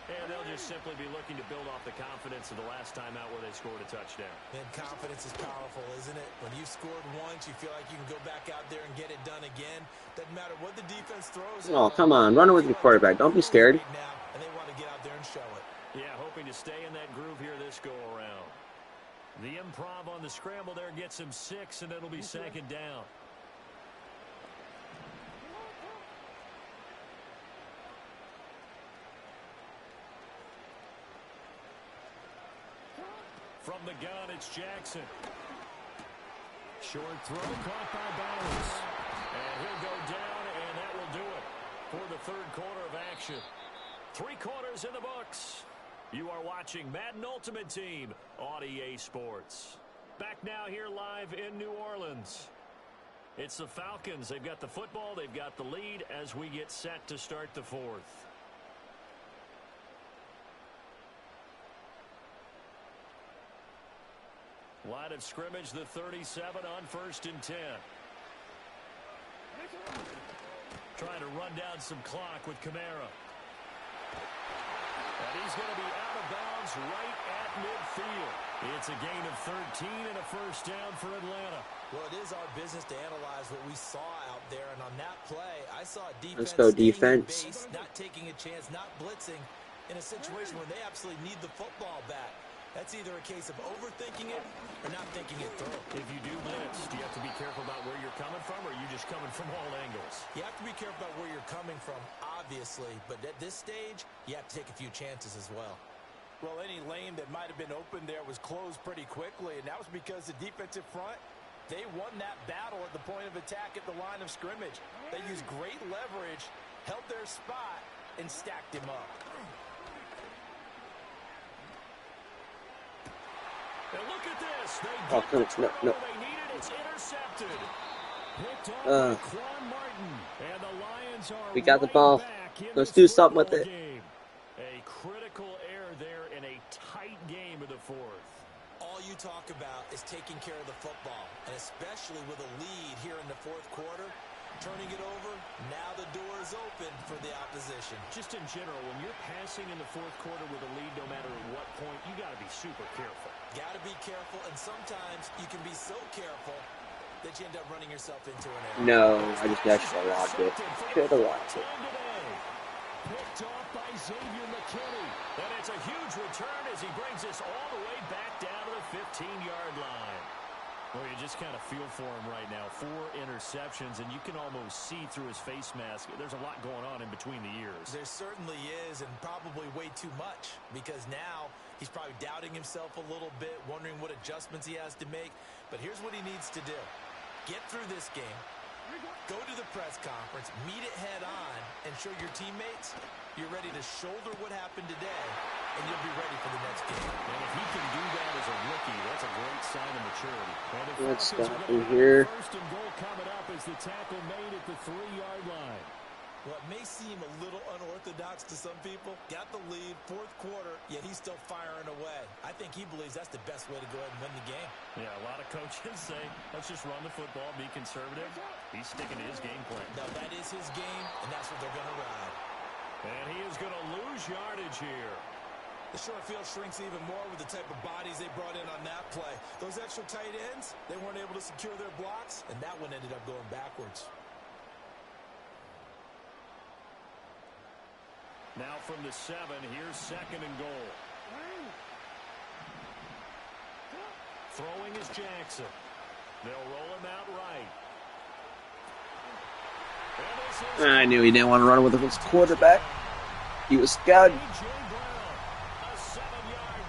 And they'll just simply be looking to build off the confidence of the last time out where they scored a touchdown. And confidence is powerful, isn't it? When you've scored once, you feel like you can go back out there and get it done again. Doesn't matter what the defense throws. Oh, come on. Run it with your quarterback. Don't be scared. And they want to get out there and show it. Yeah, hoping to stay in that groove here this go-around. The improv on the scramble there gets him 6, and it'll be second down. From the gun, it's Jackson. Short throw caught by Bowers. And he'll go down, and that will do it for the third quarter of action. 3 quarters in the books. You are watching Madden Ultimate Team on EA Sports. Back now here live in New Orleans. It's the Falcons. They've got the football. They've got the lead as we get set to start the fourth. Line of scrimmage, the 37 on 1st and 10. Trying to run down some clock with Kamara. And he's going to be out of bounds right at midfield. It's a gain of 13 and a first down for Atlanta. Well, it is our business to analyze what we saw out there. And on that play, I saw defense. Let's go defense. Base, not taking a chance, not blitzing in a situation where they absolutely need the football back. That's either a case of overthinking it or not thinking it through. If you do blitz, do you have to be careful about where you're coming from, or are you just coming from all angles? You have to be careful about where you're coming from, obviously. But at this stage, you have to take a few chances as well. Well, any lane that might have been open there was closed pretty quickly, and that was because the defensive front, they won that battle at the point of attack at the line of scrimmage. They used great leverage, held their spot, and stacked him up. And look at this. They Oh, no, no. they needed. It's intercepted. Picked off by Quan Martin. And the Lions are We got the right ball. back in Let's this do something with football it. game. A critical error there in a tight game of the fourth. All you talk about is taking care of the football, and especially with a lead here in the fourth quarter, turning it over, now the door is open for the opposition. Just in general, when you're passing in the fourth quarter with a lead, no matter at what point, you got to be super careful. Got to be careful, and sometimes you can be so careful that you end up running yourself into an error. No, I just actually logged it. Should have logged it. Picked off by Xavier McKinney. And it's a huge return as he brings us all the way back down to the 15-yard line. Well, you just kind of feel for him right now. 4 interceptions, and you can almost see through his face mask. There's a lot going on in between the ears. There certainly is, and probably way too much, because now he's probably doubting himself a little bit, wondering what adjustments he has to make. But here's what he needs to do. Get through this game, go to the press conference, meet it head on, and show your teammates you're ready to shoulder what happened today, and you'll be ready for the next game. And if he can do that as a rookie, that's a great sign of maturity. Let's stop in here. First and goal coming up as the tackle made at the 3-yard line. Well, it may seem a little unorthodox to some people. Got the lead, fourth quarter, yet he's still firing away. I think he believes that's the best way to go ahead and win the game. Yeah, a lot of coaches say, let's just run the football, be conservative. He's sticking to his game plan. Now, that is his game, and that's what they're going to ride. And he is going to lose yardage here. The short field shrinks even more with the type of bodies they brought in on that play. Those extra tight ends, they weren't able to secure their blocks, and that one ended up going backwards. Now from the 7, here's 2nd and goal. Throwing is Jackson. They'll roll him out right. I knew he didn't want to run with his quarterback. He was scared. A 7-yard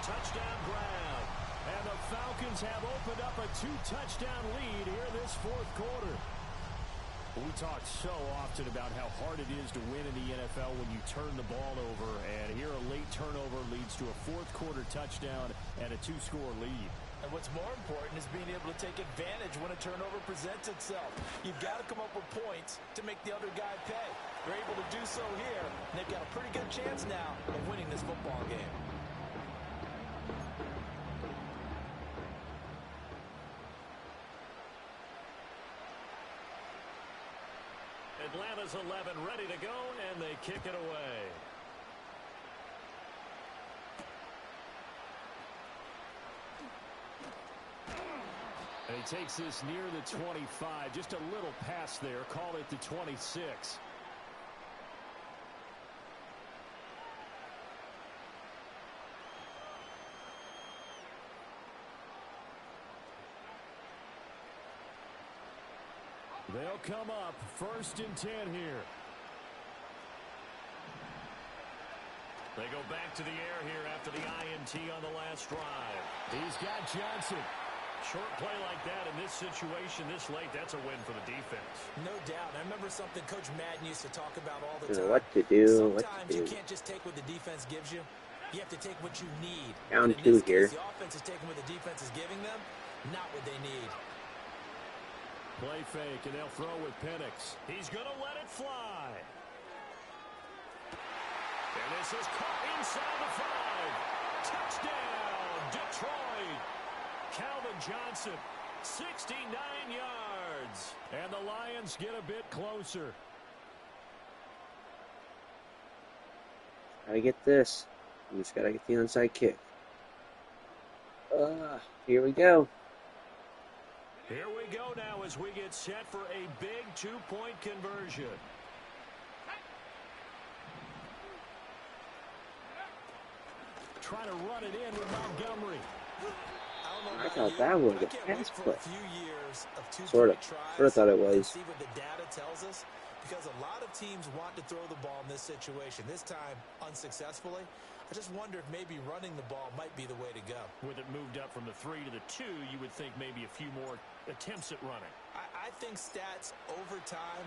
touchdown grab. And the Falcons have opened up a 2-touchdown lead here this fourth quarter. We talk so often about how hard it is to win in the NFL when you turn the ball over, and here a late turnover leads to a fourth-quarter touchdown and a 2-score lead. And what's more important is being able to take advantage when a turnover presents itself. You've got to come up with points to make the other guy pay. They're able to do so here, and they've got a pretty good chance now of winning this football game. Atlanta's 11 ready to go, and they kick it away. And he takes this near the 25. Just a little pass there. Call it the 26. They'll come up 1st and 10 here. They go back to the air here after the INT on the last drive. He's got Johnson. Short play like that in this situation this late, that's a win for the defense. No doubt. I remember something Coach Madden used to talk about all the time. What to do, Sometimes you can't just take what the defense gives you. You have to take what you need. Down 2 here. The offense is taking what the defense is giving them, not what they need. Play fake, and they'll throw with Penix. He's going to let it fly. And this is caught inside the 5. Touchdown, Detroit. Calvin Johnson, 69 yards. And the Lions get a bit closer. Gotta get this. You just gotta get the onside kick. Here we go. Here we go now as we get set for a big 2-point conversion. Trying to run it in with Montgomery. I thought that was a pass play. Sort of thought it was. See what the data tells us, because a lot of teams want to throw the ball in this situation. This time, unsuccessfully. I just wonder if maybe running the ball might be the way to go. With it moved up from the 3 to the 2, you would think maybe a few more attempts at running. I think stats over time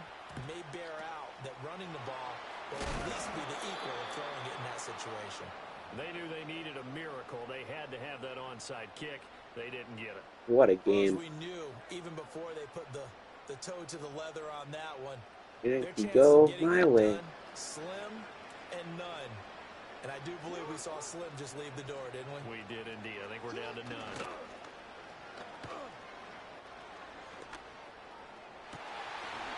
may bear out that running the ball will at least be the equal of throwing it in that situation. They knew they needed a miracle. They had to have that onside kick. They didn't get it. What a game. We knew even before they put the toe to the leather on that one. It didn't go my way. Done, slim and none. And I do believe we saw Slim just leave the door, didn't we? We did indeed. I think we're down to none.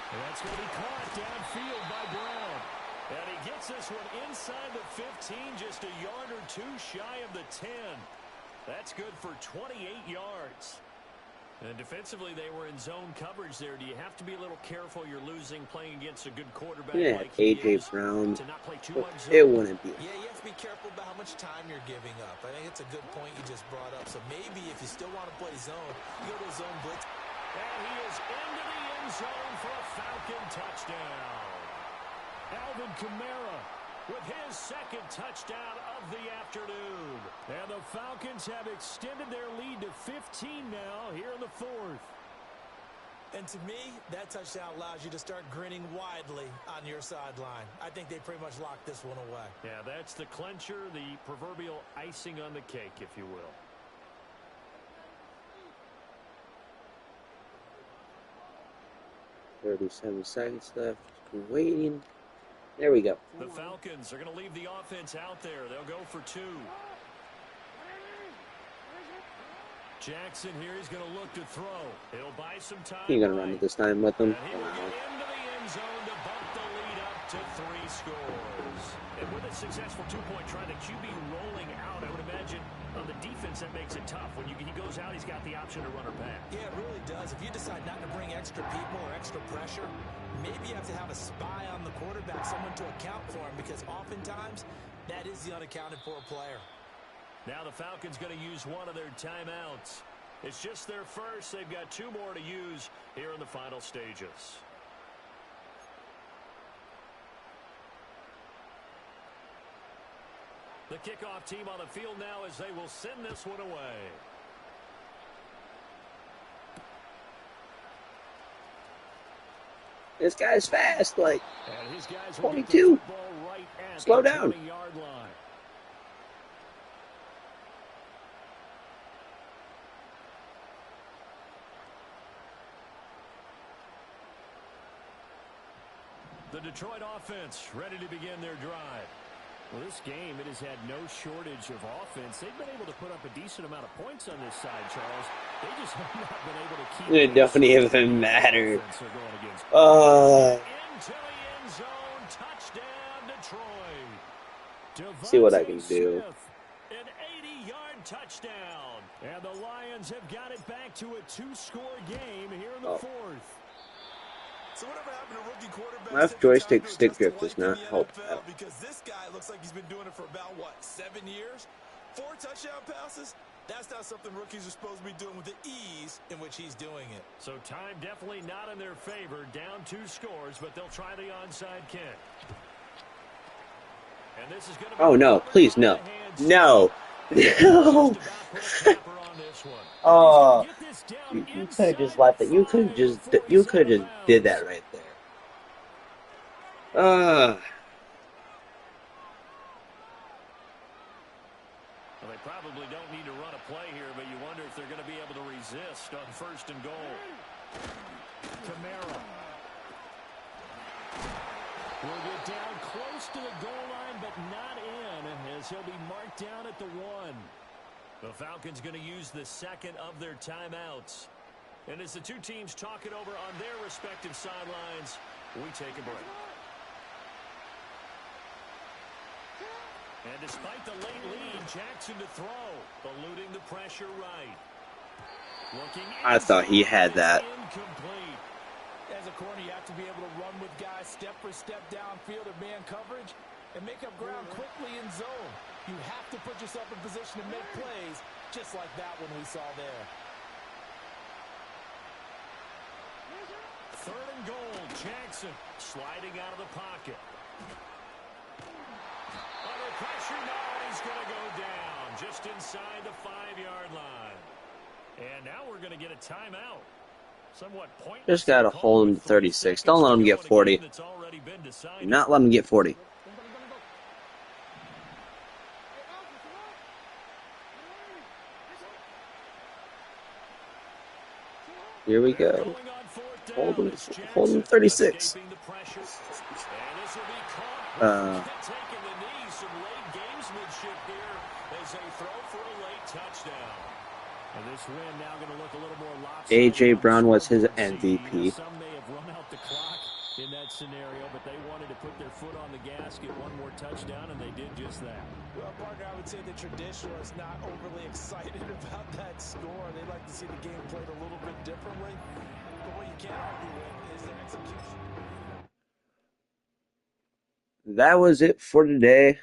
And that's going to be caught downfield by Brown. And he gets this one inside the 15, just a yard or 2 shy of the 10. That's good for 28 yards. And defensively, they were in zone coverage there. Do you have to be a little careful? You're losing playing against a good quarterback like A.J. Brown. To not play too much zone. It wouldn't be. Yeah, you have to be careful about how much time you're giving up. I think it's a good point you just brought up. So maybe if you still want to play zone, you go to a zone blitz. And he is into the end zone for a Falcon touchdown. Alvin Kamara with his 2nd touchdown of the afternoon. And the Falcons have extended their lead to 15 now here in the 4th. And to me, that touchdown allows you to start grinning widely on your sideline. I think they pretty much locked this one away. Yeah, that's the clincher, the proverbial icing on the cake, if you will. .37 seconds left. Waiting. There we go. The Falcons are going to leave the offense out there. They'll go for 2. Jackson here, he's going to look to throw. He'll buy some time. He's going to run it this time with them. And he will get into the end zone to bump the lead up to 3 scores. And with a successful 2-point try, the QB rolling out, I would imagine on the defense that makes it tough. When he goes out, he's got the option to run or pass. Yeah, it really does. If you decide not to bring extra people or extra pressure, maybe you have to have a spy on the quarterback, someone to account for him, because oftentimes that is the unaccounted for player. Now the Falcons going to use one of their timeouts. It's just their first. They've got 2 more to use here in the final stages. The kickoff team on the field now as they will send this one away. This guy's fast, like And his guys will get the 22. football right at Slow the down. 20-yard line. The Detroit offense ready to begin their drive. Well, this game, it has had no shortage of offense. They've been able to put up a decent amount of points on this side, Charles. They just have not been able to keep It pace don't with the even matter. offense they're going against. Into the end zone. Touchdown, Detroit. See what I Devontae can do. Smith, An 80-yard touchdown. and the Lions have got it back to a two-score game here in the Oh. fourth. So whatever happened to rookie quarterbacks? Left taking time joystick to stick adjust to grip does life in not the help NFL? out. Because this guy looks like he's been doing it for about, what, 7 years? 4 touchdown passes? That's not something rookies are supposed to be doing with the ease in which he's doing it. So time definitely not in their favor. Down 2 scores, but they'll try the onside kick. And this is going to be Oh no, please no. No. No. Oh, you could have just left it. You could have just did that right there. Well, they probably don't need to run a play here, but you wonder if they're going to be able to resist on 1st and goal. Kamara will get down close to the goal line, but not in, as he'll be marked down at the 1. The Falcons going to use the second of their timeouts. And as the two teams talk it over on their respective sidelines, we take a break. And despite the late lead, Jackson to throw, eluding the pressure right. Looking I thought he had that. Incomplete. As a corner, you have to be able to run with guys step for step downfield or man coverage and make up ground quickly in zone. You have to put yourself in position to make plays, just like that one we saw there. 3rd and goal, Jackson sliding out of the pocket. Under pressure now, he's going to go down just inside the 5-yard line. And now we're going to get a timeout. Somewhat pointless. Just gotta hold him to 36. Don't let him get 40. Do not let him get 40. Here we go. Hold him 36. A.J. Brown was his MVP. Some may have run out the clock in that scenario, but they wanted to put their foot on the gas, get one more touchdown, and they did just that. Well, partner, I would say the traditionalists not overly excited about that score. They like to see the game played a little bit differently. But what you can't argue with is their execution. That was it for today.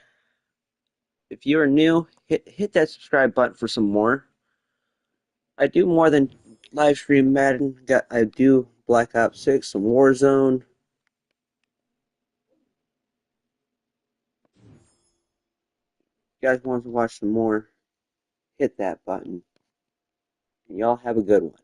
If you are new, hit that subscribe button for some more. I do more than live stream Madden. I do Black Ops 6, some Warzone. If you guys want to watch some more, hit that button. And y'all have a good one.